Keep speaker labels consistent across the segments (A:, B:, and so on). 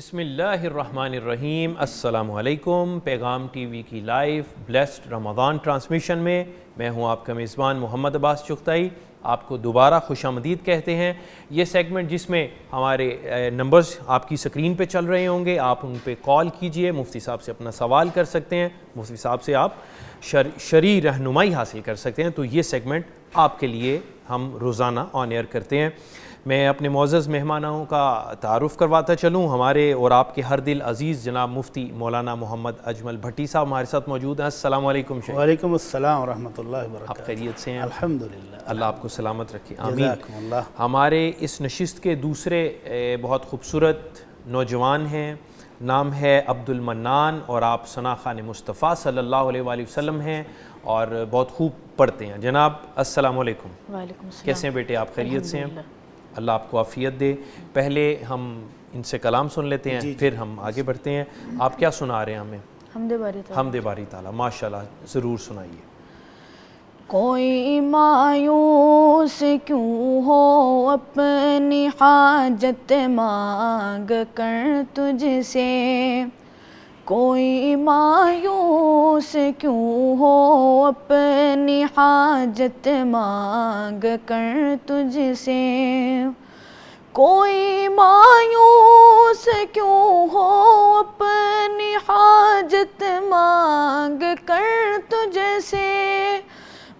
A: بسم اللہ الرحمن الرحیم۔ السلام علیکم۔ پیغام ٹی وی کی لائیو بلیسڈ رمضان ٹرانسمیشن میں میں ہوں آپ کا میزبان محمد عباس چغتائی، آپ کو دوبارہ خوش آمدید کہتے ہیں۔ یہ سیگمنٹ جس میں ہمارے نمبرز آپ کی سکرین پہ چل رہے ہوں گے، آپ ان پہ کال کیجئے، مفتی صاحب سے اپنا سوال کر سکتے ہیں، مفتی صاحب سے آپ شرعی رہنمائی حاصل کر سکتے ہیں۔ تو یہ سیگمنٹ آپ کے لیے ہم روزانہ آن ایئر کرتے ہیں۔ میں اپنے معزز مہمانوں کا تعارف کرواتا چلوں۔ ہمارے اور آپ کے ہر دل عزیز جناب مفتی مولانا محمد اجمل بھٹی صاحب ہمارے ساتھ موجود ہیں۔ السلام علیکم شیخ۔
B: وعلیکم السلام ورحمۃ اللہ وبرکاتہ۔
A: آپ خیریت سے ہیں؟
B: الحمدللہ،
A: اللہ آپ کو سلامت رکھے، آمین۔
B: جزاکم اللہ۔
A: ہمارے اس نشست کے دوسرے بہت خوبصورت نوجوان ہیں، نام ہے عبد المنان، اور آپ ثنا خان مصطفیٰ صلی اللہ علیہ وآلہ وسلم ہیں اور بہت خوب پڑھتے ہیں۔ جناب السلام علیکم۔
C: وعلیکم السلام۔
A: کیسے ہیں بیٹے آپ؟ خیریت سے ہیں؟ اللہ آپ کو عافیت دے۔ پہلے ہم ان سے کلام سن لیتے ہیں، پھر ہم آگے بڑھتے ہیں۔ آپ کیا سنا رہے ہیں ہمیں؟ حمد باری تعالیٰ۔ ماشاءاللہ، ضرور سنائیے۔
C: کوئی مایوس کیوں ہو اپنی حاجت مانگ کر تجھ سے، کوئی مایوس کیوں ہو اپنی حاجت مانگ کر تجھ سے، کوئی مایوس کیوں ہو اپنی حاجت مانگ کر تجھ سے،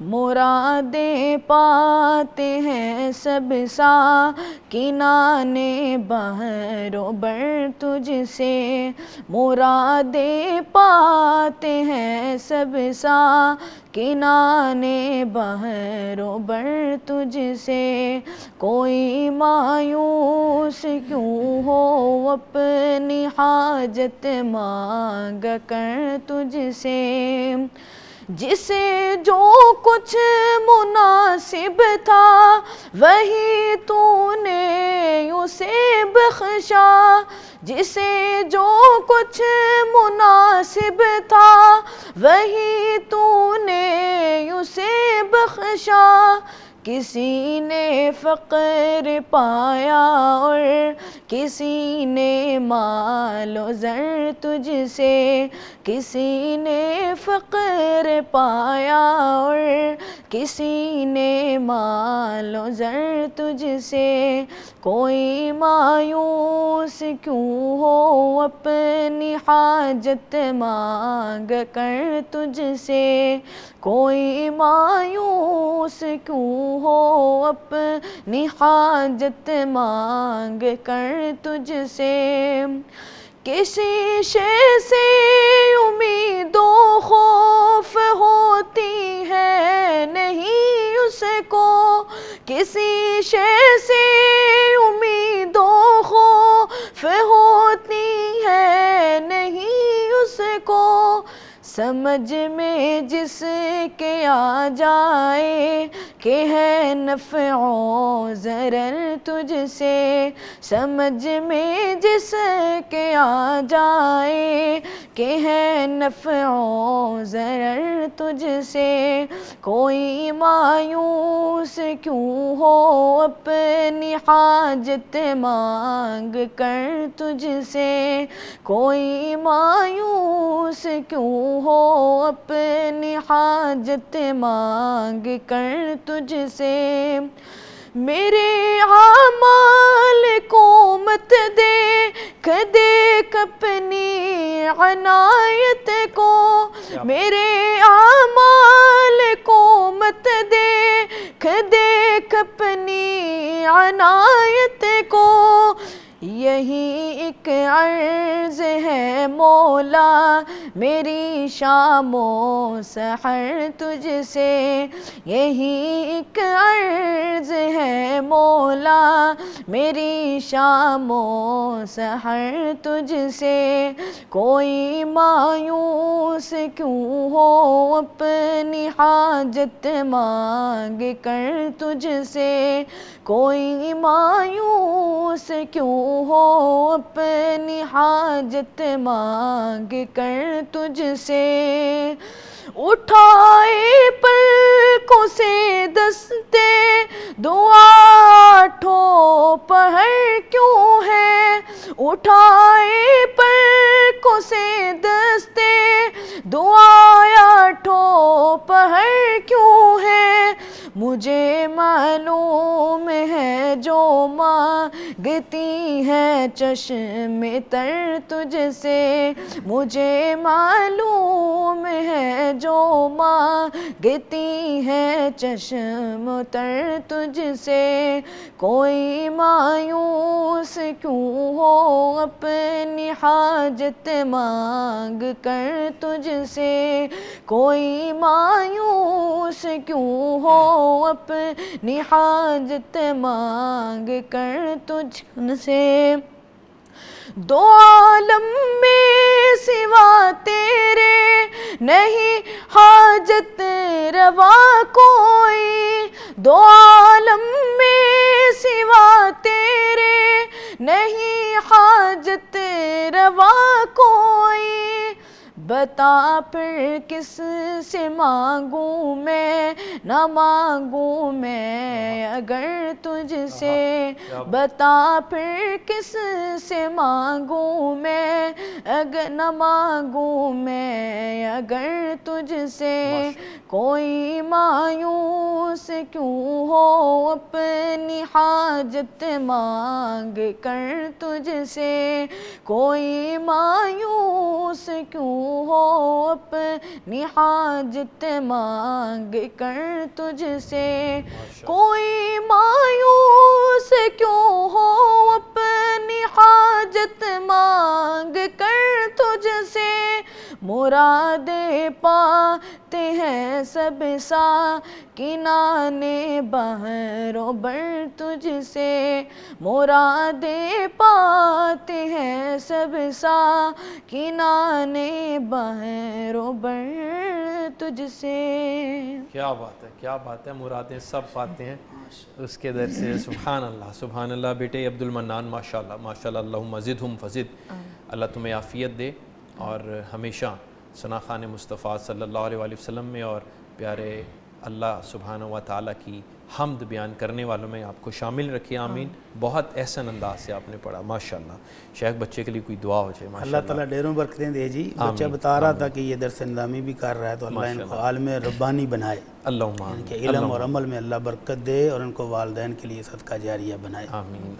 C: مرادیں پاتے ہیں سب ساکنان بحر و بر تجھ سے، مرادیں پاتے ہیں سب ساکنان بحر و بر تجھ سے، کوئی مایوس کیوں ہو اپنی حاجت مانگ کر تجھ سے، جسے جو کچھ مناسب تھا وہی تو نے اسے بخشا، جسے جو کچھ مناسب تھا وہی تو نے اسے بخشا، کسی نے فقر پایا اور کسی نے مال و زر تجھ سے، کسی نے فقر پایا اور کسی نے مال و زر تجھ سے، کوئی مایوس کیوں ہو اپنی حاجت مانگ کر تجھ سے، کوئی مایوس کیوں ہو اپنی حاجت مانگ کر تجھ سے، کسی شے سے امید و خوف ہوتی ہے نہیں اس کو، کسی شے سے امید و خوف ہوتی ہے نہیں اس کو، سمجھ میں جس کے آ جائے کہ ہے نفع و ضرر تجھ سے، سمجھ میں جس کے آ جائے کہ ہے نفع و ضرر تجھ سے، کوئی مایوس کیوں ہو اپنی حاجت مانگ کر تجھ سے، کوئی مایوس کیوں ہو اپنی حاجت مانگ کر تجھ سے، میرے اعمال کو مت دیکھ دیکھ اپنی عنایت کو، میرے اعمال کو مت دیکھ دیکھ اپنی عنایت کو، یہی ایک عرض ہے مولا میری شام و سحر تجھ سے، یہی ایک عرض ہے مولا میری شام و سحر تجھ سے، کوئی مایوس کیوں ہو اپنی حاجت مانگ کر تجھ سے، کوئی مایوس کیوں ہو اپنی حاجت مانگ کر تجھ سے، اٹھائے پلکوں سے دستے دعا ٹھو پہر کیوں ہے، اٹھائے کیوں ہے مجھے معلوم ہے جو مانگتی ہے چشم تر تجھ سے مجھے معلوم ہے جو مانگتی ہے چشم تر تجھ سے کوئی مایوس کیوں ہو اپنی حاجت مانگ کر تجھ سے کوئی مایوس کیوں ہو اپنی حاجت مانگ کر تجھ سے دو عالم میں سوا تیرے نہیں حاجت روا کوئی دو عالم میں سوا تیرے نہیں حاجت روا کوئی بتا پھر کس سے مانگوں میں نہ مانگوں میں اگر تجھ سے بتا پھر کس سے مانگوں میں اگر نہ مانگوں میں اگر تجھ سے کوئی مایوس کیوں ہو اپنی حاجت مانگ کر تجھ سے کوئی مایوس کیوں ہو اپنی حاجت مانگ کر تجھ سے کوئی مایوس کیوں ہو اپنی حاجت مانگ کر تجھ سے مرادیں پاتے ہیں سب ساکنان بحر و بر تجھ سے مرادیں پاتے ہیں سب ساکنان بحر و بر تجھ سے
A: کیا بات ہے مرادیں سب پاتے ہیں اس کے در سے سبحان اللہ بیٹے عبد المنان ماشاءاللہ اللہم زدہم فزد اللہ تمہیں عافیت دے اور ہمیشہ ثنا خوان مصطفیٰ صلی اللہ علیہ وآلہ وسلم میں اور پیارے اللہ سبحانہ و تعالیٰ کی حمد بیان کرنے والوں میں آپ کو شامل رکھے آمین بہت احسن انداز سے آپ نے پڑھا ماشاءاللہ شیخ بچے کے لیے کوئی دعا ہو جائے
B: اللہ تعالیٰ ڈیروں برکتیں دے جی بچہ بتا رہا تھا کہ یہ درس نظامی بھی کر رہا ہے تو اللہ ان کو عالم ربانی بنائے
A: اللہم
B: ان کے علم اور عمل میں اللہ برکت دے اور ان کو والدین کے لیے صدقہ جاریہ بنائے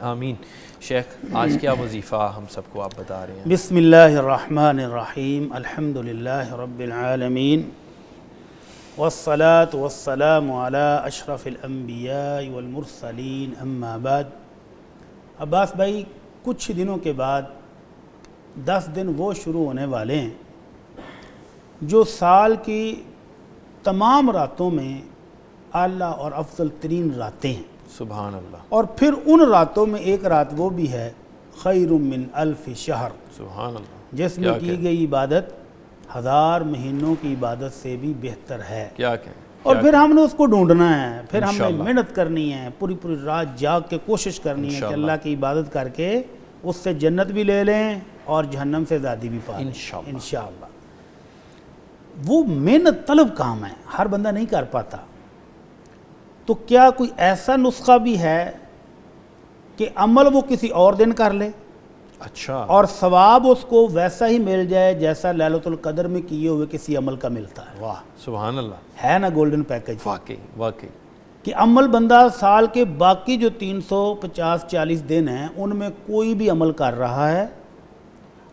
A: آمین شیخ آج کیا وظیفہ ہم سب کو آپ بتا رہے ہیں
B: بسم اللہ الرحمن الرحیم الحمدللہ رب العالمین والصلاة والسلام على اشرف الانبیاء والمرسلین اما بعد عباس بھائی کچھ دنوں کے بعد 10 دن وہ شروع ہونے والے ہیں جو سال کی تمام راتوں میں اعلیٰ اور افضل ترین راتیں ہیں
A: سبحان اللہ
B: اور پھر ان راتوں میں ایک رات وہ بھی ہے خیر من الف شہر
A: سبحان اللہ
B: جس میں کی گئی عبادت 1000 مہینوں کی عبادت سے بھی بہتر ہے
A: کیا کہیں
B: اور پھر ہم نے اس کو ڈھونڈنا ہے پھر ہم نے محنت کرنی ہے پوری رات جاگ کے کوشش کرنی ہے کہ اللہ کی عبادت کر کے اس سے جنت بھی لے لیں اور جہنم سے آزادی بھی پا لیں انشاءاللہ وہ محنت طلب کام ہے ہر بندہ نہیں کر پاتا تو کیا کوئی ایسا نسخہ بھی ہے کہ عمل وہ کسی اور دن کر لے
A: اچھا
B: اور ثواب اس کو ویسا ہی مل جائے جیسا لیلۃ القدر میں کیے ہوئے کسی عمل کا ملتا ہے
A: واہ سبحان اللہ
B: ہے نا گولڈن پیکج
A: واقعی
B: کہ عمل بندہ سال کے باقی جو 350-40 دن ہیں ان میں کوئی بھی عمل کر رہا ہے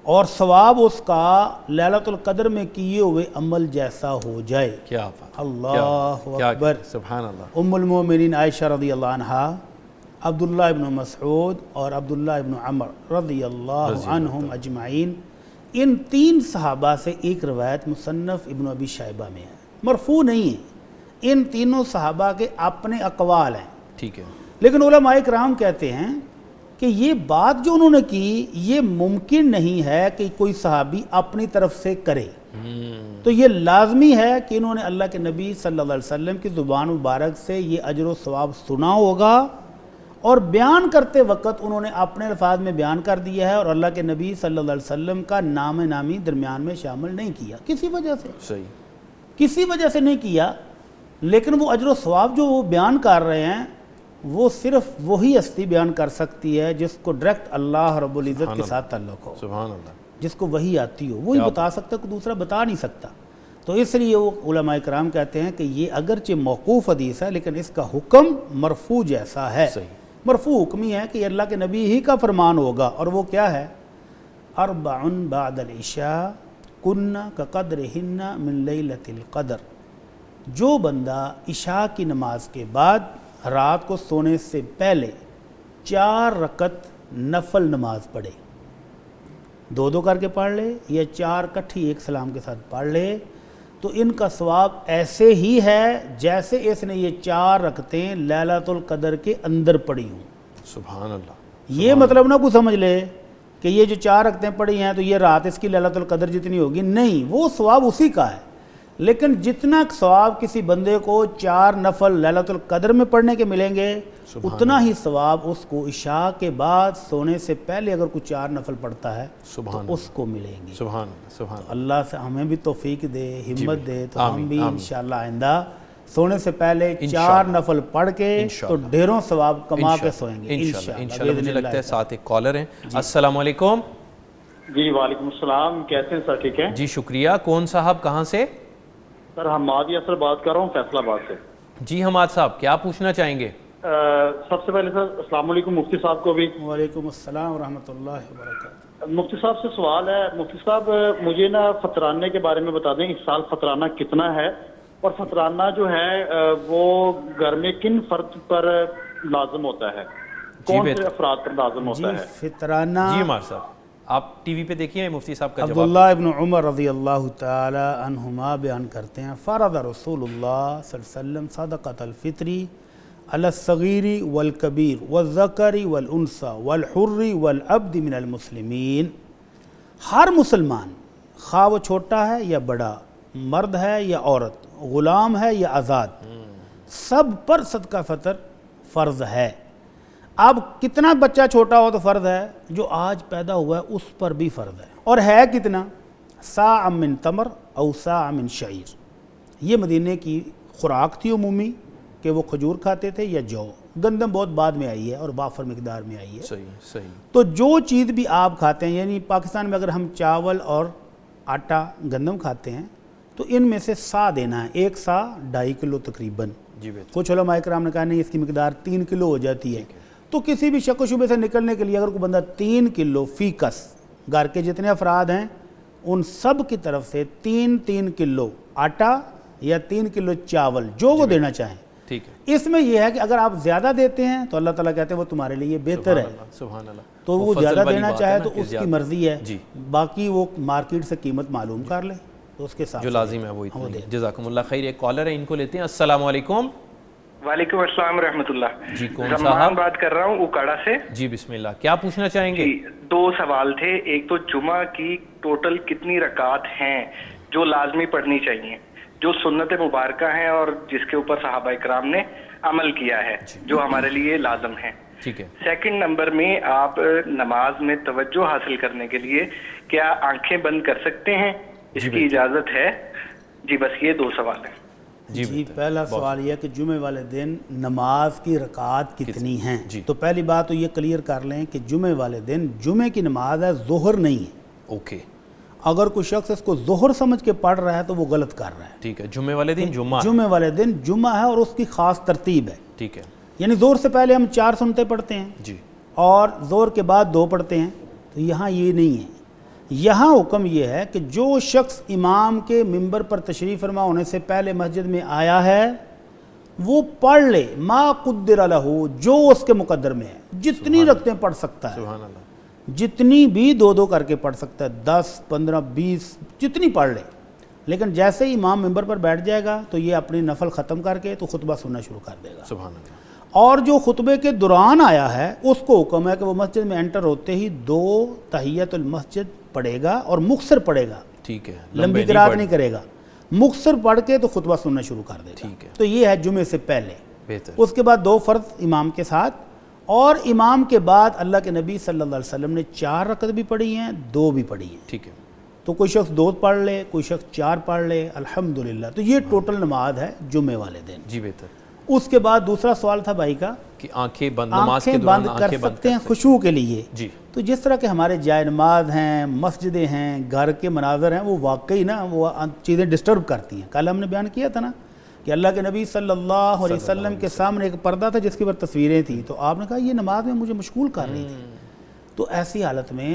B: اور ثواب اس کا لیلۃ القدر میں کیے ہوئے عمل جیسا ہو جائے
A: کیا بات
B: اللہ اکبر
A: سبحان اللہ
B: ام المومنین عائشہ رضی اللہ عنہا عبداللہ ابن مسعود اور عبداللہ ابن عمر رضی اللہ عنہم اجمعین ان 3 صحابہ سے ایک روایت مصنف ابن ابی شیبہ میں ہے مرفوع نہیں ہے ان تینوں صحابہ کے اپنے اقوال ہیں
A: ٹھیک ہے
B: لیکن علماء کرام کہتے ہیں کہ یہ بات جو انہوں نے کی یہ ممکن نہیں ہے کہ کوئی صحابی اپنی طرف سے کرے تو یہ لازمی ہے کہ انہوں نے اللہ کے نبی صلی اللہ علیہ وسلم کی زبان مبارک سے یہ اجر و ثواب سنا ہوگا اور بیان کرتے وقت انہوں نے اپنے الفاظ میں بیان کر دیا ہے اور اللہ کے نبی صلی اللہ علیہ وسلم کا نام نامی درمیان میں شامل نہیں کیا کسی وجہ سے
A: صحیح
B: کسی وجہ سے نہیں کیا لیکن وہ اجر و ثواب جو وہ بیان کر رہے ہیں وہ صرف وہی ہستی بیان کر سکتی ہے جس کو ڈائریکٹ اللہ رب العزت کے ساتھ تعلق ہو
A: سبحان اللہ
B: جس کو وہی آتی ہو وہی بتا سکتا ہے کوئی دوسرا بتا نہیں سکتا تو اس لیے وہ علماء کرام کہتے ہیں کہ یہ اگرچہ موقوف حدیث ہے لیکن اس کا حکم مرفوع جیسا ہے. مرفوع حکم ہی ہے کہ اللہ کے نبی ہی کا فرمان ہوگا. اور وہ کیا ہے؟ اربع بعد العشاء کن کقدرہن من لیلۃ القدر. جو بندہ عشاء کی نماز کے بعد رات کو سونے سے پہلے 4 رکعت نفل نماز پڑھے، 2 کر کے پڑھ لے یا 4 کٹھی ایک سلام کے ساتھ پڑھ لے، تو ان کا ثواب ایسے ہی ہے جیسے اس نے یہ 4 رکعتیں لیلۃ القدر کے اندر پڑھی ہوں.
A: سبحان اللہ.
B: یہ مطلب نہ کوئی سمجھ لے کہ یہ جو 4 رکعتیں پڑھی ہیں تو یہ رات اس کی لیلۃ القدر جتنی ہوگی، نہیں، وہ ثواب اسی کا ہے. لیکن جتنا ثواب کسی بندے کو 4 نفل لیلۃ القدر میں پڑھنے کے ملیں گے، اتنا ہی ثواب اس کو عشاء کے بعد سونے سے پہلے اگر کوئی 4 نفل پڑھتا ہے تو اس کو ملیں گے.
A: سبحان اللہ.
B: اللہ سے ہمیں بھی توفیق دے، ہمت دے، تو ہم بھی انشاءاللہ آئندہ سونے سے پہلے 4 نفل پڑھ کے تو ڈھیروں ثواب کما کے سوئیں گے
A: انشاءاللہ. مجھے لگتا ہے ساتھ ایک کالر ہیں. السلام علیکم.
D: جی وعلیکم السلام. کیسے ہیں سر؟ ٹھیک ہے
A: جی شکریہ. کون صاحب کہاں سے؟
D: سر حماد یاسر بات کر رہا ہوں فیصل آباد سے.
A: جی حماد صاحب کیا پوچھنا چاہیں گے؟
D: سب سے پہلے سر السلام علیکم مفتی صاحب کو بھی.
B: وعلیکم السلام ورحمۃ اللہ وبرکاتہ.
D: مفتی صاحب سے سوال ہے. مفتی صاحب مجھے نا فطرانے کے بارے میں بتا دیں، اس سال فطرانہ کتنا ہے، اور فطرانہ جو ہے وہ گھر میں کن فرد پر لازم ہوتا ہے، کون سے افراد پر لازم ہوتا ہے
B: فطرانہ؟
A: جی عمر صاحب آپ ٹی وی پہ دیکھیے مفتی صاحب کا جواب.
B: عبداللہ ابن عمر رضی اللہ تعالی عنہما بیان کرتے ہیں، فرض رسول اللہ صلی اللہ علیہ وسلم صدقۃ الفطری علی الصغیر والکبیر والذکر والانثی والحر والعبد من المسلمین. ہر مسلمان خواہ وہ چھوٹا ہے یا بڑا، مرد ہے یا عورت، غلام ہے یا آزاد، سب پر صدقہ فطر فرض ہے. اب کتنا بچہ چھوٹا ہو تو فرض ہے، جو آج پیدا ہوا ہے اس پر بھی فرض ہے. اور ہے کتنا؟ صاع من تمر او صاع من شعیر. یہ مدینے کی خوراک تھی عمومی کہ وہ کھجور کھاتے تھے یا جو. گندم بہت بعد میں آئی ہے اور وافر مقدار میں آئی ہے.
A: صحیح.
B: تو جو چیز بھی آپ کھاتے ہیں، یعنی پاکستان میں اگر ہم چاول اور آٹا گندم کھاتے ہیں تو ان میں سے صاع دینا ہے. 1 صاع 2.5 کلو تقریباً. کچھ علماء کرام نے کہا نہیں اس کی مقدار 3 کلو ہو جاتی ہے. تو کسی بھی شک و شبے سے نکلنے کے لیے اگر کوئی بندہ 3 کلو فی کس، گھر کے جتنے افراد ہیں ان سب کی طرف سے 3 کلو آٹا یا 3 کلو چاول جو وہ دینا چاہیں.
A: ٹھیک ہے.
B: اس میں یہ ہے کہ اگر آپ زیادہ دیتے ہیں تو اللہ تعالیٰ کہتے ہیں وہ تمہارے لیے بہتر ہے.
A: سبحان اللہ.
B: تو وہ زیادہ دینا چاہے تو اس کی مرضی ہے. باقی وہ مارکیٹ سے قیمت معلوم کر لے تو اس کے ساتھ
A: جو لازم ہے وہ اتنا. جزاکم اللہ خیر. ایک کالر ہے، ان کو لیتے ہیں. السلام علیکم.
E: وعلیکم السلام ورحمۃ اللہ.
A: جی کون
E: صاحب؟ بات کر رہا ہوں اکاڑا سے.
A: جی بسم اللہ. کیا پوچھنا چاہیں گے؟
E: 2 سوال تھے. ایک تو جمعہ کی ٹوٹل کتنی رکعات ہیں جو لازمی پڑھنی چاہیے، جو سنت مبارکہ ہیں اور جس کے اوپر صحابہ اکرام نے عمل کیا ہے، جو ہمارے لیے لازم ہے.
A: ٹھیک ہے.
E: سیکنڈ نمبر میں آپ نماز میں توجہ حاصل کرنے کے لیے کیا آنکھیں بند کر سکتے ہیں؟ اس کی اجازت ہے؟ جی بس یہ 2 سوال ہیں.
B: جی پہلا سوال یہ کہ جمعے والے دن نماز کی رکعات کتنی ہیں. تو پہلی بات تو یہ کلیئر کر لیں کہ جمعے والے دن جمعے کی نماز ہے، ظہر نہیں ہے.
A: اوکے.
B: اگر کوئی شخص اس کو ظہر سمجھ کے پڑھ رہا ہے تو وہ غلط کر رہا ہے.
A: ٹھیک ہے. جمعے والے دن
B: جمعے والے دن جمعہ ہے اور اس کی خاص ترتیب ہے.
A: ٹھیک ہے.
B: یعنی ظہر سے پہلے ہم 4 سنتیں پڑھتے ہیں
A: جی،
B: اور ظہر کے بعد 2 پڑھتے ہیں. تو یہاں یہ نہیں ہے. یہاں حکم یہ ہے کہ جو شخص امام کے منبر پر تشریف فرما ہونے سے پہلے مسجد میں آیا ہے وہ پڑھ لے ما قدر لہ، جو اس کے مقدر میں ہے. جتنی رکعتیں پڑھ سکتا ہے،
A: سبحان اللہ،
B: جتنی بھی 2 کر کے پڑھ سکتا ہے، 10 15 20 جتنی پڑھ لے. لیکن جیسے ہی امام منبر پر بیٹھ جائے گا تو یہ اپنی نفل ختم کر کے تو خطبہ سننا شروع کر دے گا.
A: سبحان اللہ.
B: اور جو خطبے کے دوران آیا ہے اس کو حکم ہے کہ وہ مسجد میں انٹر ہوتے ہی 2 تحیت المسجد پڑھے گا اور مختصر پڑھے گا.
A: ٹھیک ہے.
B: لمبی قرات نہیں کرے گا، مختصر پڑھ کے تو خطبہ سننا شروع کر دے گا.
A: ٹھیک ہے.
B: تو یہ ہے جمعے سے پہلے.
A: بہتر.
B: اس کے بعد 2 فرض امام کے ساتھ، اور امام کے بعد اللہ کے نبی صلی اللہ علیہ وسلم نے 4 رکعت بھی پڑھی ہیں، 2 بھی پڑھی ہیں.
A: ٹھیک ہے.
B: تو کوئی شخص 2 پڑھ لے، کوئی شخص 4 پڑھ لے، الحمدللہ. تو یہ ٹوٹل نماز ہے جمعے والے دن.
A: جی بہتر.
B: اس کے بعد دوسرا سوال تھا بھائی کا
A: کہ آنکھیں بند، نماز کے
B: آنکھیں
A: دوران
B: بند کر
A: آنکھیں بند
B: سکتے ہیں خشوع کے لیے.
A: جی
B: تو جس طرح کے ہمارے جائے نماز ہیں، مسجدیں ہیں، گھر کے مناظر ہیں، وہ واقعی نا وہ چیزیں ڈسٹرب کرتی ہیں. کل ہم نے بیان کیا تھا نا کہ اللہ کے نبی صلی اللہ علیہ وسلم کے سامنے ایک پردہ تھا جس کے اوپر تصویریں تھیں، تو آپ نے کہا یہ نماز میں مجھے مشغول کر رہی تھی. تو ایسی حالت میں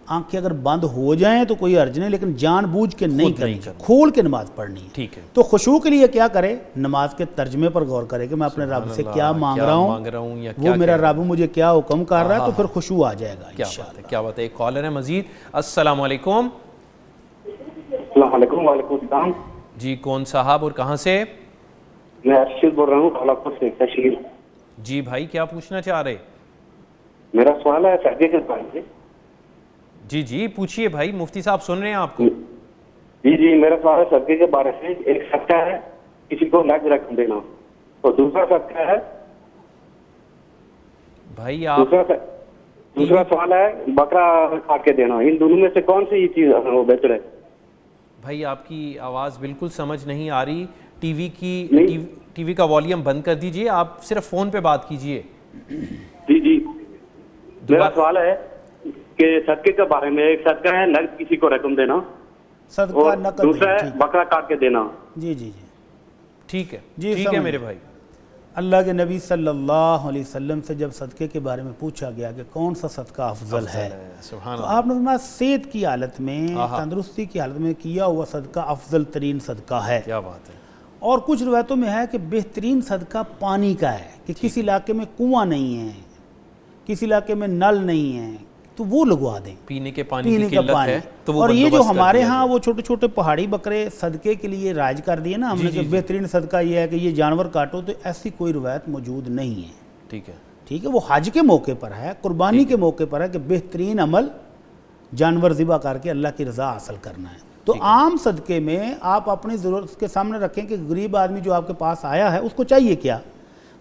B: آنکھیں اگر بند ہو جائیں تو کوئی حرج نہیں، لیکن جان بوجھ کے نہیں کرنی، کھول کے نماز پڑھنی ہے.
A: ٹھیک ہے.
B: تو خشوع کے لیے کیا کرے؟ نماز کے ترجمے پر غور کرے کہ میں اپنے رب سے کیا مانگ رہا ہوں،
A: یا
B: وہ میرا رب مجھے کیا حکم کر رہا ہے، تو پھر خشوع آ جائے گا.
A: کیا بات ہے، کیا بات ہے. ایک کالر ہے مزید. السلام علیکم.
F: السلام علیکم. وعلیکم السلام.
A: جی کون صاحب اور کہاں سے؟
F: میں ارشد بول رہا ہوں کالاپور سے تشہیر.
A: جی بھائی کیا پوچھنا چاہ رہے؟
F: میرا سوال ہے سجدے کے بارے میں.
A: جی جی پوچھیے بھائی، مفتی صاحب سن رہے ہیں آپ کو.
F: جی میرا سوال ہے سجدے کے بارے سے. ایک صدقہ ہے کسی کو لاکھ رقم دینا، اور دوسرا صدقہ ہے
A: بھائی آپ
F: دوسرا سوال ہے بکرا کاٹ کے دینا. ان دونوں میں سے کون سی یہ چیز وہ بہتر ہے؟
A: بھائی آپ کی آواز بالکل سمجھ نہیں آ رہی. ٹی وی کا والیوم بند کر دیجئے، آپ صرف فون پہ بات کیجئے.
F: جی میرا سوال ہے کہ صدقے کے بارے میں. ایک صدقہ ہے نقد کسی کو رقم دینا،
B: صدقہ
F: اور
B: نقد
F: دوسرا ہے بکرا کاٹ کے دینا.
B: جی
A: ٹھیک ہے.
B: جی
A: ٹھیک ہے میرے بھائی.
B: اللہ کے نبی صلی اللہ علیہ وسلم سے جب صدقے کے بارے میں پوچھا گیا کہ کون سا صدقہ افضل ہے، تو آپ نے فرمایا صحت کی حالت میں، تندرستی کی حالت میں کیا ہوا صدقہ افضل ترین صدقہ ہے.
A: کیا بات ہے.
B: اور کچھ روایتوں میں ہے کہ بہترین صدقہ پانی کا ہے، کہ کسی علاقے میں کنواں نہیں ہے، کسی علاقے میں نل نہیں ہے، تو وہ لگوا دیں.
A: پینے کے پانی کی قلت ہے تو وہ
B: اور یہ جو ہمارے ہاں وہ چھوٹے چھوٹے پہاڑی بکرے صدقے کے لیے رائج کر دیے نا ہم نے کہ بہترین صدقہ یہ ہے کہ یہ جانور کاٹو، تو ایسی کوئی روایت موجود نہیں ہے. ٹھیک ہے. وہ حج کے موقع پر ہے، قربانی کے موقع پر ہے کہ بہترین عمل جانور ذبح کر کے اللہ کی رضا حاصل کرنا ہے. تو عام صدقے میں آپ اپنی ضرورت کے سامنے رکھیں کہ غریب آدمی جو آپ کے پاس آیا ہے اس کو چاہیے کیا.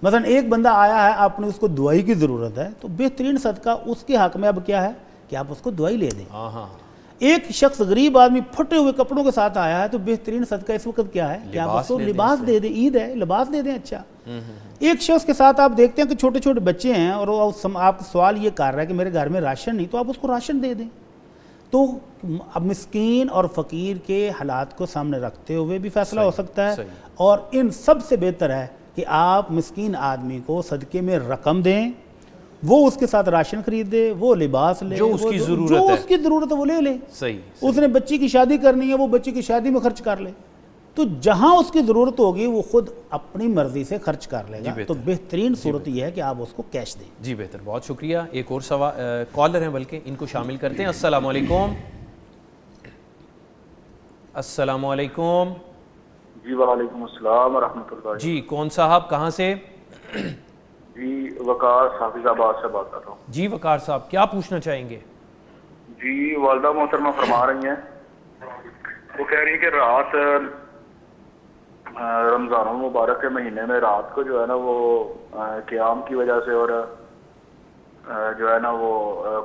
B: مثلا ایک بندہ آیا ہے، آپ نے اس کو دوائی کی ضرورت ہے، تو بہترین صدقہ اس کے حق میں اب کیا ہے کہ آپ اس کو دوائی لے دیں. ایک شخص غریب آدمی پھٹے ہوئے کپڑوں کے ساتھ آیا ہے، تو بہترین صدقہ اس وقت کیا ہے کہ آپ اس کو لباس دے دیں. عید ہے، لباس دے دیں. اچھا ایک شخص کے ساتھ آپ دیکھتے ہیں کہ چھوٹے چھوٹے بچے ہیں اور آپ سوال یہ کر رہا ہے کہ میرے گھر میں راشن نہیں، تو آپ اس کو راشن دے دیں. تو اب مسکین اور فقیر کے حالات کو سامنے رکھتے ہوئے بھی فیصلہ ہو سکتا ہے. اور ان سب سے بہتر ہے کہ آپ مسکین آدمی کو صدقے میں رقم دیں، وہ اس کے ساتھ راشن خرید دے، وہ لباس لے،
A: جو اس کی
B: ضرورت ہے وہ لے لے.
A: صحیح.
B: اس نے بچی کی شادی کرنی ہے، وہ بچی کی شادی میں خرچ کر لے. تو جہاں اس کی ضرورت ہوگی وہ خود اپنی مرضی سے خرچ کر لے گا. تو بہترین صورت یہ ہے کہ آپ اس کو کیش دیں.
A: جی بہتر، بہت شکریہ. ایک اور کالر ہیں بلکہ ان کو شامل کرتے ہیں. السلام علیکم. السلام علیکم.
G: جی وعلیکم السلام ورحمۃ اللہ.
A: جی کون صاحب کہاں سے؟
G: جی وقار حافظ آباد سے بات کر رہا ہوں.
A: جی وقار صاحب کیا پوچھنا چاہیں گے؟
G: جی والدہ محترمہ فرما رہی ہیں، وہ کہہ رہی ہیں کہ رات رمضان المبارک کے مہینے میں رات کو جو ہے نا وہ قیام کی وجہ سے اور جو ہے نا وہ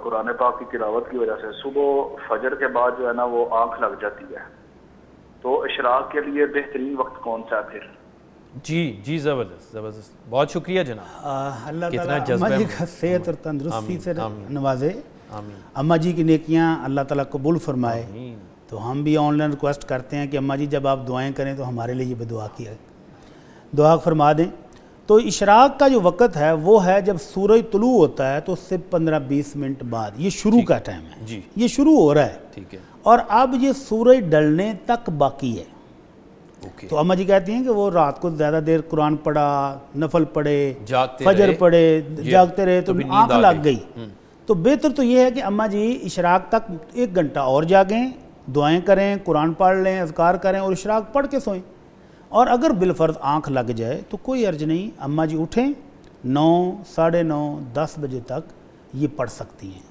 G: قرآن پاک کی تلاوت کی وجہ سے صبح فجر کے بعد جو ہے نا وہ آنکھ لگ جاتی ہے. تو اشراق کے لیے بہترین وقت کون سا ہے پھر؟
A: جی زبردست زبردست، بہت شکریہ جناب.
B: اللہ تعالیٰ اماں جی کا صحت اور تندرستی سے نوازے. اماں جی کی نیکیاں اللہ تعالیٰ قبول فرمائے. تو ہم بھی آن لائن ریکویسٹ کرتے ہیں کہ اماں جی جب آپ دعائیں کریں تو ہمارے لیے بھی دعا فرما دیں. تو اشراق کا جو وقت ہے وہ ہے جب سورج طلوع ہوتا ہے تو اس سے 15-20 منٹ بعد، یہ شروع کا ٹائم ہے. یہ شروع ہو رہا ہے. ٹھیک ہے. اور اب یہ سورج ڈلنے تک باقی ہے. تو اماں جی کہتی ہیں کہ وہ رات کو زیادہ دیر قرآن پڑھا، نفل پڑھے، فجر پڑھے، جاگتے رہے تو آنکھ لگ گئی. تو بہتر تو یہ ہے کہ اماں جی اشراق تک 1 گھنٹہ اور جاگیں، دعائیں کریں، قرآن پڑھ لیں، اذکار کریں اور اشراق پڑھ کے سوئیں. اور اگر بالفرض آنکھ لگ جائے تو کوئی عرض نہیں، اماں جی اٹھیں 9، 9:30، 10 بجے تک یہ پڑھ سکتی ہیں.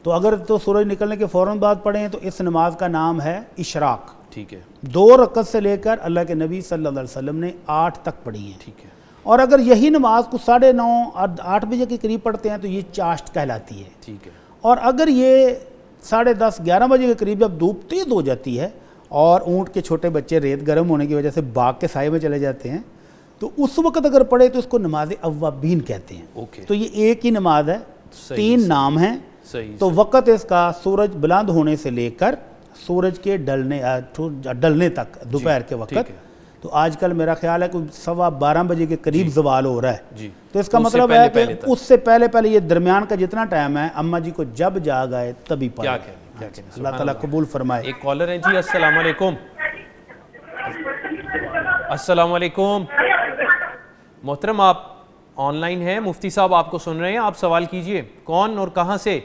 B: تو اگر تو سورج نکلنے کے فوراً بعد پڑھیں تو اس نماز کا نام ہے اشراق. ٹھیک ہے. 2 رکعت سے لے کر اللہ کے نبی صلی اللہ علیہ وسلم نے 8 تک پڑھی ہیں. ٹھیک ہے. اور اگر یہی نماز کو 9:30 8 بجے کے قریب پڑھتے ہیں تو یہ چاشت کہلاتی ہے. ٹھیک ہے. اور اگر یہ 10:30 11 بجے کے قریب جب دھوپ تیز ہو جاتی ہے اور اونٹ کے چھوٹے بچے ریت گرم ہونے کی وجہ سے باغ کے سائے میں چلے جاتے ہیں تو اس وقت اگر پڑھے تو اس کو نماز اوابین کہتے ہیں. تو یہ ایک ہی نماز ہے, 3 نام ہیں. تو وقت اس کا سورج بلند ہونے سے لے کر سورج کے ڈلنے تک دوپہر کے وقت. تو آج کل میرا خیال ہے کہ 12:15 بجے کے قریب زوال ہو رہا ہے. تو اس کا مطلب ہے کہ اس سے پہلے یہ درمیان کا جتنا ٹائم ہے اماں جی کو جب جاگ آئے تبھی پڑھیں. اللہ تعالیٰ قبول فرمائے.
A: ایک کالر ہیں جی. السلام علیکم. السلام علیکم محترم, آپ آن لائن ہیں, مفتی صاحب آپ کو سن رہے ہیں, آپ سوال کیجئے. کون اور کہاں سے؟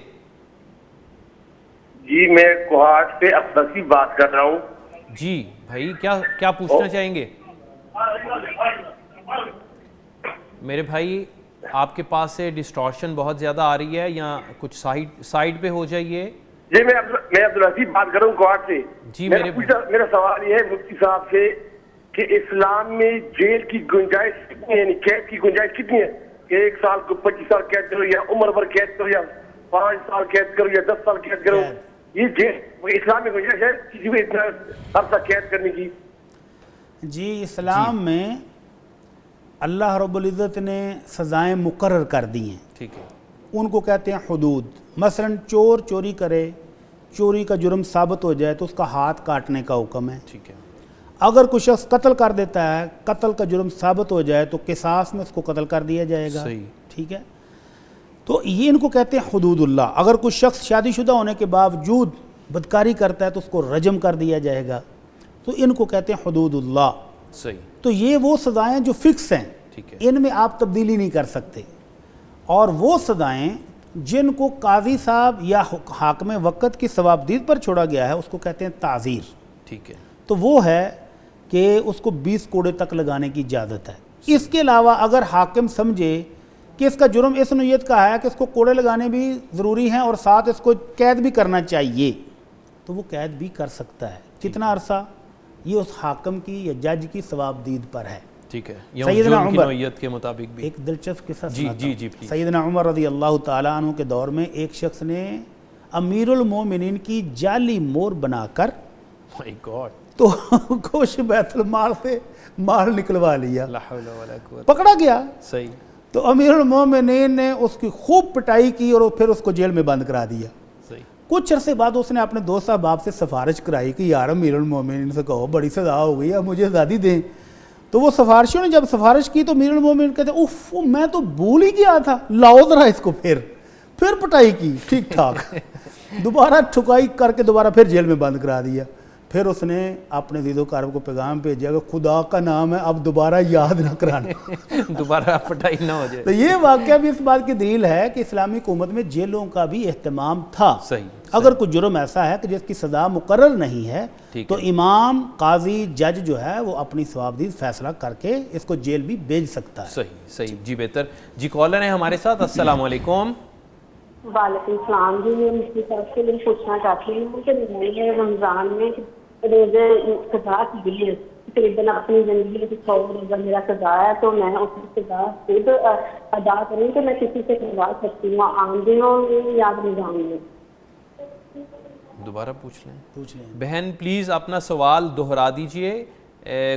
H: جی میں کوہاٹ سے عباسی بات کر رہا ہوں.
A: جی بھائی کیا پوچھنا چاہیں گے؟ میرے بھائی آپ کے پاس سے ڈسٹورشن بہت زیادہ آ رہی ہے, یا کچھ سائیڈ پہ ہو جائیے.
H: جی میں عبدالعزیز بات کر رہا ہوں کوہاٹ سے.
A: جی
H: میرا سوال یہ ہے مفتی صاحب سے کہ اسلام میں جیل کی گنجائش کتنی ہے, یعنی قید کی گنجائش کتنی ہے کہ 1 سال کو 25 سال قید کرو, یا عمر بھر قید کرو, یا 5 سال قید کرو, یا 10 سال قید کرو؟ یہ جیل اسلام میں گنجائش ہے کسی بھی اتنا عرصہ قید کرنے کی؟
B: جی اسلام میں اللہ رب العزت نے سزائیں مقرر کر دی ہیں.
A: ٹھیک ہے.
B: ان کو کہتے ہیں حدود. مثلا چور چوری کرے, چوری کا جرم ثابت ہو جائے تو اس کا ہاتھ کاٹنے کا حکم ہے.
A: ٹھیک ہے.
B: اگر کوئی شخص قتل کر دیتا ہے, قتل کا جرم ثابت ہو جائے تو قصاص میں اس کو قتل کر دیا جائے گا. ٹھیک ہے. تو یہ ان کو کہتے ہیں حدود اللہ. اگر کوئی شخص شادی شدہ ہونے کے باوجود بدکاری کرتا ہے تو اس کو رجم کر دیا جائے گا. تو ان کو کہتے ہیں حدود اللہ.
A: صحیح.
B: تو یہ وہ سزائیں جو فکس ہیں, ان میں آپ تبدیلی نہیں کر سکتے. اور وہ سزائیں جن کو قاضی صاحب یا حاکم وقت کی ثوابدید پر چھوڑا گیا ہے اس کو کہتے ہیں تعزیر.
A: ٹھیک ہے.
B: تو وہ ہے کہ اس کو 20 کوڑے تک لگانے کی اجازت ہے. اس کے علاوہ اگر حاکم سمجھے کہ اس کا جرم اس نوعیت کا ہے کہ اس کو کوڑے لگانے بھی ضروری ہیں اور ساتھ اس کو قید بھی کرنا چاہیے, تو وہ قید بھی کر سکتا ہے. کتنا عرصہ؟ یہ اس حاکم کی یا جج کی ثوابدید پر ہے.
A: ٹھیک ہے.
B: سیدنا عمر
A: نوعیت کے مطابق بھی
B: ایک دلچسپ قصہ سناتا ہوں.
A: جی
B: سیدنا عمر رضی اللہ تعالیٰ عنہ کے دور میں ایک شخص نے امیر المومنین کی جعلی مور بنا کر تو کوش بیت المال سے مال نکلوا لیا. پکڑا گیا.
A: صحیح.
B: تو امیر المومنین نے اس کی خوب پٹائی کی اور پھر اس کو جیل میں بند کرا دیا. کچھ عرصے بعد اس نے اپنے دوست احباب سے سفارش کرائی کہ یار امیر المومنین سے کہو بڑی سزا ہو گئی ہے, مجھے آزادی دیں. تو وہ سفارشیوں نے جب سفارش کی تو امیر المومنین کہتے اوف میں تو بھول ہی گیا تھا, لاؤ ذرا اس کو. پھر پٹائی کی ٹھیک ٹھاک, دوبارہ ٹھکائی کر کے دوبارہ پھر جیل میں بند کرا دیا. پھر اس نے اپنے عزیز و اقارب کو پیغام بھیجا کہ خدا کا نام ہے اب دوبارہ یاد نہ کرانا,
A: دوبارہ پٹائی نہ ہو جائے.
B: تو یہ واقعہ بھی اس بات کی دلیل ہے کہ اسلامی حکومت میں جیلوں کا بھی اہتمام تھا. اگر کوئی جرم ایسا ہے کہ جس کی سزا مقرر نہیں ہے تو امام, قاضی, جج جو ہے وہ اپنی ثوابدید فیصلہ کر کے اس کو جیل بھی بھیج سکتا ہے.
A: صحیح. جی بہتر. جی کالر ہیں ہمارے ساتھ. السلام علیکم.
I: وعلیکم السلام. جی میں مفتی صاحب سے یہ پوچھنا چاہتی ہوں کہ میں نے رمضان میں روزے قضا کیے تقریباً اپنی زندگی میں 100 روزہ میرا قضا ہے, تو میں اس قضا خود ادا کروں کہ میں کسی سے کروا سکتی ہوں عام دنوں میں یا رمضان میں؟
A: دوبارہ پوچھ لیں بہن پلیز, اپنا سوال دہرا دیجئے.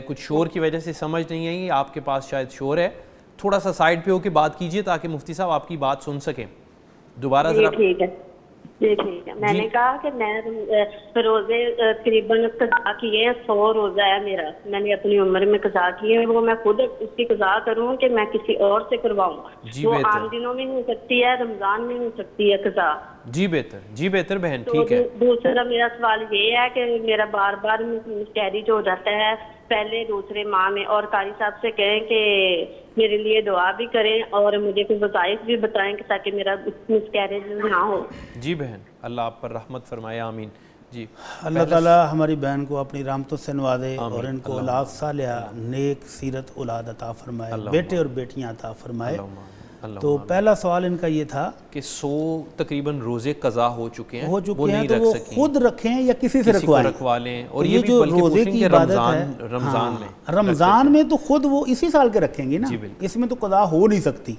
A: کچھ شور کی وجہ سے سمجھ نہیں آئی. آپ کے پاس شاید شور ہے, تھوڑا سا سائڈ پہ ہو کے بات کیجئے تاکہ مفتی صاحب آپ کی بات سن سکیں. دوبارہ ذرا.
I: ٹھیک ہے. جی ٹھیک ہے. میں نے کہا کہ میں روزے تقریباً قضا کیے ہیں, 100 روزہ ہے میرا, میں نے اپنی عمر میں قضا کیے ہیں, وہ میں خود اس کی قضا کروں کہ میں کسی اور سے کرواؤں. وہ عام دنوں میں ہو سکتی ہے, رمضان میں ہو سکتی ہے قضا.
A: جی بہتر بہن ٹھیک ہے.
I: دوسرا میرا سوال یہ ہے کہ میرا بار بار مسکیریج ہو جاتا ہے پہلے دوسرے ماہ میں, اور قاری صاحب سے کہیں کہ میرے لیے دعا بھی کریں اور مجھے کوئی وظائف بھی بتائیں کہ تاکہ میرا مسکیریج نہ ہو.
A: جی بہن اللہ آپ پر رحمت فرمائے. آمین. جی
B: اللہ تعالیٰ ہماری بہن کو اپنی رحمتوں سے نوازے اور ان کو اولاد صالحہ نیک سیرت اولاد عطا فرمائے, بیٹے اور بیٹیاں عطا فرمائے. تو پہلا سوال ان کا یہ تھا
A: کہ 100 تقریباً روزے قضا ہو چکے ہیں,
B: تو وہ خود رکھیں یا کسی سے
A: رکھوا لیں. اور یہ
B: جو روزے کی عبادت ہے رمضان میں تو خود وہ اسی سال کے رکھیں گے نا, اس میں تو قضا ہو نہیں سکتی.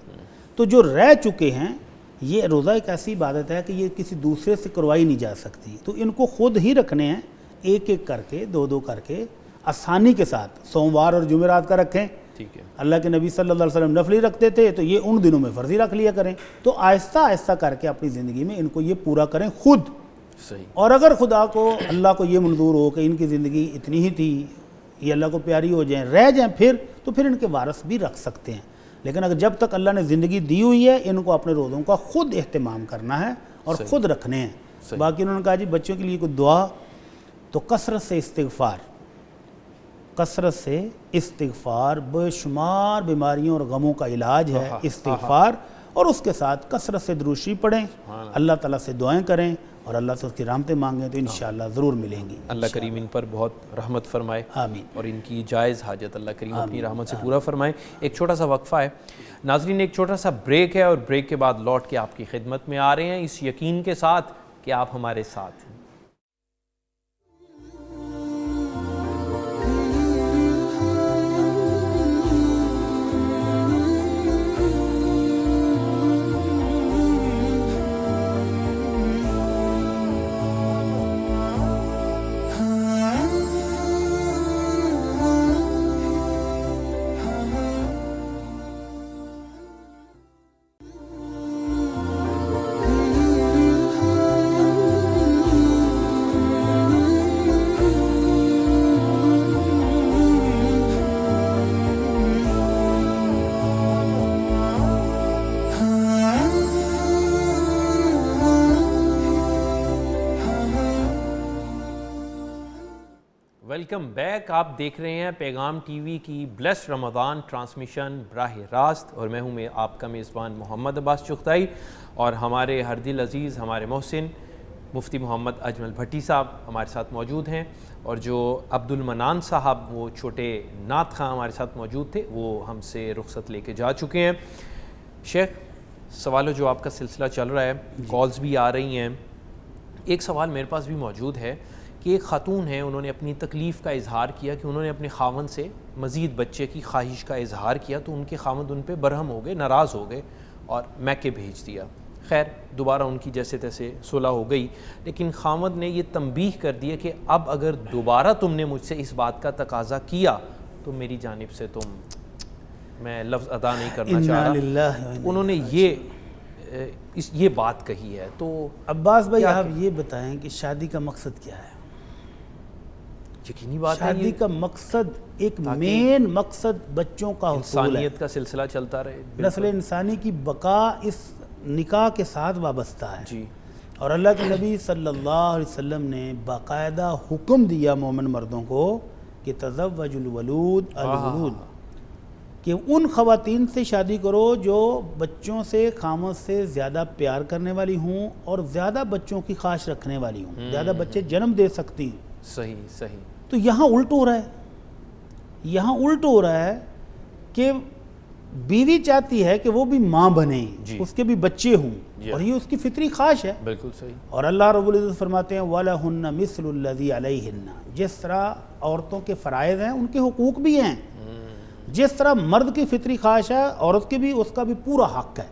B: تو جو رہ چکے ہیں, یہ روزہ ایک ایسی عبادت ہے کہ یہ کسی دوسرے سے کروائی نہیں جا سکتی, تو ان کو خود ہی رکھنے ہیں, ایک ایک کر کے 2 کر کے آسانی کے ساتھ. سوموار اور جمعرات کا رکھیں,
A: ٹھیک ہے.
B: اللہ کے نبی صلی اللہ علیہ وسلم نفلی رکھتے تھے تو یہ ان دنوں میں فرضی رکھ لیا کریں. تو آہستہ آہستہ کر کے اپنی زندگی میں ان کو یہ پورا کریں خود.
A: صحیح.
B: اور اگر خدا کو اللہ کو یہ منظور ہو کہ ان کی زندگی اتنی ہی تھی, یہ اللہ کو پیاری ہو جائیں, رہ جائیں پھر ان کے وارث بھی رکھ سکتے ہیں. لیکن اگر جب تک اللہ نے زندگی دی ہوئی ہے ان کو اپنے روزوں کا خود اہتمام کرنا ہے اور خود رکھنے ہیں. باقی انہوں نے کہا جی بچوں کے لیے کوئی دعا, تو کثرت سے استغفار بے شمار بیماریوں اور غموں کا علاج ہے استغفار, اور اس کے ساتھ کثرت سے درود شریف پڑھیں, اللہ تعالیٰ سے دعائیں کریں اور اللہ سے اس کی رحمتیں مانگیں تو انشاءاللہ ضرور ملیں گی.
A: اللہ کریم ان پر بہت رحمت فرمائے,
B: آمین,
A: اور ان کی جائز حاجت اللہ کریم اپنی رحمت سے پورا فرمائے. ایک چھوٹا سا وقفہ ہے ناظرین, ایک چھوٹا سا بریک ہے, اور بریک کے بعد لوٹ کے آپ کی خدمت میں آ رہے ہیں اس یقین کے ساتھ کہ آپ ہمارے ساتھ ہیں. Welcome back. آپ دیکھ رہے ہیں پیغام ٹی وی کی بلیسڈ رمضان ٹرانسمیشن براہ راست, اور میں ہوں آپ کا میزبان محمد عباس چغتائی, اور ہمارے ہر دل عزیز ہمارے محسن مفتی محمد اجمل بھٹی صاحب ہمارے ساتھ موجود ہیں, اور جو عبد المنان صاحب وہ چھوٹے نعت خواں ہمارے ساتھ موجود تھے وہ ہم سے رخصت لے کے جا چکے ہیں. شیخ, سوال و جواب کا سلسلہ چل رہا ہے, کالز بھی آ رہی ہیں. ایک سوال میرے پاس بھی موجود ہے کہ ایک خاتون ہیں, انہوں نے اپنی تکلیف کا اظہار کیا کہ انہوں نے اپنے خاوند سے مزید بچے کی خواہش کا اظہار کیا, تو ان کے خاوند ان پہ برہم ہو گئے, ناراض ہو گئے اور میکے بھیج دیا. خیر دوبارہ ان کی جیسے تیسے صلح ہو گئی, لیکن خاوند نے یہ تنبیہ کر دیا کہ اب اگر دوبارہ تم نے مجھ سے اس بات کا تقاضا کیا تو میری جانب سے میں لفظ ادا نہیں کرنا چاہ رہا. انہوں نے یہ بات کہی ہے. تو
B: عباس بھائی آپ یہ بتائیں کہ شادی کا مقصد کیا ہے؟
A: یقینی بات ہے
B: شادی کا مقصد, ایک مین مقصد بچوں کا حصول ہے,
A: انسانیت کا سلسلہ چلتا رہے,
B: نسل انسانی کی بقا اس نکاح کے ساتھ وابستہ ہے.
A: جی.
B: اور اللہ کے نبی صلی اللہ علیہ وسلم نے باقاعدہ حکم دیا مومن مردوں کو کہ تزوج الولود الولود, کہ ان خواتین سے شادی کرو جو بچوں سے خامد سے زیادہ پیار کرنے والی ہوں اور زیادہ بچوں کی خواہش رکھنے والی ہوں, زیادہ بچے جنم دے سکتی ہیں.
A: صحیح.
B: تو یہاں الٹ ہو رہا ہے, کہ بیوی چاہتی ہے کہ وہ بھی ماں بنے, اس کے بھی بچے ہوں, اور یہ اس کی فطری خواہش ہے.
A: بالکل صحیح. اور
B: اللہ رب العزت فرماتے ہیں وَلَهُنَّ مِثْلُ الَّذِي عَلَيْهِنَّ, جس طرح عورتوں کے فرائض ہیں ان کے حقوق بھی ہیں, جس طرح مرد کی فطری خواہش ہے عورت کے بھی اس کا بھی پورا حق ہے.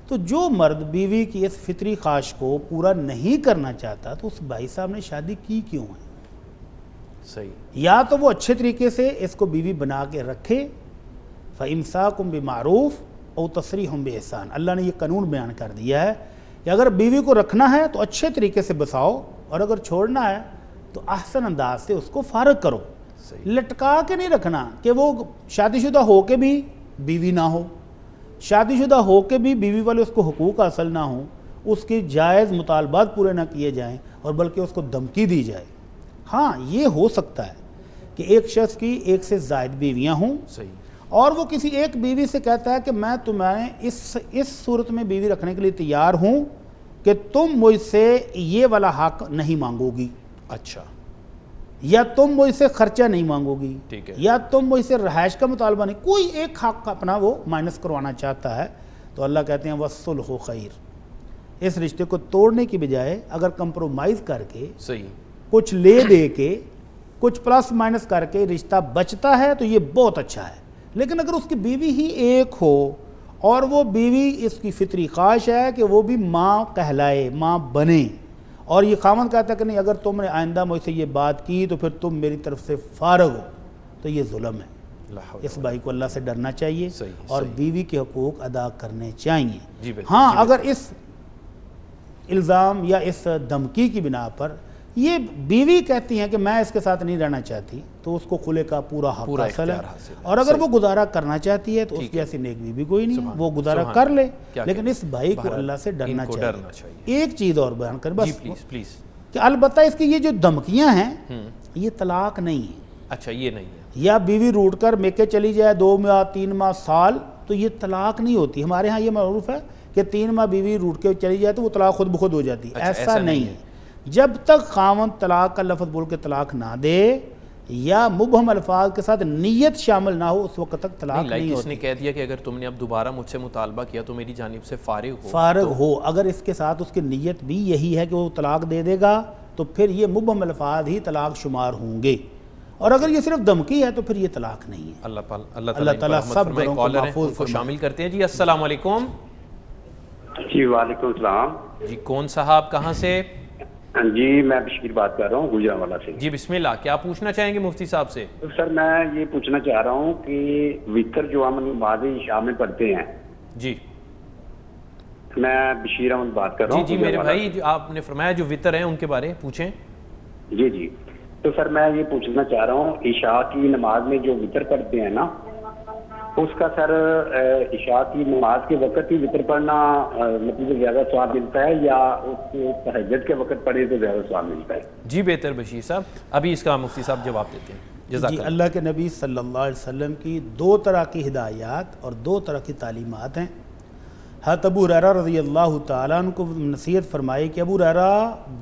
B: تو جو مرد بیوی کی اس فطری خواہش کو پورا نہیں کرنا چاہتا تو اس بھائی صاحب نے شادی کی کیوں ہے؟
A: صحیح. یا
B: تو وہ اچھے طریقے سے اس کو بیوی بنا کے رکھے, فَإِمْسَاكُمْ بِمَعْرُوفٍ أَوْ تَسْرِيحٌ بِإِحْسَان. اللہ نے یہ قانون بیان کر دیا ہے کہ اگر بیوی کو رکھنا ہے تو اچھے طریقے سے بساؤ, اور اگر چھوڑنا ہے تو احسن انداز سے اس کو فارغ کرو. لٹکا کے نہیں رکھنا کہ وہ شادی شدہ ہو کے بھی بیوی نہ ہو, شادی شدہ ہو کے بھی بیوی والے اس کو حقوق حاصل نہ ہوں, اس کی جائز مطالبات پورے نہ کیے جائیں, اور بلکہ اس کو دھمکی دی جائے. ہاں یہ ہو سکتا ہے کہ ایک شخص کی ایک سے زائد بیویاں ہوں, اور وہ کسی ایک بیوی سے کہتا ہے کہ میں تمہیں اس صورت میں بیوی رکھنے کے لیے تیار ہوں کہ تم مجھ سے یہ والا حق نہیں مانگو گی,
A: اچھا,
B: یا تم مجھ سے خرچہ نہیں مانگو گی,
A: یا
B: تم مجھ سے رہائش کا مطالبہ نہیں, کوئی ایک حق اپنا وہ مائنس کروانا چاہتا ہے. تو اللہ کہتے ہیں وَالصُّلْحُ خَيْرٌ, اس رشتے کو توڑنے کی بجائے اگر کمپرومائز کر کے کچھ لے دے کے کچھ پلس مائنس کر کے رشتہ بچتا ہے تو یہ بہت اچھا ہے. لیکن اگر اس کی بیوی ہی ایک ہو اور وہ بیوی اس کی فطری خواہش ہے کہ وہ بھی ماں کہلائے, ماں بنے, اور یہ خاوند کہتا ہے کہ نہیں اگر تم نے آئندہ مجھ سے یہ بات کی تو پھر تم میری طرف سے فارغ ہو, تو یہ ظلم ہے. اس بھائی کو اللہ سے ڈرنا چاہیے اور بیوی کے حقوق ادا کرنے چاہیے. ہاں اگر اس الزام یا اس دھمکی کی بنا پر یہ بیوی کہتی ہیں کہ میں اس کے ساتھ نہیں رہنا چاہتی تو اس کو خلع کا پورا حق حاصل ہے, اور اگر وہ گزارا کرنا چاہتی ہے تو اس جیسی نیک بیوی کوئی نہیں, وہ گزارا کر لے, لیکن اس بھائی کو اللہ سے ڈرنا چاہیے. ایک چیز اور بیان کر بس کہ البتہ اس کی یہ جو دھمکیاں ہیں یہ طلاق نہیں ہے.
A: اچھا یہ نہیں ہے,
B: یا بیوی روٹ کر میکے چلی جائے 2 ماہ 3 ماہ سال تو یہ طلاق نہیں ہوتی. ہمارے ہاں یہ معروف ہے کہ 3 ماہ بیوی روٹ کے چلی جائے تو وہ طلاق خود بخود ہو جاتی ہے. ایسا نہیں ہے. جب تک خاوند طلاق کا لفظ بول کے طلاق نہ دے یا مبہم الفاظ کے ساتھ نیت شامل نہ ہو اس وقت تک طلاق نہیں ہوتی.
A: اس نے کہہ دیا کہ اگر تم نے اب دوبارہ مجھ سے مطالبہ کیا تو میری جانب سے
B: فارغ ہو. اگر اس کے ساتھ اس کی نیت بھی یہی ہے کہ وہ طلاق دے دے گا تو پھر یہ مبہم الفاظ ہی طلاق شمار ہوں گے, اور اگر یہ صرف دھمکی ہے تو پھر یہ طلاق نہیں ہے.
A: اللہ تعالیٰ سب بڑوں کو محفوظ کو شامل کرتے ہیں. جی السلام علیکم.
F: جی وعلیکم السلام.
A: جی کون صاحب کہاں سے؟
F: جی میں بشیر بات کر رہا ہوں گجرانوالہ سے.
A: جی بسم اللہ, کیا پوچھنا چاہیں گے مفتی صاحب سے؟
F: سر میں یہ پوچھنا چاہ رہا ہوں کہ وتر جو ہم نماز عشاء میں پڑھتے ہیں.
A: جی
F: میں بشیر احمد بات کر رہا ہوں.
A: جی میرے بھائی جو آپ نے فرمایا جو وتر ہیں ان کے بارے پوچھیں.
F: جی تو سر میں یہ پوچھنا چاہ رہا ہوں عشاء کی نماز میں جو وتر پڑھتے ہیں نا اس کا سر عشاء کی نماز کے وقت ہی وتر پڑھنا مطلب زیادہ ثواب ملتا ہے یا اس کو تہجد کے وقت پڑھے تو زیادہ ثواب ملتا ہے؟
A: جی بہتر بشیر صاحب, ابھی اس کا مفتی صاحب جواب دیتے ہیں.
B: جی اللہ کے نبی صلی اللہ علیہ وسلم کی 2 طرح کی ہدایات اور 2 طرح کی تعلیمات ہیں. حضرت ابو ہریرہ رضی اللہ تعالیٰ عنہ کو نصیحت فرمائی کہ ابو ہریرہ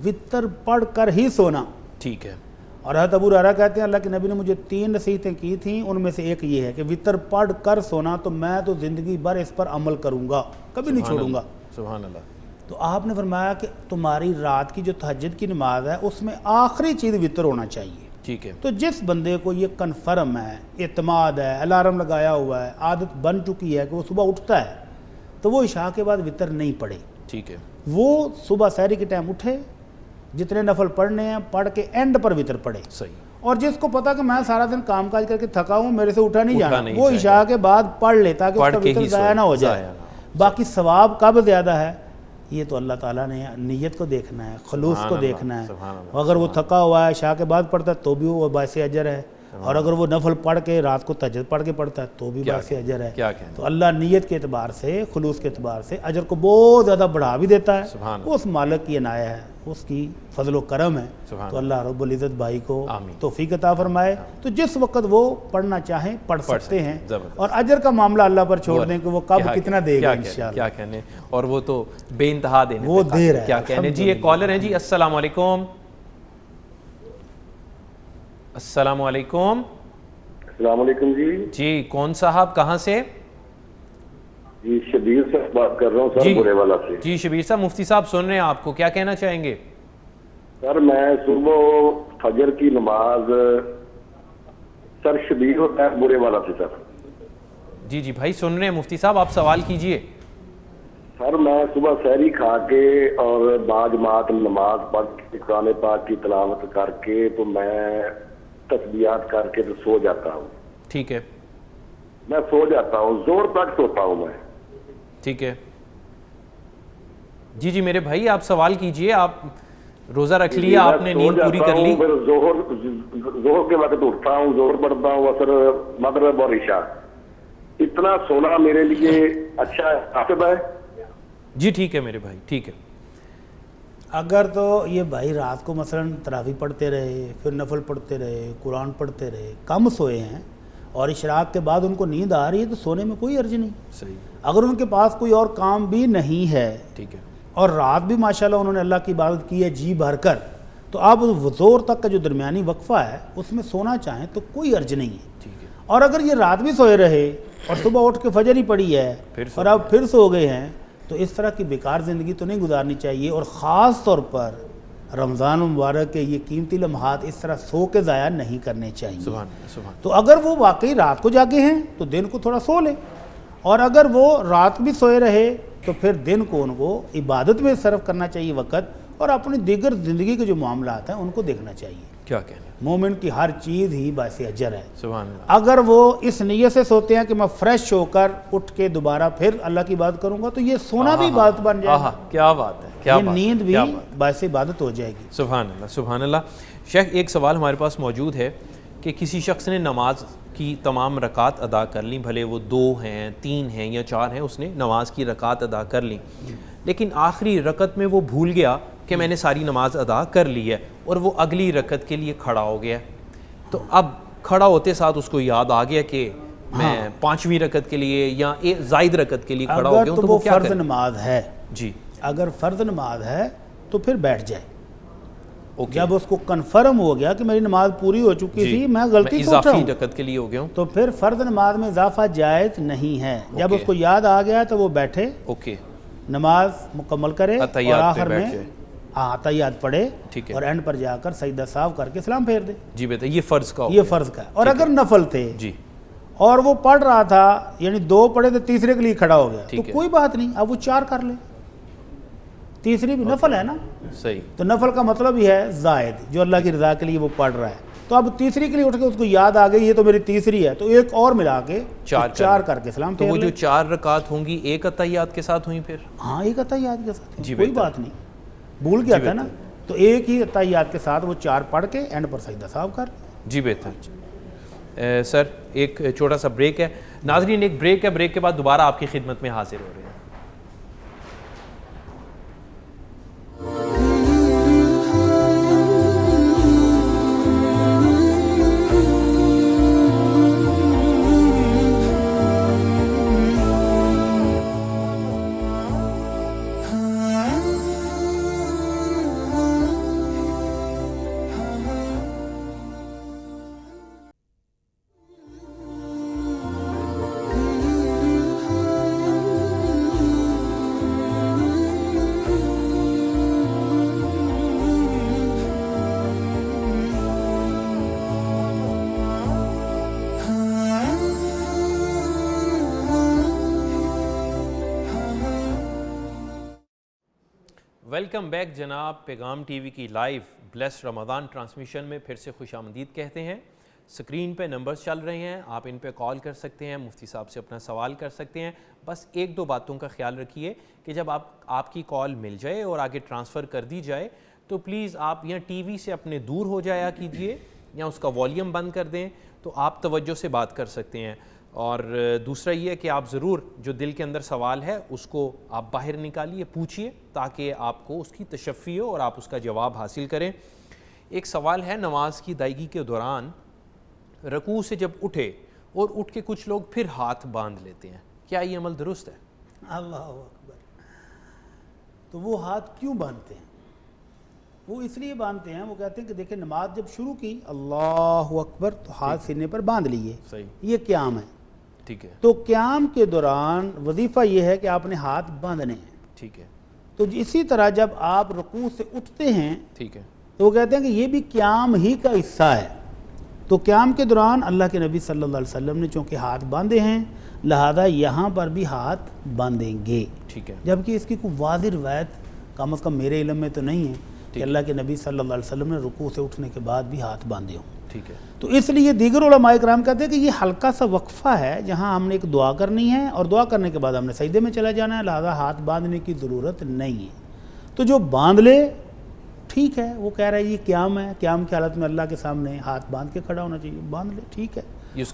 B: وتر پڑھ کر ہی سونا.
A: ٹھیک ہے.
B: اور حضرت ابو ہریرہ کہتے ہیں اللہ کے نبی نے مجھے 3 نصیحتیں کی تھیں, ان میں سے ایک یہ ہے کہ وتر پڑھ کر سونا تو میں تو زندگی بھر اس پر عمل کروں گا, کبھی نہیں چھوڑوں گا.
A: سبحان اللہ.
B: تو آپ نے فرمایا کہ تمہاری رات کی جو تہجد کی نماز ہے اس میں آخری چیز وتر ہونا چاہیے.
A: ٹھیک ہے.
B: تو جس بندے کو یہ کنفرم ہے, اعتماد ہے, الارم لگایا ہوا ہے, عادت بن چکی ہے کہ وہ صبح اٹھتا ہے تو وہ عشاء کے بعد وتر نہیں پڑھے.
A: ٹھیک ہے.
B: وہ صبح سحری کے ٹائم اٹھے, جتنے نفل پڑھنے ہیں پڑھ کے اینڈ پر وتر پڑھے.
A: صحیح.
B: اور جس کو پتا کہ میں سارا دن کام کاج کر کے تھکا ہوں میرے سے اٹھا نہیں جانا وہ عشاء کے بعد پڑھ لے تاکہ اس کا وتر ضائع نہ ہو جائے. باقی ثواب کب زیادہ ہے یہ تو اللہ تعالیٰ نے نیت کو دیکھنا ہے, خلوص کو دیکھنا ہے. اگر وہ تھکا ہوا ہے عشاء کے بعد پڑھتا ہے تو بھی وہ باعث اجر ہے, اور اگر وہ نفل پڑھ کے رات کو تہجد پڑھ کے پڑھتا ہے تو بھی باعث اجر ہے. تو اللہ نیت کے اعتبار سے خلوص کے اعتبار سے اجر کو بہت زیادہ بڑھا بھی دیتا ہے. وہ اس مالک کی عنایت ہے, اس کی فضل و کرم ہے. تو اللہ رب العزت بھائی کو توفیق عطا فرمائے. تو جس وقت وہ پڑھنا چاہیں پڑھ سکتے ہیں, اور اجر کا معاملہ اللہ پر چھوڑ دیں کہ وہ کب کتنا دے گا انشاءاللہ.
A: کیا کہنے, اور وہ تو بے انتہا دینے
B: وہ دے رہا ہے.
A: کیا کہنے. جی ایک کالر ہیں. جی السلام علیکم. السلام علیکم.
H: السلام علیکم.
A: جی کون صاحب کہاں سے؟
H: جی شبیر سے بات کر رہا ہوں سر, برے والا سے.
A: جی شبیر صاحب مفتی صاحب سن رہے ہیں آپ کو, کیا کہنا چاہیں گے؟
H: سر میں صبح فجر کی نماز, سر شبیر ہوتا ہے برے والا سے سر.
A: جی بھائی سن رہے ہیں مفتی صاحب, آپ سوال کیجئے.
H: سر میں صبح سحری کھا کے اور باجماعت نماز پڑھ کے قرآن پاک کی تلاوت کر کے تو میں تسبیحات کر کے تو سو جاتا ہوں.
A: ٹھیک ہے.
H: میں سو جاتا ہوں, زور تک سوتا ہوں میں.
A: ٹھیک ہے. جی میرے بھائی آپ سوال کیجئے. آپ روزہ رکھ لیا آپ نے, نیند پوری کر لی؟
H: ظہر کے وقت اٹھتا ہوں, ظہر پڑھتا ہوں, عصر مغرب اور عشاء. اتنا سونا میرے لیے اچھا ہے.
A: جی ٹھیک ہے میرے بھائی, ٹھیک ہے.
B: اگر تو یہ بھائی رات کو مثلا تراویح پڑھتے رہے, پھر نفل پڑھتے رہے, قرآن پڑھتے رہے, کم سوئے ہیں اور اشراق کے بعد ان کو نیند آ رہی ہے تو سونے میں کوئی حرج نہیں.
A: صحیح.
B: اگر ان کے پاس کوئی اور کام بھی نہیں ہے,
A: ٹھیک ہے,
B: اور رات بھی ماشاءاللہ انہوں نے اللہ کی عبادت کی ہے جی بھر کر, تو آپ زور تک کا جو درمیانی وقفہ ہے اس میں سونا چاہیں تو کوئی حرج نہیں ہے.
A: ٹھیک ہے.
B: اور اگر یہ رات بھی سوئے رہے اور صبح اٹھ کے فجر ہی پڑی ہے اور آپ پھر سو گئے ہیں تو اس طرح کی بیکار زندگی تو نہیں گزارنی چاہیے. اور خاص طور پر رمضان مبارک کے یہ قیمتی لمحات اس طرح سو کے ضائع نہیں کرنے چاہیے. تو اگر وہ واقعی رات کو جاگے ہیں تو دن کو تھوڑا سو لیں, اور اگر وہ رات بھی سوئے رہے تو پھر دن کو ان کو عبادت میں صرف کرنا چاہیے وقت, اور اپنی دیگر زندگی کے جو معاملات ہیں ان کو دیکھنا چاہیے.
A: کیا کہنا ہے؟
B: مومن کی ہر چیز ہی باعث اجر ہے.
A: سبحان اللہ.
B: اگر وہ اس نیت سے سوتے ہیں کہ میں فریش ہو کر اٹھ کے دوبارہ پھر اللہ کی بات کروں گا تو یہ سونا بھی عبادت بن جائے گا.
A: کیا بات ہے, کیا
B: یہ
A: بات,
B: نیند بھی باعث عبادت ہو جائے گی.
A: سبحان اللہ, سبحان اللہ. شیخ ایک سوال ہمارے پاس موجود ہے کہ کسی شخص نے نماز کی تمام رکعات ادا کر لیں, بھلے وہ 2 ہیں 3 ہیں یا 4 ہیں, اس نے نماز کی رکعات ادا کر لیں, لیکن آخری رکعت میں وہ بھول گیا کہ میں نے ساری نماز ادا کر لی ہے اور وہ اگلی رکعت کے لیے کھڑا ہو گیا. تو اب کھڑا ہوتے ساتھ اس کو یاد آ گیا کہ میں 5ویں رکعت کے لیے یا زائد رکعت کے لیے کھڑا ہو گیا ہوں, تو وہ کیا
B: فرض
A: کرے؟
B: نماز ہے
A: جی,
B: اگر فرض نماز ہے تو پھر بیٹھ جائے. جب اس کو کنفرم ہو گیا کہ میری نماز پوری ہو چکی تھی, میں غلطی سے اٹھ رہا ہوں,
A: اضافی رکعت کے لیے ہو گیا ہوں,
B: تو پھر فرض نماز میں اضافہ جائز نہیں ہے. جب اس کو یاد آ گیا تو وہ بیٹھے,
A: اوکے,
B: نماز مکمل کرے اور آخر میں
A: بیٹھ جائے.
B: تحیات پڑھے
A: ٹھیک ہے,
B: اور اینڈ پر جا کر سجدہ صاف کر کے سلام پھیر دے.
A: جی بیٹا, یہ فرض کا,
B: یہ فرض کا ہے. اور اگر نفل تھے
A: جی
B: اور وہ پڑھ رہا تھا, یعنی 2 پڑھے تو تیسرے کے لیے کھڑا ہو گیا, تو
A: ہے.
B: کوئی بات نہیں, اب وہ 4 کر لے, تیسری بھی نفل ہے نا.
A: صحیح.
B: تو نفل کا مطلب ہی ہے زائد, جو اللہ کی رضا کے لیے وہ پڑھ رہا ہے. تو اب تیسری کے لیے اٹھ کے اس کو یاد آ گئی یہ تو میری تیسری ہے, تو ایک اور ملا کے 4 کر کے سلام
A: تو
B: پھیر
A: وہ
B: لے.
A: جو 4 رکعت ہوں گی ایک اتحیات کے ساتھ ہوئیں پھر؟
B: ہاں, ایک اتحیات کے ساتھ,
A: جی
B: کوئی
A: بہتر.
B: بات نہیں, بھول گیا تھا نا, تو ایک ہی اتحیات کے ساتھ وہ 4 پڑھ کے اینڈ پر سجدہ صاف کر.
A: جی بہتر. سر ایک چھوٹا سا بریک ہے. ناظرین ایک بریک ہے, بریک کے بعد دوبارہ آپ کی خدمت میں حاضر ہو رہے ہیں. ویلکم بیک جناب. پیغام ٹی وی کی لائیو بلیسڈ رمضان ٹرانسمیشن میں پھر سے خوش آمدید کہتے ہیں. سکرین پہ نمبرز چل رہے ہیں, آپ ان پہ کال کر سکتے ہیں, مفتی صاحب سے اپنا سوال کر سکتے ہیں. بس 1-2 باتوں کا خیال رکھیے کہ جب آپ کی کال مل جائے اور آگے ٹرانسفر کر دی جائے تو پلیز آپ یا ٹی وی سے اپنے دور ہو جایا کیجئے یا اس کا والیوم بند کر دیں, تو آپ توجہ سے بات کر سکتے ہیں. اور دوسرا یہ ہے کہ آپ ضرور جو دل کے اندر سوال ہے اس کو آپ باہر نکالیے, پوچھئے, تاکہ آپ کو اس کی تشفی ہو اور آپ اس کا جواب حاصل کریں. ایک سوال ہے, نماز کی ادائیگی کے دوران رکوع سے جب اٹھے اور اٹھ کے کچھ لوگ پھر ہاتھ باندھ لیتے ہیں, کیا یہ عمل درست ہے؟
B: اللہ اکبر. تو وہ ہاتھ کیوں باندھتے ہیں؟ وہ اس لیے باندھتے ہیں, وہ کہتے ہیں کہ دیکھیں نماز جب شروع کی اللہ اکبر تو ہاتھ سینے پر باندھ لیے, یہ قیام ہے.
A: ٹھیک ہے.
B: تو قیام کے دوران وظیفہ یہ ہے کہ آپ نے ہاتھ باندھنے ہیں.
A: ٹھیک ہے.
B: تو اسی طرح جب آپ رکوع سے اٹھتے ہیں,
A: ٹھیک ہے,
B: تو وہ کہتے ہیں کہ یہ بھی قیام ہی کا حصہ ہے. تو قیام کے دوران اللہ کے نبی صلی اللہ علیہ وسلم نے چونکہ ہاتھ باندھے ہیں, لہذا یہاں پر بھی ہاتھ باندھیں گے.
A: ٹھیک ہے.
B: جبکہ اس کی کوئی واضح روایت کم از کم میرے علم میں تو نہیں ہے کہ اللہ کے نبی صلی اللہ علیہ وسلم نے رکوع سے اٹھنے کے بعد بھی ہاتھ باندھے ہوں.
A: ٹھیک ہے.
B: تو اس لیے دیگر علماء کرام کہتے ہیں کہ یہ ہلکا سا وقفہ ہے جہاں ہم نے ایک دعا کرنی ہے اور دعا کرنے کے بعد ہم نے سجدے میں چلا جانا ہے, لہذا ہاتھ باندھنے کی ضرورت نہیں ہے. تو جو باندھ لے ٹھیک ہے, وہ کہہ رہا ہے یہ قیام ہے, قیام کی حالت میں اللہ کے سامنے ہاتھ باندھ کے کھڑا ہونا چاہیے, باندھ لے ٹھیک ہے.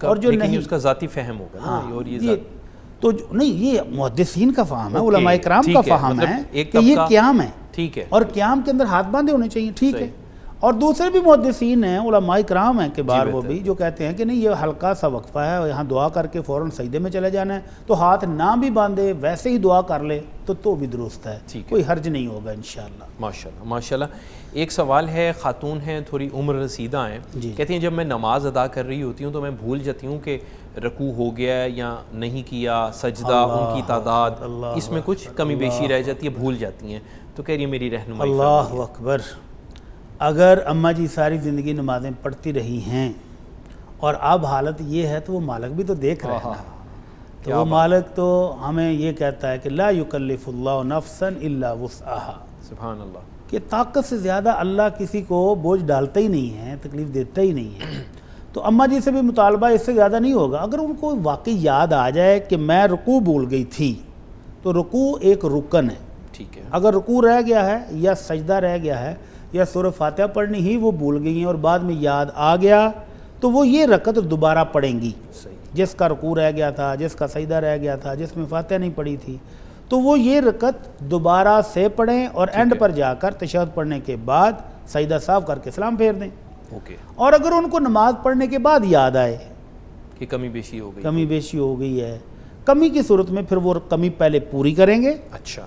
A: اور جو نہیں اس کا ذاتی فہم ہوگا نا, اور یہ
B: تو نہیں, یہ محدثین کا فہم ہے, علماء کرام کا فہم ہے کہ یہ قیام ہے.
A: ٹھیک ہے.
B: اور قیام کے اندر ہاتھ باندھے ہونے چاہیے. ٹھیک ہے. اور دوسرے بھی محدثین ہیں, علماء کرام ہیں کبار, وہ بھی جو کہتے ہیں کہ نہیں یہ ہلکا سا وقفہ ہے اور یہاں دعا کر کے فوراً سجدے میں چلا جانا ہے, تو ہاتھ نہ بھی باندھے ویسے ہی دعا کر لے تو بھی درست ہے, کوئی حرج نہیں ہوگا انشاءاللہ.
A: ماشاءاللہ ماشاءاللہ. ایک سوال ہے, خاتون ہیں, تھوڑی عمر رسیدہ ہیں, کہتی ہیں جب میں نماز ادا کر رہی ہوتی ہوں تو میں بھول جاتی ہوں کہ رکوع ہو گیا ہے یا نہیں کیا, سجدہ, ان کی تعداد, اس میں کچھ کمی بیشی رہ جاتی ہے, بھول جاتی ہیں, تو کہہ رہی ہے میری رہنمائی.
B: اللہ اکبر. اگر اماں جی ساری زندگی نمازیں پڑھتی رہی ہیں اور اب حالت یہ ہے تو وہ مالک بھی تو دیکھ رہے ہیں, تو وہ مالک تو ہمیں یہ کہتا ہے کہ لا یکلف اللہ نفسا الا وسعها.
A: سبحان اللہ.
B: کہ طاقت سے زیادہ اللہ کسی کو بوجھ ڈالتا ہی نہیں ہے، تکلیف دیتا ہی نہیں ہے. تو اماں جی سے بھی مطالبہ اس سے زیادہ نہیں ہوگا. اگر ان کو واقعی یاد آ جائے کہ میں رکوع بھول گئی تھی، تو رکوع ایک رکن ہے.
A: ٹھیک ہے.
B: اگر رکوع رہ گیا ہے یا سجدہ رہ گیا ہے یا سورہ فاتحہ پڑھنی ہی وہ بھول گئی ہیں اور بعد میں یاد آ گیا، تو وہ یہ رکعت دوبارہ پڑھیں گی. جس کا رکوع رہ گیا تھا، جس کا سجدہ رہ گیا تھا، جس میں فاتحہ نہیں پڑھی تھی، تو وہ یہ رکعت دوبارہ سے پڑھیں اور اینڈ پر جا کر تشہد پڑھنے کے بعد سجدہ صاف کر کے سلام پھیر دیں. اور اگر ان کو نماز پڑھنے کے بعد یاد آئے
A: کہ کمی بیشی ہو گئی،
B: کمی بیشی ہو گئی ہے، کمی کی صورت میں پھر وہ کمی پہلے پوری کریں گے.
A: اچھا.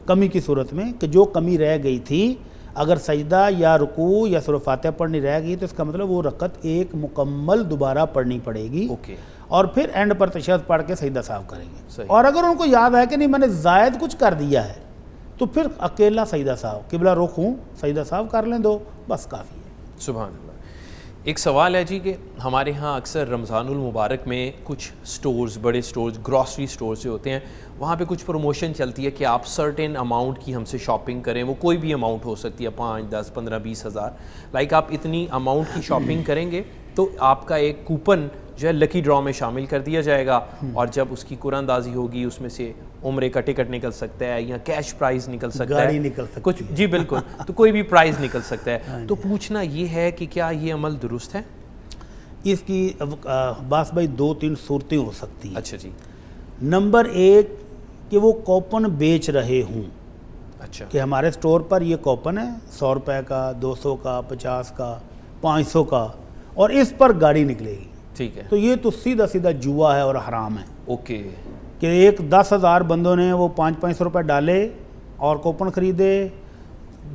B: کمی کی صورت میں کہ جو کمی رہ گئی تھی، اگر سجدہ یا رکوع یا سورہ فاتحہ پڑھنی رہ گئی تو اس کا مطلب وہ رکعت ایک مکمل دوبارہ پڑھنی پڑے گی. اور پھر اینڈ پر تشہد پڑھ کے سجدہ صاف کریں گے. اور اگر ان کو یاد ہے کہ نہیں میں نے زائد کچھ کر دیا ہے، تو پھر اکیلا سجدہ صاف، قبلہ رخ ہوں، سجدہ صاف کر لیں دو، بس کافی ہے.
A: سبحان اللہ. ایک سوال ہے جی کہ ہمارے ہاں اکثر رمضان المبارک میں کچھ سٹورز، بڑے سٹورز، گروسری سٹورز جو ہوتے ہیں، وہاں پہ کچھ پروموشن چلتی ہے کہ آپ سرٹن اماؤنٹ کی ہم سے شاپنگ کریں. وہ کوئی بھی اماؤنٹ ہو سکتی ہے، 5، 10، 15، 20 ہزار. لائک آپ اتنی اماؤنٹ کی شاپنگ کریں گے تو آپ کا ایک کوپن جو ہے لکی ڈرا میں شامل کر دیا جائے گا، اور جب اس کی قرآن اندازی ہوگی اس میں سے عمرے کا ٹکٹ نکل سکتا ہے یا کیش پرائز نکل سکتا ہے،
B: گاڑی نکل سکتی
A: کچھ. جی بالکل. تو کوئی بھی پرائز نکل سکتا ہے. تو پوچھنا یہ ہے کہ کیا یہ عمل درست ہے؟
B: اس کی باس بھائی 2-3 صورتیں ہو سکتی ہیں.
A: اچھا جی.
B: نمبر 1 کہ وہ کوپن بیچ رہے ہوں.
A: اچھا.
B: کہ ہمارے سٹور پر یہ کوپن ہے 100 روپے کا، 200 کا، 50 کا، 500 کا، اور اس پر گاڑی نکلے گی.
A: ٹھیک ہے.
B: تو یہ تو سیدھا سیدھا جوا ہے اور حرام ہے.
A: اوکے.
B: کہ ایک 10,000 بندوں نے وہ 500 روپے ڈالے اور کوپن خریدے،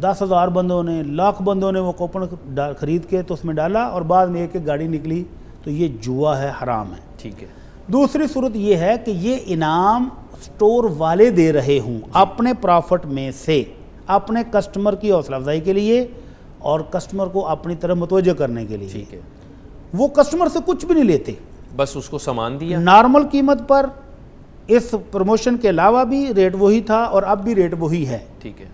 B: 10,000 بندوں نے، لاکھ بندوں نے وہ کوپن خرید کے تو اس میں ڈالا اور بعد میں ایک گاڑی نکلی، تو یہ جوا ہے، حرام ہے.
A: ٹھیک ہے.
B: دوسری صورت یہ ہے کہ یہ انعام سٹور والے دے رہے ہوں اپنے پرافٹ میں سے، اپنے کسٹمر کی حوصلہ افزائی کے لیے اور کسٹمر کو اپنی طرف متوجہ کرنے کے لیے.
A: ٹھیک ہے.
B: وہ کسٹمر سے کچھ بھی نہیں لیتے،
A: بس اس کو سامان دیا
B: نارمل قیمت پر. اس پروموشن کے علاوہ بھی ریٹ وہی تھا اور اب بھی ریٹ وہی ہے.
A: ٹھیک ہے.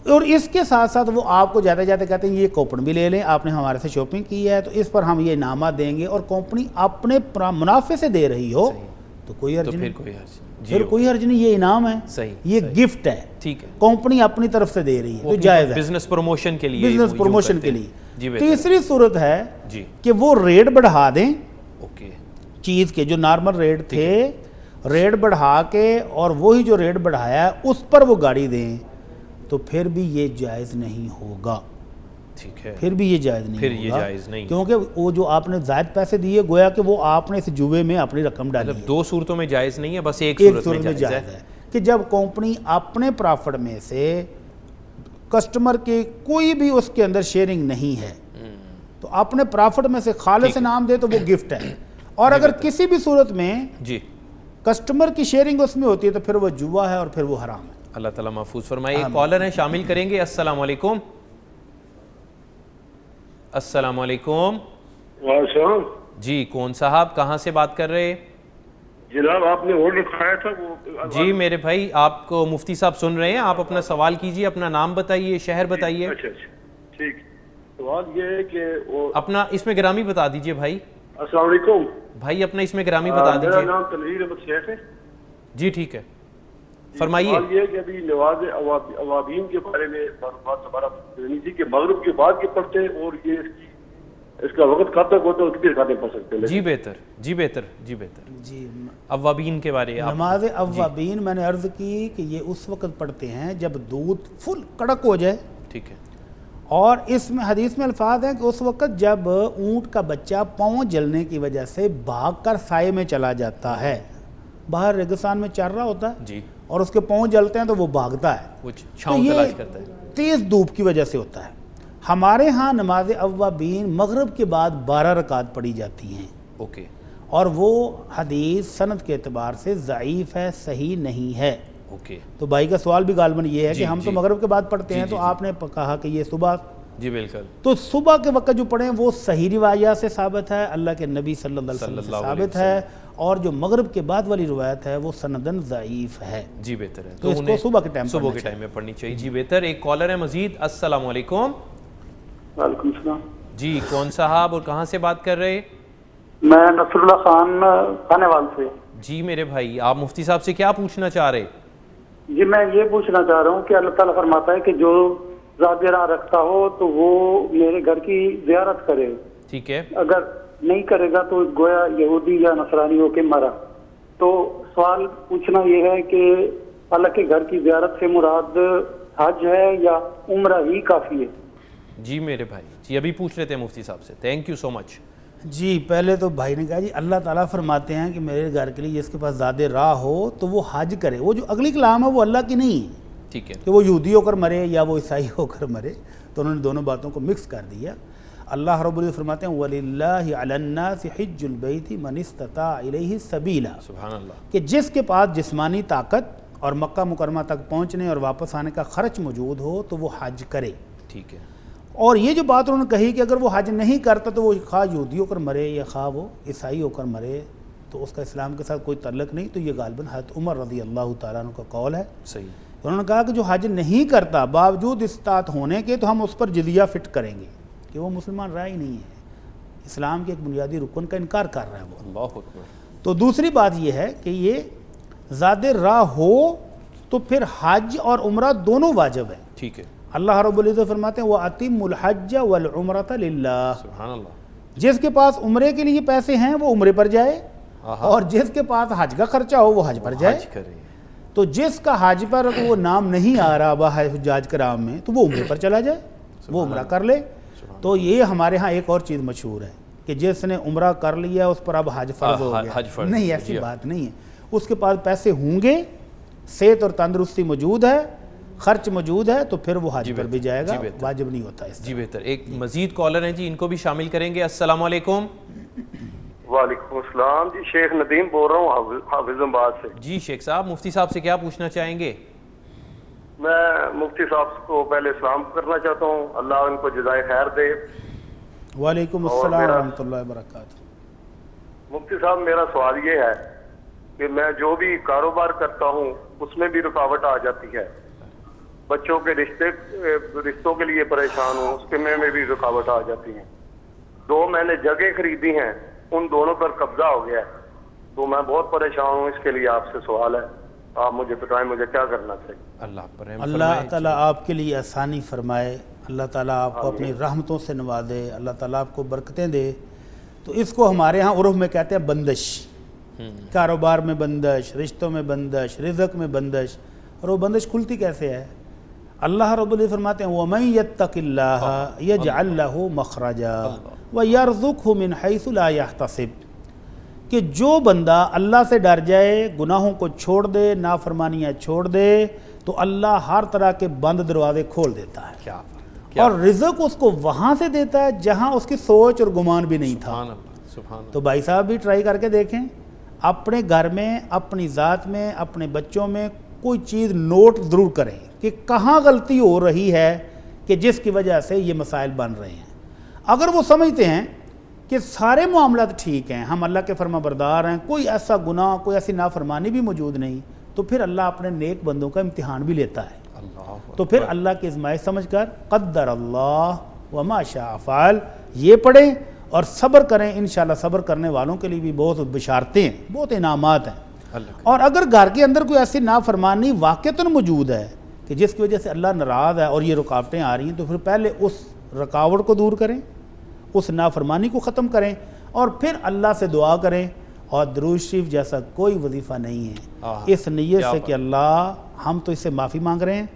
B: اور اس کے ساتھ ساتھ وہ آپ کو جاتے جاتے کہتے ہیں یہ کوپن بھی لے لیں، آپ نے ہمارے سے شاپنگ کی ہے تو اس پر ہم یہ انعامات دیں گے، اور کمپنی اپنے منافع سے دے رہی ہو تو کوئی حرج نہیں. پھر کوئی حرج نہیں، یہ انعام ہے، یہ گفٹ ہے.
A: ٹھیک ہے.
B: کمپنی اپنی طرف سے دے رہی ہے تو جائز ہے،
A: بزنس پروموشن کے لیے.
B: بزنس پروموشن کے لیے.
A: جی.
B: تیسری صورت ہے کہ وہ ریٹ بڑھا دیں چیز کے، جو نارمل ریٹ تھے ریٹ بڑھا کے، اور وہی جو ریٹ بڑھایا ہے اس پر وہ گاڑی دیں، تو پھر بھی یہ جائز نہیں ہوگا.
A: ٹھیک ہے.
B: پھر بھی یہ جائز نہیں
A: پھر
B: ہوگا،
A: یہ جائز نہیں،
B: کیونکہ وہ جو آپ نے زائد پیسے دیے گویا کہ وہ آپ نے اس جوے میں اپنی رقم ڈالی ہے.
A: 2 صورتوں میں جائز نہیں ہے، بس ایک صورت میں جائز ہے
B: کہ جب کمپنی اپنے پرافٹ میں سے کسٹمر کے کوئی بھی اس کے اندر شیئرنگ نہیں ہے تو اپنے پرافٹ میں سے خالص انعام دے تو وہ گفٹ ہے. اور اگر کسی بھی صورت میں کسٹمر کی شیئرنگ اس میں ہوتی ہے تو پھر وہ جوا ہے اور پھر وہ حرام ہے.
A: اللہ تعالیٰ محفوظ فرمائے. ایک کالر ہیں، شامل کریں گے. السلام علیکم. السلام علیکم.
H: وعلیکم.
A: جی کون صاحب، کہاں سے بات کر رہے؟
H: جناب آپ نے آرڈر کھایا تھا وہ.
A: جی میرے بھائی، آپ کو مفتی صاحب سن رہے ہیں، آپ اپنا سوال کیجئے، اپنا نام بتائیے، شہر بتائیے.
H: اچھا ٹھیک. سوال یہ ہے کہ وہ
A: اپنا اس میں گرامی بتا دیجئے بھائی.
H: السلام علیکم
A: بھائی، اپنا اس میں گرامی بتا دیجئے.
H: میرا نام تنویر احمد شیخ ہے.
A: جی ٹھیک ہے، فرمائیے.
H: سوال یہ ہے کہ ابھی نواز اوابین کے بارے میں بات ہمارا تھی کہ مغرب کے بعد کے پڑھتے ہیں، اور یہ اس کا وقت کب تک ہوتا ہے، کتنے رکعتیں پڑھ سکتے ہیں؟
A: جی بہتر. جی اوابین کے بارے میں
B: نماز اوابین میں نے عرض کی کہ یہ اس وقت پڑھتے ہیں جب دودھ فل کڑک ہو جائے.
A: ٹھیک ہے.
B: اور اس میں حدیث میں الفاظ ہیں کہ اس وقت جب اونٹ کا بچہ پاؤں جلنے کی وجہ سے بھاگ کر سائے میں چلا جاتا ہے، باہر ریگستان میں چر رہا ہوتا ہے
A: جی،
B: اور اس کے پاؤں جلتے ہیں تو وہ بھاگتا ہے،
A: وہ چھاؤں تلاش کرتا ہے.
B: تیز دھوپ کی وجہ سے ہوتا ہے. ہمارے ہاں نماز اوابین مغرب کے بعد 12 رکعت پڑھی جاتی ہیں.
A: اوکے.
B: اور وہ حدیث سند کے اعتبار سے ضعیف ہے، صحیح نہیں ہے.
A: اوکے.
B: تو بھائی کا سوال بھی غالباً یہ ہے کہ ہم تو مغرب کے بعد پڑھتے ہیں، تو آپ نے کہا کہ یہ صبح.
A: جی بالکل.
B: تو صبح کے وقت جو پڑھیں وہ صحیح روایات سے ثابت ہے، اللہ کے نبی صلی اللہ علیہ وسلم سے ثابت ہے، اور جو مغرب کے بعد والی روایت ہے وہ سندن ضعیف ہے.
A: جی بہتر ہے,
B: تو اس کو صبح کے ٹائم
A: میں پڑھنی چاہیے. جی بہتر. ایک کالر ہے مزید. السلام علیکم.
J: وعلیکم السلام.
A: جی کون صاحب اور کہاں سے بات کر رہے؟
J: میں نصر اللہ خان کھانے وال سے.
A: جی میرے بھائی, آپ مفتی صاحب سے کیا پوچھنا چاہ رہے؟
J: جی میں یہ پوچھنا چاہ رہا ہوں کہ اللہ تعالیٰ فرماتا ہے کہ جو ذات راہ رکھتا ہو تو وہ میرے گھر کی زیارت کرے.
A: ٹھیک ہے.
J: اگر نہیں کرے گا تو گویا یہودی یا نصرانی ہو کے مرا. تو سوال پوچھنا یہ ہے کہ اللہ کے گھر کی زیارت سے مراد حج ہے یا عمرہ ہی کافی ہے؟
A: جی میرے بھائی, جی ابھی پوچھ رہے تھے مفتی صاحب سے. تھینک یو سو مچ.
B: جی پہلے تو بھائی نے کہا جی اللہ تعالیٰ فرماتے ہیں کہ میرے گھر کے لیے جس کے پاس زیادہ راہ ہو تو وہ حج کرے. وہ جو اگلی کلام ہے وہ اللہ کی نہیں ہے.
A: ٹھیک ہے. کہ
B: وہ یہودی ہو کر مرے یا وہ عیسائی ہو کر مرے, تو انہوں نے دونوں باتوں کو مکس کر دیا. اللہ رب العزت فرماتے ہیں وَلِلَّهِ عَلَى النَّاسِ حِجُّ الْبَيْتِ مَنِ اسْتَطَاعَ إِلَيْهِ سَبِيلًا.
A: سبحان اللہ.
B: کہ جس کے پاس جسمانی طاقت اور مکہ مکرمہ تک پہنچنے اور واپس آنے کا خرچ موجود ہو تو وہ حج کرے.
A: ٹھیک ہے.
B: اور یہ جو بات انہوں نے کہی کہ اگر وہ حج نہیں کرتا تو وہ خواہ یہودی ہو کر مرے یا خواہ وہ عیسائی ہو کر مرے تو اس کا اسلام کے ساتھ کوئی تعلق نہیں. تو یہ غالباً حضرت عمر رضی اللہ تعالیٰ عنہ کا قول ہے.
A: صحیح.
B: انہوں نے کہا کہ جو حج نہیں کرتا باوجود استطاعت ہونے کے تو ہم اس پر جزیہ فٹ کریں گے, کہ وہ مسلمان رہا ہی نہیں ہے, اسلام کے ایک بنیادی رکن کا انکار کر رہا ہے وہ.
A: اللہ اکبر.
B: تو دوسری بات یہ ہے کہ یہ زیادہ راہ ہو تو پھر حج اور عمرہ دونوں واجب ہیں.
A: ٹھیک ہے.
B: اللہ رب العزت فرماتے ہیں وَأَتِمُّ الْحَجَّ وَالْعُمْرَةَ لِلَّهِ.
A: سبحان اللہ.
B: جس کے پاس عمرے کے لیے پیسے ہیں وہ عمرے پر جائے, اور جس کے پاس حج کا خرچہ ہو وہ حج پر جائے.
A: حج کرے.
B: تو جس کا حج پر وہ نام نہیں آ رہا حجاج کرام میں تو وہ عمرے پر چلا جائے, وہ عمرہ کر لے. تو یہ ہمارے ہاں ایک اور چیز مشہور ہے کہ جس نے عمرہ کر لیا اس پر اب حج فرض ہو گیا. نہیں, ایسی بات نہیں ہے. اس کے پاس پیسے ہوں گے, صحت اور تندرستی موجود ہے, خرچ موجود ہے, تو پھر وہ حج پر بھی جائے گا, واجب نہیں ہوتا اس.
A: جی بہتر. ایک مزید کالر ہیں جی, ان کو بھی شامل کریں گے. السلام علیکم.
H: وعلیکم السلام. جی شیخ ندیم بول رہا ہوں حافظ آباد سے.
A: جی شیخ صاحب, مفتی صاحب سے کیا پوچھنا چاہیں گے؟
H: میں مفتی صاحب کو پہلے سلام کرنا چاہتا ہوں, اللہ ان کو جزائے خیر دے.
B: وعلیکم السلام ورحمۃ اللہ وبرکاتہ.
H: مفتی صاحب میرا سوال یہ ہے کہ میں جو بھی کاروبار کرتا ہوں اس میں بھی رکاوٹ آ جاتی ہے. بچوں کے رشتوں کے لیے پریشان ہوں, اس کے میں بھی رکاوٹ آ جاتی ہیں. 2 میں نے جگہ خریدی ہیں, ان دونوں پر قبضہ ہو گیا ہے, تو میں بہت پریشان ہوں. اس کے لیے آپ سے سوال ہے, آپ مجھے بتائیں مجھے کیا کرنا چاہیے.
B: اللہ تعالیٰ آپ کے لیے آسانی فرمائے, اللہ تعالیٰ آپ کو اپنی رحمتوں سے نوازے, اللہ تعالیٰ آپ کو برکتیں دے. تو اس کو ہمارے ہاں عرف میں کہتے ہیں بندش. کاروبار میں بندش, رشتوں میں بندش, رزق میں بندش. اور وہ بندش کھلتی کیسے ہے؟ اللہ رب العزت فرماتے ہیں وَمَن يَتَّقِ اللَّهَ يَجْعَلْ لَهُ مَخْرَجًا وَيَرْزُقْهُ مِنْ حَيْثُ لَا يَحْتَسِبُ. کہ جو بندہ اللہ سے ڈر جائے, گناہوں کو چھوڑ دے, نافرمانیاں چھوڑ دے, تو اللہ ہر طرح کے بند دروازے کھول دیتا ہے, اور رزق اس کو وہاں سے دیتا ہے جہاں اس کی سوچ اور گمان بھی نہیں تھا. تو بھائی صاحب بھی ٹرائی کر کے دیکھیں, اپنے گھر میں, اپنی ذات میں, اپنے بچوں میں کوئی چیز نوٹ ضرور کریں کہ کہاں غلطی ہو رہی ہے کہ جس کی وجہ سے یہ مسائل بن رہے ہیں. اگر وہ سمجھتے ہیں کہ سارے معاملات ٹھیک ہیں, ہم اللہ کے فرما بردار ہیں, کوئی ایسا گناہ, کوئی ایسی نافرمانی بھی موجود نہیں, تو پھر اللہ اپنے نیک بندوں کا امتحان بھی لیتا ہے. تو پھر اللہ کی آزمائش سمجھ کر قدر اللہ وما شاء فعل یہ پڑھیں اور صبر کریں. انشاءاللہ صبر کرنے والوں کے لیے بھی بہت بشارتیں ہیں, بہت انعامات ہیں. اور اگر گھر کے اندر کوئی ایسی نافرمانی واقعتاً موجود ہے کہ جس کی وجہ سے اللہ ناراض ہے اور یہ رکاوٹیں آ رہی ہیں, تو پھر پہلے اس رکاوٹ کو دور کریں, اس نافرمانی کو ختم کریں, اور پھر اللہ سے دعا کریں. اور درود شریف جیسا کوئی وظیفہ نہیں ہے اس نیت سے کہ اللہ ہم تو اس سے معافی مانگ رہے ہیں,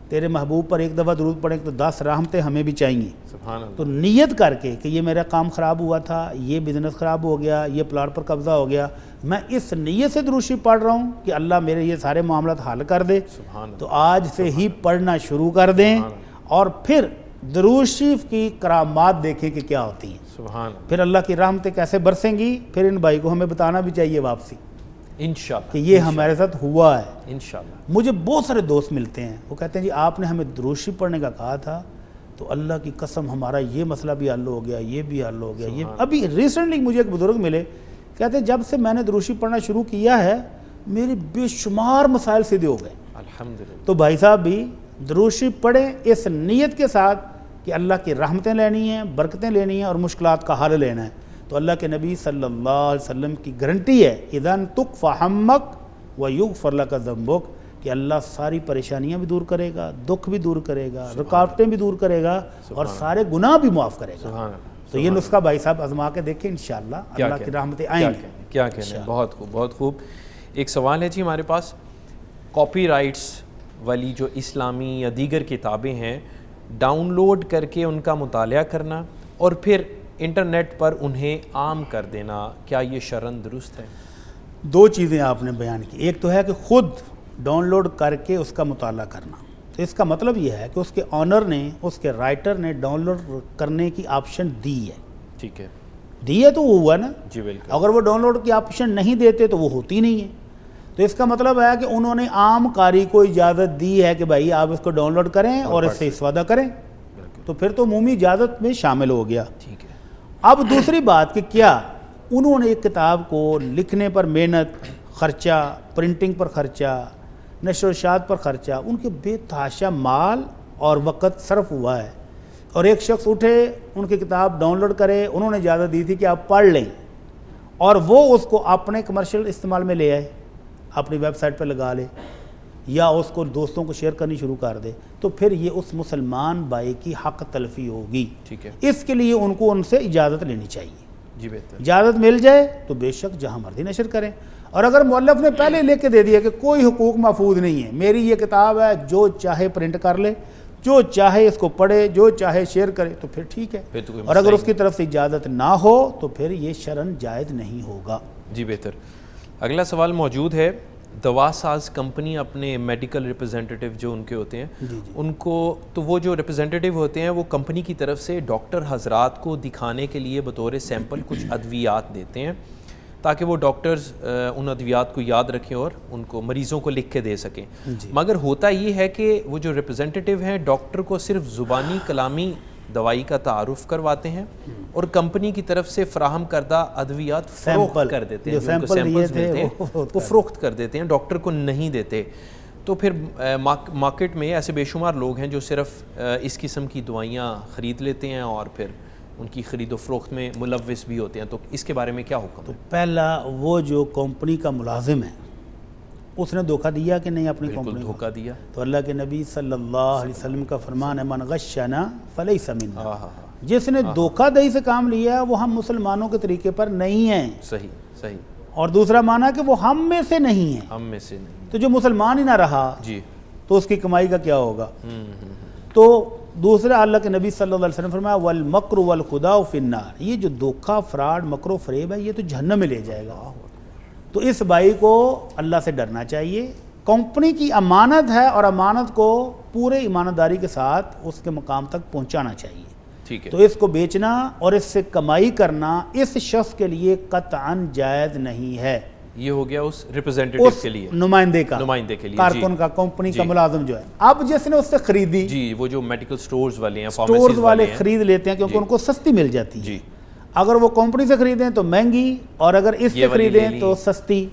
B: تیرے محبوب پر ایک دفعہ درود پڑھیں تو 10 رحمتیں ہمیں بھی چاہیے. تو نیت کر کے کہ یہ میرا کام خراب ہوا تھا, یہ بزنس خراب ہو گیا, یہ پلاٹ پر قبضہ ہو گیا, میں اس نیت سے درود شریف پڑھ رہا ہوں کہ اللہ میرے یہ سارے معاملات حل کر دے. تو آج سے ہی پڑھنا شروع کر دیں, اور پھر درود شریف کی کرامات دیکھیں کہ کیا ہوتی ہیں. پھر اللہ کی رحمتیں کیسے برسیں گی, پھر ان بھائی کو ہمیں بتانا بھی چاہیے واپسی
A: انشاءاللہ
B: کہ یہ ہمارے ساتھ ہوا ہے.
A: انشاءاللہ.
B: مجھے بہت سارے دوست ملتے ہیں, وہ کہتے ہیں جی آپ نے ہمیں درود شریف پڑھنے کا کہا تھا, تو اللہ کی قسم ہمارا یہ مسئلہ بھی حل ہو گیا, یہ بھی حل ہو گیا. یہ ابھی ریسنٹلی مجھے ایک بزرگ ملے کہتے جب سے میں نے دروشی پڑھنا شروع کیا ہے میرے بے شمار مسائل سیدھے ہو گئے.
A: الحمدللہ.
B: تو بھائی صاحب بھی دروشی پڑھیں اس نیت کے ساتھ کہ اللہ کی رحمتیں لینی ہیں, برکتیں لینی ہیں اور مشکلات کا حل لینا ہے. تو اللہ کے نبی صلی اللہ علیہ وسلم کی گارنٹی ہے اذن تکفی ہمک ویغفر لک ذنبک, کہ اللہ ساری پریشانیاں بھی دور کرے گا, دکھ بھی دور کرے گا, رکاوٹیں بھی دور کرے گا اور سارے گناہ بھی معاف کرے گا. تو یہ نسخہ بھائی صاحب آزما کے دیکھیں انشاءاللہ اللہ کی رحمتیں آئیں گی.
A: کیا کہنا ہے, بہت خوب بہت خوب. ایک سوال ہے جی ہمارے پاس, کاپی رائٹس والی جو اسلامی یا دیگر کتابیں ہیں ڈاؤن لوڈ کر کے ان کا مطالعہ کرنا اور پھر انٹرنیٹ پر انہیں عام کر دینا, کیا یہ شرعاً درست ہے؟
B: دو چیزیں آپ نے بیان کی. ایک تو ہے کہ خود ڈاؤن لوڈ کر کے اس کا مطالعہ کرنا, تو اس کا مطلب یہ ہے کہ اس کے آنر نے, اس کے رائٹر نے ڈاؤن لوڈ کرنے کی آپشن دی ہے.
A: ٹھیک ہے,
B: دی ہے تو وہ ہوا نا.
A: جی بالکل.
B: اگر وہ ڈاؤن لوڈ کی آپشن نہیں دیتے تو وہ ہوتی نہیں ہے. تو اس کا مطلب ہے کہ انہوں نے عام قاری کو اجازت دی ہے کہ بھائی آپ اس کو ڈاؤن لوڈ کریں اور اس سے استفادہ کریں, تو پھر تو عمومی اجازت میں شامل ہو گیا.
A: ٹھیک ہے.
B: اب دوسری بات کہ کیا انہوں نے ایک کتاب کو لکھنے پر محنت, خرچہ, پرنٹنگ پر خرچہ, نشر و اشاعت پر خرچہ, ان کے بے تحاشا مال اور وقت صرف ہوا ہے, اور ایک شخص اٹھے ان کی کتاب ڈاؤن لوڈ کرے, انہوں نے اجازت دی تھی کہ آپ پڑھ لیں, اور وہ اس کو اپنے کمرشل استعمال میں لے آئے, اپنی ویب سائٹ پہ لگا لے یا اس کو دوستوں کو شیئر کرنی شروع کر دے, تو پھر یہ اس مسلمان بھائی کی حق تلفی ہوگی.
A: ٹھیک ہے.
B: اس کے لیے ان کو ان سے اجازت لینی چاہیے.
A: جی بہتر.
B: اجازت مل جائے تو بے شک جہاں مرضی نشر کریں, اور اگر مؤلف نے پہلے لے کے دے دیا کہ کوئی حقوق محفوظ نہیں ہے, میری یہ کتاب ہے, جو چاہے پرنٹ کر لے, جو چاہے اس کو پڑھے, جو چاہے شیئر کرے, تو پھر ٹھیک ہے. اور اگر اس کی طرف سے اجازت نہ ہو تو پھر یہ شرعاً جائز نہیں ہوگا.
A: جی بہتر. اگلا سوال موجود ہے, دوا ساز کمپنی اپنے میڈیکل ریپرزینٹیٹیو جو ان کے ہوتے ہیں ان کو, تو وہ جو ریپرزینٹیٹیو ہوتے ہیں وہ کمپنی کی طرف سے ڈاکٹر حضرات کو دکھانے کے لیے بطور سیمپل کچھ ادویات دیتے ہیں تاکہ وہ ڈاکٹرز ان ادویات کو یاد رکھیں اور ان کو مریضوں کو لکھ کے دے سکیں. مگر ہوتا یہ ہے کہ وہ جو ریپرزینٹیٹیو ہیں ڈاکٹر کو صرف زبانی کلامی دوائی کا تعارف کرواتے ہیں اور کمپنی کی طرف سے فراہم کردہ ادویات فروخت کر دیتے ہیں, جو ان کو سیمپلز ملتے ہیں وہ فروخت کر دیتے ہیں, ڈاکٹر کو نہیں دیتے. تو پھر مارکیٹ میں ایسے بے شمار لوگ ہیں جو صرف اس قسم کی دوائیاں خرید لیتے ہیں اور پھر ان کی خرید و فروخت میں ملوث بھی ہوتے ہیں. تو اس کے بارے میں کیا حکم ہے؟
B: تو پہلا وہ جو کمپنی کا ملازم ہے اس نے دھوکہ دیا کہ نہیں اپنی کمپنی کو؟
A: دھوکہ دیا.
B: تو اللہ کے نبی صلی اللہ علیہ وسلم کا فرمان ہے من غشنا فلیس منا, جس نے دھوکہ دہی سے کام لیا ہے وہ ہم مسلمانوں کے طریقے پر نہیں ہیں.
A: صحیح صحیح. اور
B: دوسرا معنی کہ وہ ہم میں سے نہیں ہیں,
A: ہم میں سے نہیں.
B: تو جو مسلمان ہی نہ رہا
A: جی
B: تو اس کی کمائی کا کیا ہوگا؟ تو دوسرا اللہ کے نبی صلی اللہ علیہ وسلم فرمایا والمکر والخداع فی النار, یہ جو دھوکہ, فراڈ, مکر و فریب ہے یہ تو جہنم میں لے جائے گا. تو اس بھائی کو اللہ سے ڈرنا چاہیے. کمپنی کی امانت ہے اور امانت کو پورے ایمانداری کے ساتھ اس کے مقام تک پہنچانا چاہیے.
A: ٹھیک ہے.
B: تو اس کو بیچنا اور اس سے کمائی کرنا اس شخص کے لیے قطعاً جائز نہیں ہے.
A: یہ ہو گیا اس ریپرزینٹیٹیو کے لیے,
B: نمائندے کے لیے, کارکن کا, کمپنی کا ملازم جو ہے. اب جس نے اس سے خریدی,
A: جی وہ جو میڈیکل سٹورز والے ہیں,
B: سٹورز والے خرید لیتے ہیں کیونکہ ان کو سستی مل جاتی ہے. اگر وہ کمپنی سے خریدیں تو مہنگی, اور اگر اس سے خریدیں تو سستی.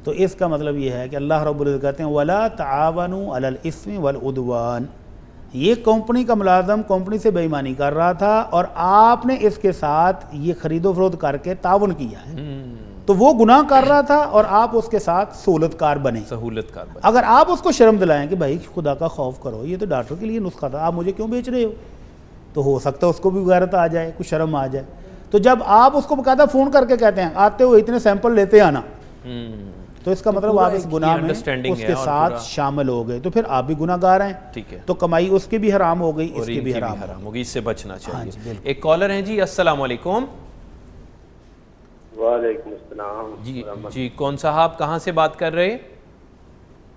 B: تو اس کا مطلب یہ ہے کہ اللہ رب العزت کہتے ہیں وَلَا تَعَاوَنُوا عَلَى الْإِثْمِ وَالْعُدْوَانِ. یہ کمپنی کا ملازم کمپنی سے بے ایمانی کر رہا تھا اور آپ نے اس کے ساتھ یہ خرید و فروخت کر کے تعاون کیا ہے, تو وہ گناہ کر رہا تھا اور آپ اس کے ساتھ سہولت کار بنے. اگر آپ اس کو شرم دلائیں کہ بھائی خدا کا خوف کرو, یہ تو ڈاکٹر کے لیے نسخہ تھا, آپ مجھے کیوں بیچ رہے ہو, تو ہو سکتا ہے اس کو بھی غیرت آ جائے, کچھ شرم آ جائے. تو جب آپ اس کو باقاعدہ فون کر کے کہتے ہیں آتے ہوئے اتنے سیمپل لیتے آنا, تو اس کا مطلب آپ اس گناہ میں اس کے ساتھ شامل ہو گئے, تو پھر آپ بھی گناہ گار ہیں. تو کمائی اس کی بھی حرام ہو گئی, اس کی بھی حرام
A: ہوگی, اس سے بچنا چاہیے. ایک کالر ہیں جی, السلام علیکم.
K: وعلیکم السلام.
A: جی کون صاحب, کہاں سے بات کر رہے؟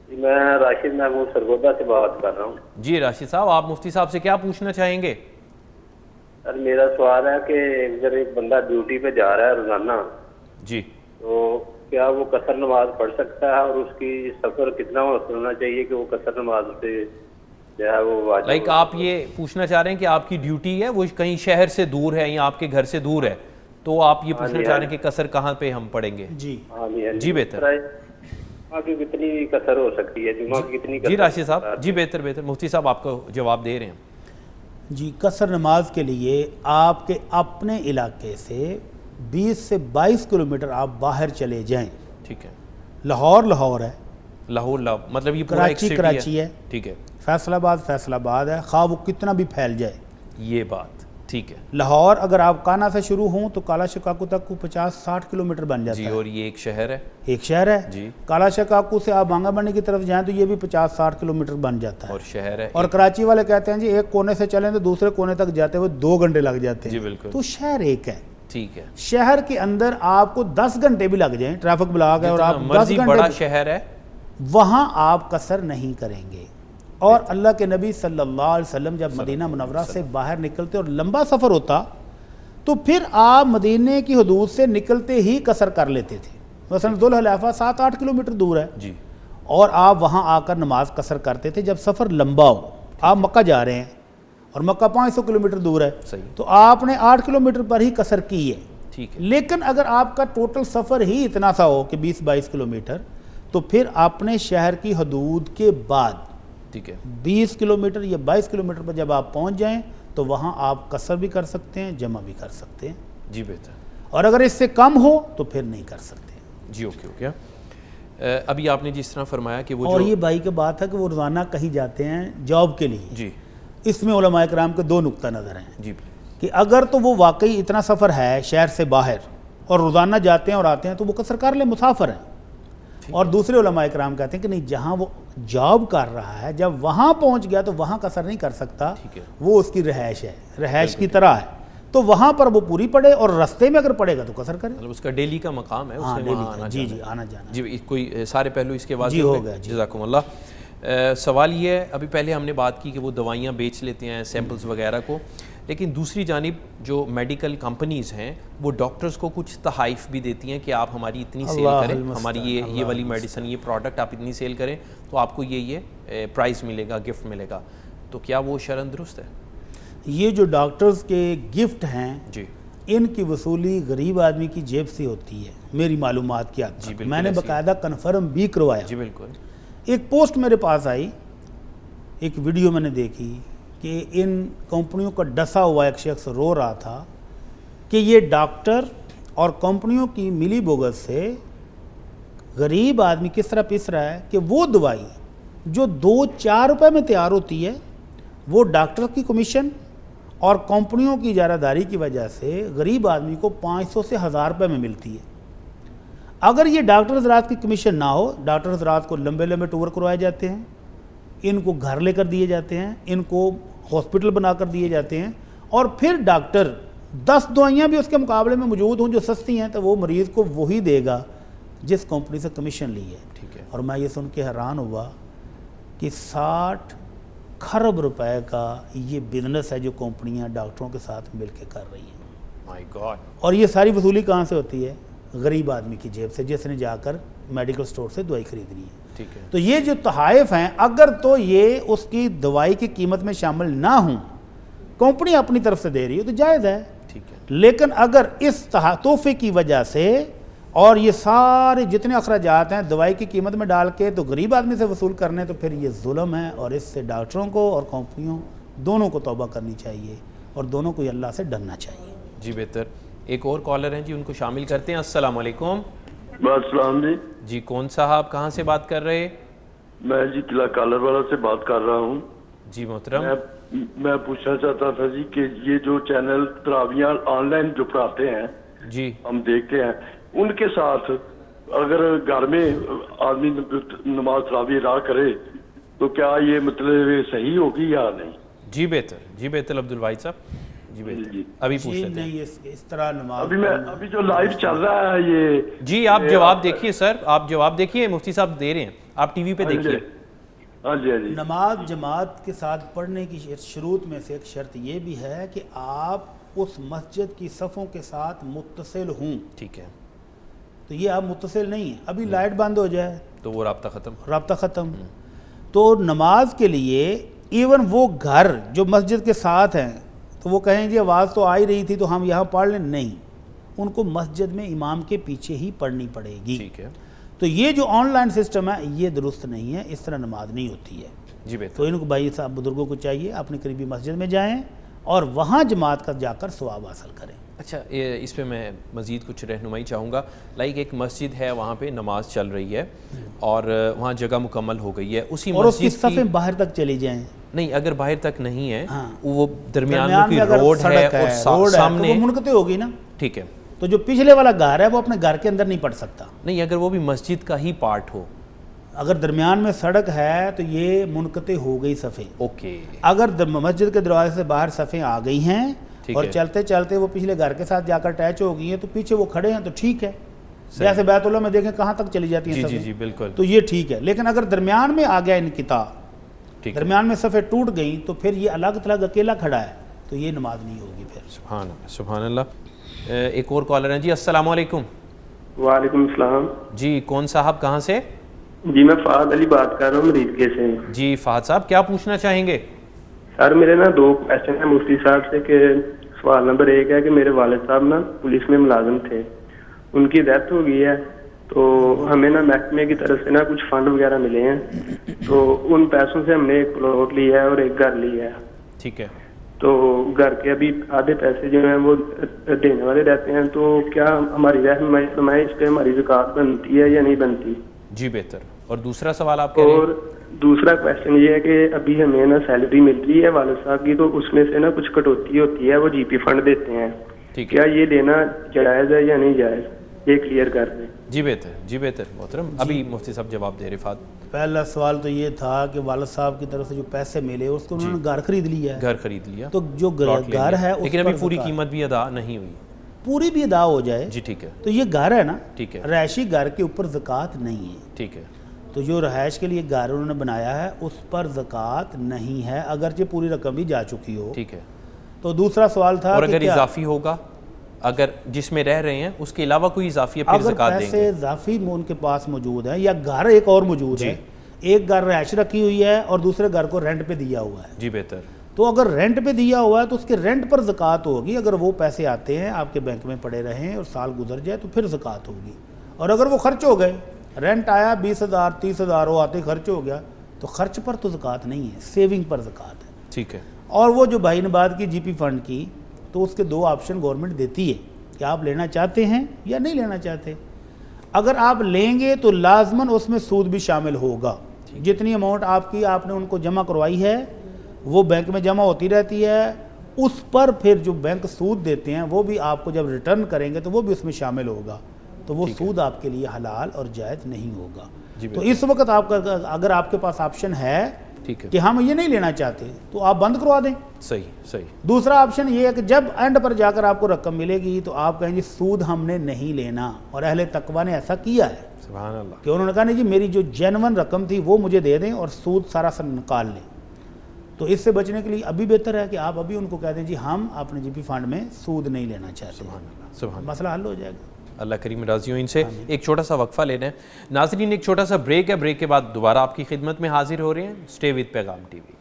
K: جی میں راشد محمود سرگودا سے بات کر رہا ہوں.
A: جی راشد صاحب, آپ مفتی صاحب سے کیا پوچھنا چاہیں گے؟
K: سر میرا سوال ہے کہ اگر ایک بندہ ڈیوٹی پہ جا رہا ہے روزانہ,
A: جی
K: تو کیا وہ قصر نماز پڑھ سکتا ہے, اور اس کی سفر کتنا ہونا چاہیے کہ وہ قصر نماز سے جو ہے وہ واجب؟
A: لائک آپ یہ پوچھنا چاہ رہے ہیں کہ آپ کی ڈیوٹی ہے وہ کہیں شہر سے دور ہے یا آپ کے گھر سے دور ہے, تو آپ یہ پوچھنا چاہ رہے ہیں کہ قصر کہاں پہ ہم پڑھیں گے؟
B: جی
A: جی بہتر،
K: آگے کتنی قصر ہو سکتی ہے جمعہ کی کتنی قصر؟
A: جی راشد صاحب، جی بہتر مفتی صاحب آپ کو جواب دے رہے ہیں۔
B: جی قصر نماز کے لیے آپ کے اپنے علاقے سے 20 سے 22 کلومیٹر آپ باہر چلے جائیں۔
A: ٹھیک ہے،
B: لاہور ہے،
A: لاہور مطلب یہ پورا ایک سٹی
B: کراچی ہے،
A: ٹھیک ہے،
B: فیصل آباد ہے، خواہ وہ کتنا بھی پھیل جائے،
A: یہ بات ٹھیک ہے۔
B: لاہور اگر آپ کانا سے شروع ہوں تو کالا شکاکو تک کو 50-60 کلومیٹر بن جاتا
A: جی،
B: ہے،
A: اور یہ ایک شہر ہے،
B: ایک شہر ہے۔
A: جی،
B: کالا شکاکو سے آپ بانگا بنڈی کی طرف جائیں تو یہ بھی 50-60 کلومیٹر بن جاتا ہے،
A: اور شہر ہے،
B: اور کراچی والے کہتے ہیں جی ایک کونے سے چلیں تو دوسرے کونے تک جاتے ہوئے 2 گھنٹے لگ جاتے ہیں،
A: جی بالکل،
B: تو شہر ایک ہے،
A: ٹھیک ہے۔
B: شہر کے اندر آپ کو 10 گھنٹے بھی لگ جائیں، ٹریفک بلاک ہے اور آپ 10
A: مرضی بڑا
B: گھنٹے،
A: شہر ہے،
B: وہاں آپ قصر نہیں کریں گے۔ اور اللہ کے نبی صلی اللہ علیہ وسلم جب مدینہ منورہ سے باہر نکلتے اور لمبا سفر ہوتا تو پھر آپ مدینے کی حدود سے نکلتے ہی قصر کر لیتے تھے۔ مثلا ذوالحلیفہ 7-8 کلومیٹر دور ہے،
A: جی،
B: اور آپ وہاں آ کر نماز قصر کرتے تھے جب سفر لمبا ہو۔ آپ مکہ جا رہے ہیں اور مکہ 500 کلومیٹر دور ہے،
A: صحیح،
B: تو آپ نے 8 کلومیٹر پر ہی قصر کی ہے،
A: ٹھیک ہے۔
B: لیکن اگر آپ کا ٹوٹل سفر ہی اتنا سا ہو کہ 20-22 کلومیٹر، تو پھر اپنے شہر کی حدود کے بعد
A: ٹھیک ہے،
B: 20 کلومیٹر یا 22 کلومیٹر پر جب آپ پہنچ جائیں تو وہاں آپ قصر بھی کر سکتے ہیں، جمع بھی کر سکتے ہیں،
A: جی بہتر،
B: اور اگر اس سے کم ہو تو پھر نہیں کر سکتے۔
A: جی اوکے۔ ابھی آپ نے جس طرح فرمایا کہ وہ
B: اور یہ بھائی کی بات ہے کہ وہ روزانہ کہیں جاتے ہیں جاب کے لیے،
A: جی،
B: اس میں علماء کرام کے 2 نقطہ نظر ہیں
A: جی،
B: کہ اگر تو وہ واقعی اتنا سفر ہے شہر سے باہر اور روزانہ جاتے ہیں اور آتے ہیں تو وہ قصر کر لیں، مسافر ہیں۔ اور دوسرے علماء کرام کہتے ہیں کہ نہیں، جہاں وہ جاب کر رہا ہے جب وہاں پہنچ گیا تو وہاں قصر نہیں کر سکتا، وہ اس کی رہائش ہے، رہائش کی طرح ہے، تو وہاں پر وہ پوری پڑے، اور رستے میں اگر پڑے گا تو قصر کرے،
A: مطلب اس کا ڈیلی کا مقام ہے،
B: ہاں
A: اس نے
B: ڈیلی
A: وہاں
B: کا،
A: آنا
B: جی
A: جانا
B: جی آنا جانا،
A: جی، کوئی سارے پہلو اس کے واضح
B: جی ہو گیا،
A: جزاکم اللہ۔ سوال یہ ہے، ابھی پہلے ہم نے بات کی کہ وہ دوائیاں بیچ لیتے ہیں، سیمپلز وغیرہ کو، لیکن دوسری جانب جو میڈیکل کمپنیز ہیں وہ ڈاکٹرز کو کچھ تحائف بھی دیتی ہیں کہ آپ ہماری اتنی سیل کریں، ہماری یہ والی میڈیسن، یہ پروڈکٹ آپ اتنی سیل کریں تو آپ کو یہ پرائز ملے گا، گفٹ ملے گا، تو کیا وہ شرعاً درست ہے؟
B: یہ جو ڈاکٹرز کے گفٹ ہیں
A: جی،
B: ان کی وصولی غریب آدمی کی جیب سے ہوتی ہے، میری معلومات کی حد تک، میں نے باقاعدہ کنفرم بھی کروایا۔
A: جی بالکل،
B: ایک پوسٹ میرے پاس آئی، ایک ویڈیو میں نے دیکھی کہ ان کمپنیوں کا ڈسا ہوا ایک شخص رو رہا تھا کہ یہ ڈاکٹر اور کمپنیوں کی ملی بھگت سے غریب آدمی کس طرح پس رہا ہے کہ وہ دوائی جو 2-4 روپے میں تیار ہوتی ہے وہ ڈاکٹر کی کمیشن اور کمپنیوں کی اجارہ داری کی وجہ سے غریب آدمی کو 500 سے 1000 روپے میں ملتی ہے۔ اگر یہ ڈاکٹر حضرات کی کمیشن نہ ہو، ڈاکٹر حضرات کو لمبے لمبے ٹور کروائے جاتے ہیں، ان کو گھر لے کر دیے جاتے ہیں، ان کو ہاسپٹل بنا کر دیے جاتے ہیں، اور پھر ڈاکٹر 10 دوائیاں بھی اس کے مقابلے میں موجود ہوں جو سستی ہیں تو وہ مریض کو وہی دے گا جس کمپنی سے کمیشن لی ہے۔
A: ٹھیک ہے،
B: اور میں یہ سن کے حیران ہوا کہ 60 کھرب روپے کا یہ بزنس ہے جو کمپنیاں ڈاکٹروں کے ساتھ مل کے کر رہی ہیں،
A: مائی گاڈ،
B: اور یہ ساری وصولی کہاں سے ہوتی ہے؟ غریب آدمی کی جیب سے، جس نے جا کر میڈیکل سٹور سے دوائی خریدنی ہے۔
A: ٹھیک ہے،
B: تو یہ جو تحائف ہیں اگر تو یہ اس کی دوائی کی قیمت میں شامل نہ ہوں، کمپنی اپنی طرف سے دے رہی ہے تو جائز ہے،
A: ٹھیک ہے،
B: لیکن اگر اس تحفے کی وجہ سے اور یہ سارے جتنے اخراجات ہیں دوائی کی قیمت میں ڈال کے تو غریب آدمی سے وصول کرنے، تو پھر یہ ظلم ہے، اور اس سے ڈاکٹروں کو اور کمپنیوں دونوں کو توبہ کرنی چاہیے اور دونوں کو اللہ سے ڈرنا چاہیے۔
A: جی بہتر۔ ایک اور کالر ہیں جی، ان کو شامل کرتے ہیں۔ السلام علیکم۔
L: السلام جی،
A: جی کون صاحب کہاں سے بات کر رہے؟
L: میں جی قلعہ کالر والا سے بات کر رہا ہوں۔
A: جی محترم،
L: میں پوچھنا چاہتا تھا جی کہ یہ جو چینل تراویحاں آن لائن جو پڑھاتے ہیں
A: جی
L: ہم دیکھتے ہیں، ان کے ساتھ اگر گھر میں آدمی نماز تراویح ادا کرے تو کیا یہ مطلب صحیح ہوگی یا نہیں؟
A: جی بہتر عبد الواحد صاحب، جی بہتر، ابھی پوچھ لیتے ہیں۔
B: نہیں، اس طرح نماز
L: ابھی جو لائیو چل رہا ہے یہ،
A: جی آپ جواب دیکھیے سر، آپ جواب دیکھیے، مفتی صاحب دے رہے ہیں، آپ ٹی وی پہ دیکھیے۔
L: ہاں جی، ہاں جی،
B: نماز جماعت کے ساتھ پڑھنے کی شروط میں سے ایک شرط یہ بھی ہے کہ آپ اس مسجد کی صفوں کے ساتھ متصل ہوں۔
A: ٹھیک ہے،
B: تو یہ آپ متصل نہیں ہیں، ابھی لائٹ بند ہو جائے
A: تو وہ رابطہ ختم۔
B: تو نماز کے لیے ایون وہ گھر جو مسجد کے ساتھ ہیں تو وہ کہیں جی آواز تو آ ہی رہی تھی تو ہم یہاں پڑھ لیں، نہیں، ان کو مسجد میں امام کے پیچھے ہی پڑھنی پڑے گی.
A: ٹھیک ہے.
B: تو یہ جو آن لائن سسٹم ہے یہ درست نہیں ہے, اس طرح نماز نہیں ہوتی ہے.
A: جی بہتر.
B: تو ان کو بھائی صاحب بزرگوں کو چاہیے اپنی قریبی مسجد میں جائیں اور وہاں جماعت کا جا کر ثواب حاصل کریں.
A: اچھا, اس پہ میں مزید کچھ رہنمائی چاہوں گا. لائک ایک مسجد ہے, وہاں پہ نماز چل رہی ہے اور وہاں جگہ مکمل ہو گئی ہے, اسی
B: اور اس کی
A: مسجد
B: صفیں باہر تک چلی جائیں.
A: نہیں, اگر باہر تک نہیں ہے,
B: ہاں,
A: وہ درمیان میں کوئی
B: اگر
A: روڈ ہے
B: سڑک
A: اور سامنے,
B: وہ منقطع ہوگی نا.
A: ٹھیک ہے.
B: تو جو پچھلے والا گھر ہے وہ اپنے گھر کے اندر نہیں پڑھ سکتا.
A: نہیں, اگر وہ بھی مسجد کا ہی پارٹ ہو.
B: اگر درمیان میں سڑک ہے تو یہ منقطع ہو گئی صفیں.
A: اوکے.
B: اگر مسجد کے دروازے سے باہر صفیں آ گئی ہیں اور چلتے چلتے وہ پچھلے گھر کے ساتھ جا کر اٹیچ ہو گئی ہیں تو پیچھے وہ کھڑے ہیں تو ٹھیک ہے. جیسے بیت اللہ میں دیکھیں کہاں تک چلی جاتی ہیں صفیں.
A: جی بالکل.
B: تو یہ ٹھیک ہے. لیکن اگر درمیان میں آ گیا انقطاع, درمیان میں صفیں ٹوٹ گئیں تو پھر یہ الگ تھلگ اکیلا کھڑا ہے تو یہ نماز نہیں ہوگی پھر.
A: سبحان اللہ, سبحان اللہ. ایک اور کالر ہیں جی. السلام علیکم.
M: وعلیکم السلام.
A: جی کون صاحب, کہاں سے؟
M: جی میں فہد علی بات کر رہا ہوں مریض کے سے.
A: جی فہد صاحب, کیا پوچھنا چاہیں گے؟
M: سر میرے نا 2 کویسچن ہیں مفتی صاحب سے. کہ سوال نمبر 1 ہے کہ میرے والد صاحب نا پولیس میں ملازم تھے, ان کی ڈیتھ ہو گئی ہے, تو ہمیں نا محکمے کی طرف سے نا کچھ فنڈ وغیرہ ملے ہیں, تو ان پیسوں سے ہم نے ایک پلاٹ لیا ہے اور ایک گھر لیا ہے.
A: ٹھیک ہے.
M: تو گھر کے ابھی آدھے پیسے جو ہیں وہ دینے والے رہتے ہیں, تو کیا ہماری رہنمائی فرمائے اس پہ ہماری زکوٰۃ بنتی ہے یا نہیں بنتی؟
A: جی بہتر. اور دوسرا سوال آپ کہہ رہے ہیں؟
M: اور دوسرا کویسچن یہ ہے کہ ابھی ہمیں نا سیلری مل رہی ہے والد صاحب کی, تو اس میں سے نا کچھ کٹوتی ہوتی ہے, وہ جی پی فنڈ دیتے ہیں, کیا یہ دینا جائز ہے یا نہیں جائز, یہ کلیئر کر دیں.
A: جی بہتر. جی بہتر محترم. ابھی مفتی صاحب جواب دے رہے. فہد,
B: پہلا سوال تو یہ تھا کہ والد صاحب کی طرف سے جو پیسے ملے اس کو انہوں نے گھر خرید لیا ہے.
A: گھر خرید لیا,
B: تو جو گھر ہے
A: لیکن ابھی پوری قیمت بھی ادا نہیں ہوئی.
B: پوری بھی ادا ہو جائے.
A: جی ٹھیک ہے.
B: تو یہ گھر ہے نا,
A: ٹھیک ہے,
B: رہائشی گھر کے اوپر زکوٰۃ نہیں ہے.
A: ٹھیک ہے.
B: تو جو رہائش کے لیے گھر انہوں نے بنایا ہے اس پر زکوٰۃ نہیں ہے, اگرچہ پوری رقم بھی جا چکی ہو.
A: ٹھیک ہے.
B: تو دوسرا سوال تھا,
A: اور اگر اضافی ہوگا, اگر جس میں رہ رہے ہیں اس کے علاوہ کوئی اضافی ہے, پھر زکوٰۃ دیں گے؟
B: اگر پیسے اضافی ان کے پاس موجود ہیں یا گھر ایک اور موجود ہے, ایک گھر رہائش رکھی ہوئی ہے اور دوسرے گھر کو رینٹ پہ دیا ہوا ہے.
A: جی بہتر.
B: تو اگر رینٹ پہ دیا ہوا ہے تو اس کے رینٹ پر زکوٰۃ ہوگی. اگر وہ پیسے آتے ہیں آپ کے بینک میں پڑے رہیں اور سال گزر جائے تو پھر زکوٰۃ ہوگی. اور اگر وہ خرچ ہو گئے, رینٹ آیا 20,000 30,000 وہ آتے خرچ ہو گیا, تو خرچ پر تو زکوٰۃ نہیں ہے, سیونگ پر زکوٰۃ ہے.
A: ٹھیک ہے.
B: اور وہ جو بھائی نے بات کی جی پی فنڈ کی, تو اس کے 2 آپشن گورنمنٹ دیتی ہے کہ آپ لینا چاہتے ہیں یا نہیں لینا چاہتے. اگر آپ لیں گے تو لازماً اس میں سود بھی شامل ہوگا. جتنی اماؤنٹ آپ کی آپ نے ان کو جمع کروائی ہے وہ بینک میں جمع ہوتی رہتی ہے, اس پر پھر جو بینک سود دیتے ہیں وہ بھی آپ کو جب ریٹرن کریں گے تو وہ بھی اس میں شامل ہوگا. تو وہ سود آپ کے لیے حلال اور جائز نہیں ہوگا. تو اس وقت آپ کا اگر آپ کے پاس آپشن ہے کہ ہم یہ نہیں لینا چاہتے تو آپ بند کروا دیں.
A: صحیح صحیح.
B: دوسرا آپشن یہ ہے کہ جب اینڈ پر جا کر آپ کو رقم ملے گی تو آپ کہیں گے سود ہم نے نہیں لینا, اور اہل تقویٰ نے ایسا کیا ہے.
A: سبحان اللہ.
B: کہ انہوں نے کہا نہیں جی میری جو جینون رقم تھی وہ مجھے دے دیں اور سود سارا سر نکال لیں. تو اس سے بچنے کے لیے ابھی بہتر ہے کہ آپ ابھی ان کو کہہ دیں جی ہم اپنے جی پی فنڈ میں سود نہیں لینا چاہتے.
A: سبحان اللہ. سبحان اللہ.
B: مسئلہ حل ہو جائے گا.
A: اللہ کریم راضی ہوں ان سے. ایک چھوٹا سا وقفہ لینا ہے ناظرین, ایک چھوٹا سا بریک ہے, بریک کے بعد دوبارہ آپ کی خدمت میں حاضر ہو رہے ہیں. اسٹے وتھ پیغام ٹی وی.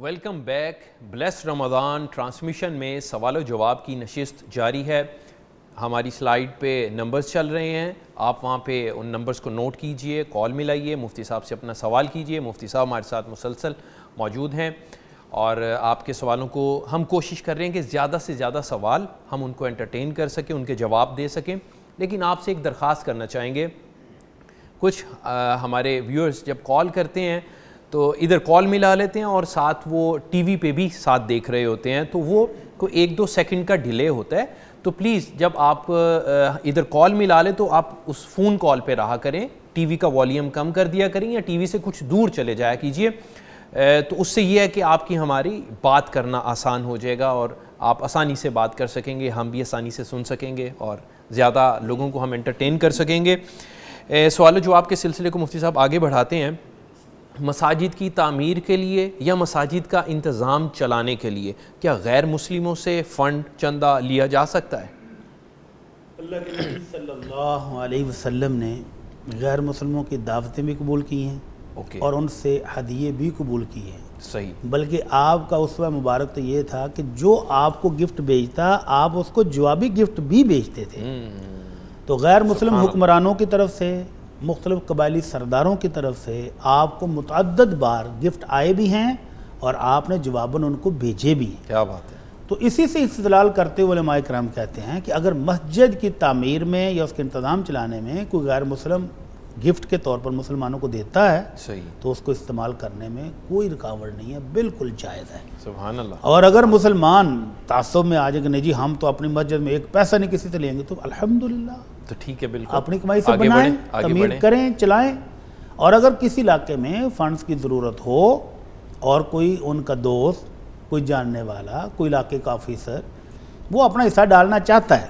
A: Welcome back. Bless Ramzan transmission میں سوال و جواب کی نشست جاری ہے. ہماری سلائیڈ پہ نمبرز چل رہے ہیں, آپ وہاں پہ ان نمبرز کو نوٹ کیجئے, کال ملائیے, مفتی صاحب سے اپنا سوال کیجئے. مفتی صاحب ہمارے ساتھ مسلسل موجود ہیں اور آپ کے سوالوں کو ہم کوشش کر رہے ہیں کہ زیادہ سے زیادہ سوال ہم ان کو انٹرٹین کر سکیں، ان کے جواب دے سکیں. لیکن آپ سے ایک درخواست کرنا چاہیں گے، کچھ ہمارے ویورز جب کال کرتے ہیں تو ادھر کال ملا لیتے ہیں اور ساتھ وہ ٹی وی پہ بھی ساتھ دیکھ رہے ہوتے ہیں، تو وہ کوئی 1-2 سیکنڈ کا ڈیلے ہوتا ہے. تو پلیز جب آپ ادھر کال ملا لیں تو آپ اس فون کال پہ رہا کریں، ٹی وی کا والیوم کم کر دیا کریں یا ٹی وی سے کچھ دور چلے جایا کیجئے. تو اس سے یہ ہے کہ آپ کی ہماری بات کرنا آسان ہو جائے گا اور آپ آسانی سے بات کر سکیں گے، ہم بھی آسانی سے سن سکیں گے اور زیادہ لوگوں کو ہم انٹرٹین کر سکیں گے. سوال و جواب کے سلسلے کو مفتی صاحب آگے بڑھاتے ہیں. مساجد کی تعمیر کے لیے یا مساجد کا انتظام چلانے کے لیے کیا غیر مسلموں سے فنڈ چندہ لیا جا سکتا ہے؟
B: اللہ کے نبی صلی اللہ علیہ وسلم نے غیر مسلموں کی دعوتیں بھی قبول کی ہیں اور ان سے ہدیے بھی قبول کی ہیں.
A: صحیح.
B: بلکہ آپ کا اسوہ مبارک تو یہ تھا کہ جو آپ کو گفٹ بھیجتا آپ اس کو جوابی گفٹ بھی بھیجتے تھے. تو غیر مسلم حکمرانوں کی طرف سے، مختلف قبائلی سرداروں کی طرف سے آپ کو متعدد بار گفٹ آئے بھی ہیں اور آپ نے جواباً ان کو بھیجے بھی ہیں.
A: کیا بات ہے.
B: تو اسی سے استدلال کرتے ہوئے علماء کرام کہتے ہیں کہ اگر مسجد کی تعمیر میں یا اس کے انتظام چلانے میں کوئی غیر مسلم گفٹ کے طور پر مسلمانوں کو دیتا ہے تو اس کو استعمال کرنے میں کوئی رکاوٹ نہیں ہے، بالکل جائز ہے.
A: سبحان اللہ.
B: اور اگر مسلمان تعصب میں آ جائے کہ نہیں جی ہم تو اپنی مسجد میں ایک پیسہ نہیں کسی سے لیں گے، تو الحمدللہ
A: تو ٹھیک ہے، بالکل
B: اپنی کمائی سے بنائیں، تعمیر کریں، چلائیں. اور اگر کسی علاقے میں فنڈز کی ضرورت ہو اور کوئی ان کا دوست، کوئی جاننے والا، کوئی علاقے کا آفیسر وہ اپنا حصہ ڈالنا چاہتا ہے،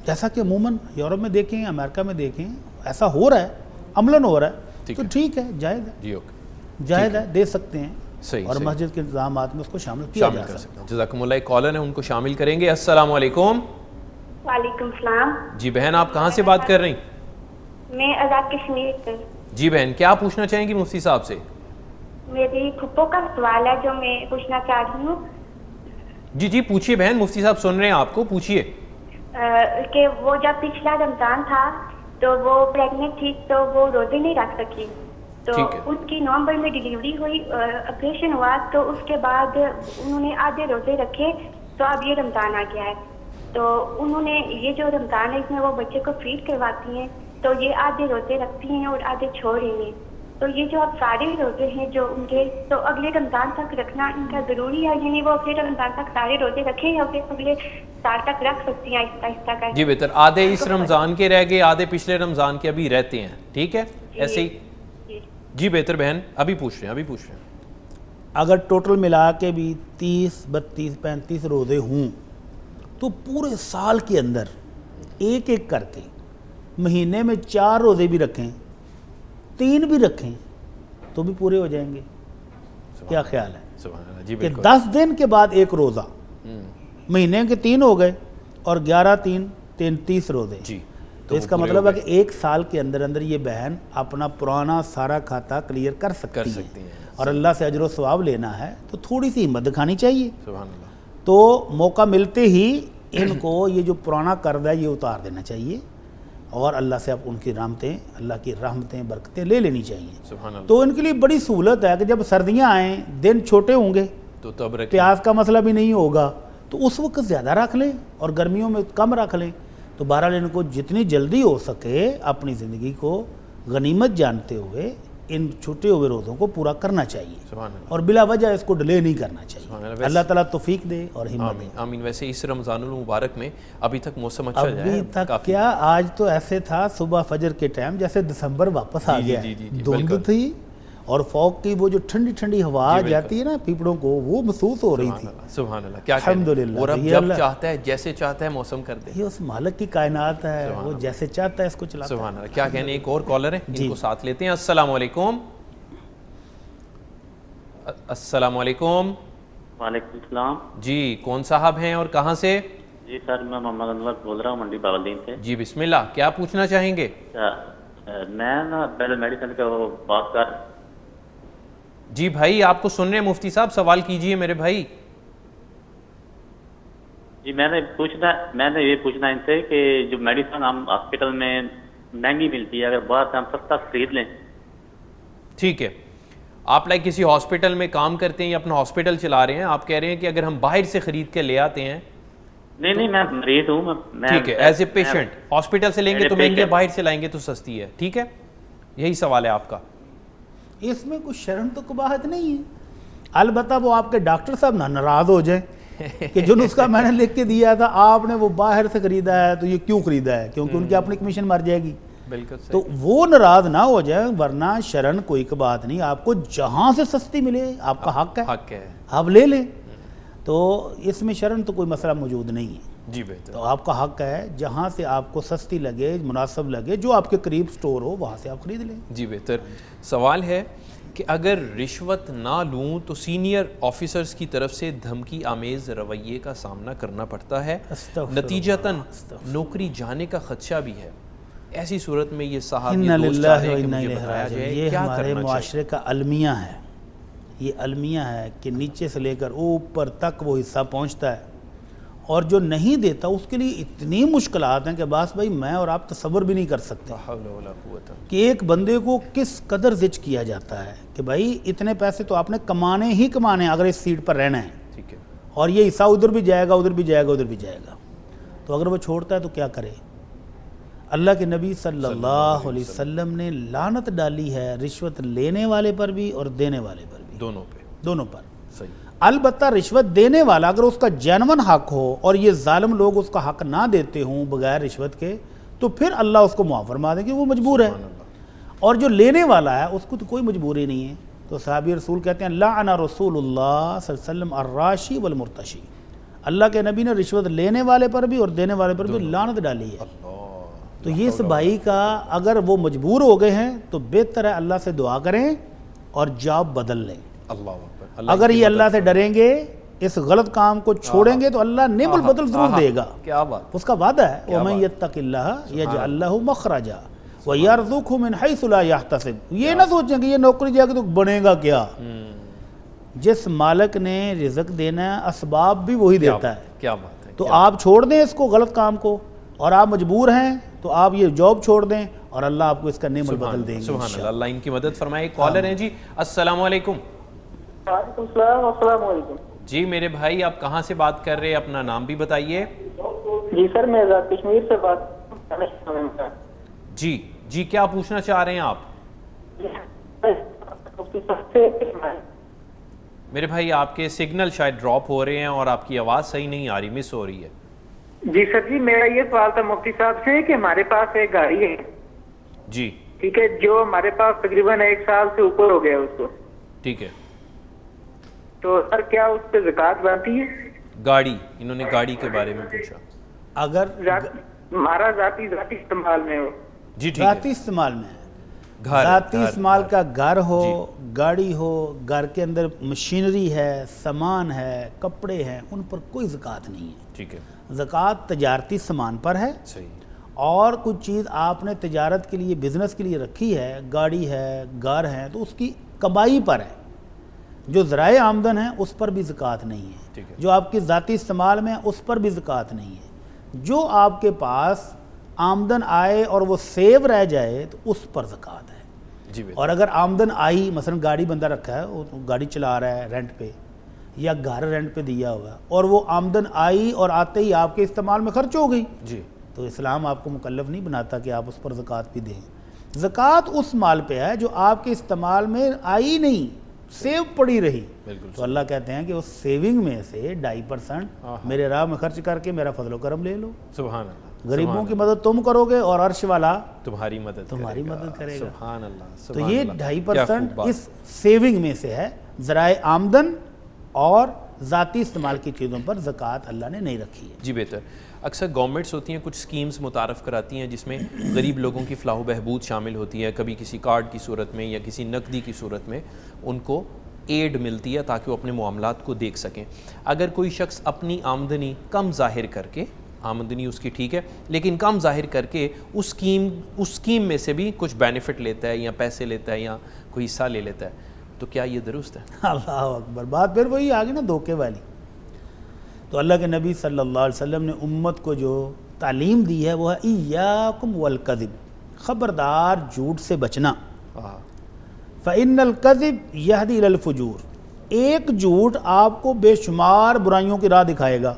B: جیسا کہ عموماً یورپ میں دیکھیں، امریکہ میں دیکھیں ایسا ہو رہا ہے، عملاً ہو رہا ہے، تو ٹھیک ہے، جائز ہے.
A: جی اوکے،
B: جائز ہے، دے سکتے ہیں.
A: صحیح.
B: اور مسجد کے انتظامات میں اس کو شامل کیا جا سکتا ہے.
A: جزاکم اللہ. ایک کالر ہے، ان کو شامل کریں گے. السلام علیکم.
N: وعلیکم السلام.
A: جی بہن، آپ کہاں سے بات کر رہی ہیں؟
N: میں آزاد کشمیر سے.
A: جی بہن، کیا پوچھنا چاہیں گی مفتی صاحب سے؟
N: میری پھپھو کا سوال ہے جو میں پوچھنا چاہ رہی ہوں.
A: جی جی پوچھیے بہن، مفتی صاحب سن رہے ہیں آپ کو، پوچھیے.
N: کہ وہ جب پچھلا رمضان تھا تو وہ پریگننٹ تھی تو وہ روزے نہیں رکھ سکی، تو ان کی نومبر میں ڈیلیوری ہوئی، آپریشن ہوا، تو اس کے بعد انہوں نے آدھے روزے رکھے. تو اب یہ رمضان آ گیا ہے تو انہوں نے یہ جو رمضان ہے اس میں وہ بچے کو فیڈ کرواتی ہیں، تو یہ آدھے روزے رکھتی ہیں اور آدھے چھوڑ رہی ہیں. تو یہ جو اب سارے روزے ہیں جو ان کے، تو اگلے رمضان تک رکھنا ان کا ضروری ہے، یعنی وہ اگلے رمضان تک سارے روزے رکھیں یا پھر اگلے سال تک رکھ سکتی ہیں آہستہ آہستہ کر؟
A: جی بہتر. آدھے اس رمضان کے رہ گئے، آدھے پچھلے رمضان کے ابھی رہتے ہیں، ٹھیک ہے ایسے ہی. جی بہتر بہن، ابھی پوچھ رہے ہیں.
B: اگر ٹوٹل ملا کے بھی 30، 32، 35 روزے ہوں تو پورے سال کے اندر ایک ایک کر کے مہینے میں 4 روزے بھی رکھیں، 3 بھی رکھیں تو بھی پورے ہو جائیں گے. کیا خیال ہے کہ 10 دن کے بعد ایک روزہ، مہینے کے 3 ہو گئے اور 11 3 33 روزے. تو اس کا مطلب ہے کہ ایک سال کے اندر اندر یہ بہن اپنا پرانا سارا کھاتا کلیئر کر سکتی ہے. اور اللہ سے اجر و ثواب لینا ہے تو تھوڑی سی ہمت دکھانی چاہیے. تو موقع ملتے ہی ان کو یہ جو پرانا قرض ہے یہ اتار دینا چاہیے اور اللہ سے اب ان کی اللہ کی رحمتیں برکتیں لے لینی چاہیے. تو ان کے لیے بڑی سہولت ہے کہ جب سردیاں آئیں، دن چھوٹے ہوں گے، تو پیاز کا مسئلہ بھی نہیں ہوگا، تو اس وقت زیادہ رکھ لیں اور گرمیوں میں کم رکھ لیں. تو بہرحال ان کو جتنی جلدی ہو سکے اپنی زندگی کو غنیمت جانتے ہوئے ان چھوٹے ہوئے روزوں کو پورا کرنا چاہیے اور بلا وجہ اس کو ڈیلے نہیں کرنا چاہیے. اللہ تعالیٰ توفیق دے اور ہمت دے.
A: آمین. ویسے اس رمضان المبارک میں ابھی تک موسم اچھا ہے؟
B: ابھی تک کیا، آج تو ایسے تھا صبح فجر کے ٹائم جیسے دسمبر واپس آ گیا. دھند تھی اور فوگ کی وہ جو ٹھنڈی ٹھنڈی ہوا جاتی ہے نا پیپڑوں کو، وہ محسوس ہو رہی تھی.
A: سبحان اللہ. کیا
B: الحمدللہ.
A: اور اب جب چاہتا ہے جیسے چاہتا ہے موسم کر دے.
B: یہ اس مالک کی کائنات ہے، وہ جیسے چاہتا ہے اس کو چلاتا ہے.
A: سبحان اللہ. کیا کہنے. ایک اور کالر ہے جن کو ساتھ لیتے ہیں. السلام علیکم. السلام علیکم.
O: وعلیکم السلام.
A: جی کون صاحب ہیں اور کہاں سے؟
O: جی سر میں محمد انور بول رہا ہوں منڈی باولدین سے.
A: جی بسم اللہ. کیا پوچھنا چاہیں گے؟
O: میں نا پہلے میڈیسن کا وہ بات کر.
A: جی بھائی آپ کو سن رہے ہیں مفتی صاحب، سوال کیجئے میرے بھائی.
O: جی میں نے یہ پوچھنا ان سے کہ جو میڈیسن ہم ہاسپٹل میں مہنگی ملتی ہے، اگر باہر سے ہم سستا خرید لیں.
A: ٹھیک ہے. آپ لائک کسی ہاسپٹل میں کام کرتے ہیں یا اپنا ہاسپٹل چلا رہے ہیں, آپ کہہ رہے ہیں کہ اگر ہم باہر سے خرید کے لے آتے ہیں,
O: نہیں میں مریض ہوں,
A: ٹھیک ہے, ایز اے پیشنٹ ہاسپٹل سے لیں گے تو مہنگی ہے, باہر سے لائیں گے تو سستی ہے, ٹھیک ہے, یہی سوال ہے آپ کا.
B: اس میں کچھ شرم تو قباحت نہیں ہے, البتہ وہ آپ کے ڈاکٹر صاحب نہ ناراض ہو جائیں کہ جو نسخہ میں نے لکھ کے دیا تھا آپ نے وہ باہر سے خریدا ہے تو یہ کیوں خریدا ہے, کیونکہ ان کی اپنی کمیشن مر جائے گی. تو وہ ناراض نہ ہو جائے, ورنہ شرن کوئی بات نہیں, آپ کو جہاں سے سستی ملے آپ کا حق ہے, آپ لے لیں, تو اس میں شرن تو کوئی مسئلہ موجود نہیں ہے.
A: جی بہتر.
B: تو آپ کا حق ہے جہاں سے آپ کو سستی لگے, مناسب لگے, جو آپ کے قریب سٹور ہو وہاں سے آپ خرید لیں.
A: جی بہتر. سوال ہے کہ اگر رشوت نہ لوں تو سینئر آفیسرز کی طرف سے دھمکی آمیز رویے کا سامنا کرنا پڑتا ہے, نتیجتاً نوکری جانے کا خدشہ بھی ہے. ایسی صورت میں یہ صحابی دوست چاہتے ہیں کہ مجھے بتایا جائے
B: یہ
A: کیا
B: ہمارے
A: کرنا
B: معاشرے کا المیہ ہے, یہ المیہ ہے کہ نیچے سے لے کر اوپر تک وہ حصہ پہنچتا ہے, اور جو نہیں دیتا اس کے لیے اتنی مشکلات ہیں کہ باس بھائی میں اور آپ تصور بھی نہیں کر سکتے کہ ایک بندے کو کس قدر زچ کیا جاتا ہے کہ بھائی اتنے پیسے تو آپ نے کمانے ہی کمانے ہیں اگر اس سیٹ پر رہنا ہے,
A: ٹھیک ہے,
B: اور یہ حصہ ادھر بھی جائے گا, ادھر بھی جائے گا, ادھر بھی جائے گا, تو اگر وہ چھوڑتا ہے تو کیا کرے. اللہ کے نبی صلی اللہ علیہ وسلم نے لعنت ڈالی ہے رشوت لینے والے پر بھی اور دینے والے پر بھی, دونوں پر.
A: صحیح.
B: البتہ رشوت دینے والا اگر اس کا جینون حق ہو اور یہ ظالم لوگ اس کا حق نہ دیتے ہوں بغیر رشوت کے, تو پھر اللہ اس کو معاف فرما دے کہ وہ مجبور ہے, اور جو لینے والا ہے اس کو تو کوئی مجبوری نہیں ہے. تو صحابی رسول کہتے ہیں لعن رسول اللہ صلی اللہ علیہ وسلم الراشی والمرتشی, اللہ کے نبی نے رشوت لینے والے پر بھی اور دینے والے پر بھی لعنت ڈالی ہے. تو یہ اس بھائی کا اگر وہ مجبور ہو گئے ہیں تو بہتر ہے اللہ سے دعا کریں اور جاب بدل لیں. اگر یہ اللہ سے ڈریں گے, اس غلط کام کو چھوڑیں گے تو اللہ نعم البدل ضرور دے گا.
A: کیا بات,
B: اس کا وعدہ ہے وَمَن يَتَّقِ اللَّهَ يَجْعَل لَّهُ مَخْرَجًا وَيَرْزُقْهُ مِنْ حَيْثُ لَا يَحْتَسِبُ. یہ نہ سوچیں کہ یہ نوکری جا کے تو بنے گا کیا, جس مالک نے رزق دینا ہے اسباب بھی وہی دیتا ہے.
A: کیا بات ہے.
B: تو آپ چھوڑ دیں اس کو غلط کام کو, اور آپ مجبور ہیں تو آپ یہ جاب چھوڑ دیں اور اللہ آپ کو اس کا نعم البدل دیں گے.
A: سبحان اللہ, اللہ ان کی مدد فرمائے. کالر ہیں جی, السلام علیکم.
P: وعلیکم السلام. السلام علیکم.
A: جی میرے بھائی آپ کہاں سے بات کر رہے ہیں, اپنا نام بھی بتائیے.
P: جی سر میں کشمیر سے بات کر رہا ہوں.
A: جی جی کیا پوچھنا چاہ رہے ہیں آپ؟ میرے بھائی آپ کے سگنل شاید ڈراپ ہو رہے ہیں اور آپ کی آواز صحیح نہیں آ رہی, مس ہو رہی ہے.
P: جی سر جی میرا یہ سوال تھا مفتی صاحب سے کہ ہمارے پاس ایک گاڑی ہے,
A: جی
P: ٹھیک ہے, جو ہمارے پاس تقریباً 1 سال سے اوپر ہو گیا اس کو,
A: ٹھیک ہے,
P: تو سر کیا اس پہ زکوٰۃ بنتی ہے؟
A: گاڑی, انہوں نے گاڑی کے بارے میں پوچھا.
B: اگر
P: ہمارا ذاتی استعمال میں ہو.
A: جی ٹھیک
B: ذاتی استعمال میں ذاتی استعمال کا گھر ہو, گاڑی ہو, گھر کے اندر مشینری ہے, سامان ہے, کپڑے ہیں, ان پر کوئی زکوٰۃ نہیں ہے.
A: ٹھیک ہے.
B: زکوٰۃ تجارتی سامان پر ہے.
A: صحیح.
B: اور کچھ چیز آپ نے تجارت کے لیے, بزنس کے لیے رکھی ہے, گاڑی ہے, گھر ہے, تو اس کی کمائی پر ہے. جو ذرائع آمدن ہیں اس پر بھی زکوٰۃ نہیں ہے. جو آپ کی ذاتی استعمال میں اس پر بھی زکوٰۃ نہیں ہے. جو آپ کے پاس آمدن آئے اور وہ سیو رہ جائے تو اس پر زکوٰۃ ہے. اور اگر آمدن آئی, مثلا گاڑی بندہ رکھا ہے, وہ گاڑی چلا رہا ہے رینٹ پہ, یا گھر رینٹ پہ دیا ہوا, اور وہ آمدن آئی اور آتے ہی آپ کے استعمال میں خرچ ہو گئی, تو اسلام آپ کو مکلف نہیں بناتا کہ آپ اس پر زکوٰۃ بھی دیں. زکوٰۃ اس مال پہ ہے جو آپ کے استعمال میں آئی نہیں, سیو پڑی رہی. تو اللہ کہتے ہیں کہ اس سیونگ میں سے 2.5% میرے راہ میں خرچ کر کے میرا فضل و کرم لے لو.
A: سبحان اللہ.
B: غریبوں کی مدد تم کرو گے اور عرش والا
A: تمہاری مدد
B: کرے گا.
A: سبحان اللہ.
B: تو یہ 2.5% اس سیونگ میں سے ہے. ذرائع آمدن اور ذاتی استعمال کی چیزوں پر زکوٰۃ اللہ نے نہیں رکھی ہے.
A: جی بہتر. اکثر گورنمنٹس ہوتی ہیں, کچھ سکیمز متعارف کراتی ہیں جس میں غریب لوگوں کی فلاح و بہبود شامل ہوتی ہے, کبھی کسی کارڈ کی صورت میں یا کسی نقدی کی صورت میں ان کو ایڈ ملتی ہے تاکہ وہ اپنے معاملات کو دیکھ سکیں. اگر کوئی شخص اپنی آمدنی کم ظاہر کر کے, آمدنی اس کی ٹھیک ہے لیکن کم ظاہر کر کے اس اسکیم میں سے بھی کچھ بینیفٹ لیتا ہے یا پیسے لیتا ہے یا کوئی حصہ لے لیتا ہے, تو کیا یہ درست ہے؟
B: اللہ اکبر. بات پھر وہی آگے نا دھوکے والی. تو اللہ کے نبی صلی اللہ علیہ وسلم نے امت کو جو تعلیم دی ہے وہ ہے ایاکم والکذب, خبردار جھوٹ سے بچنا. فَإِنَّ الْكَذِبَ يَهْدِي إِلَى الْفُجُورِ، ایک جھوٹ آپ کو بے شمار برائیوں کی راہ دکھائے گا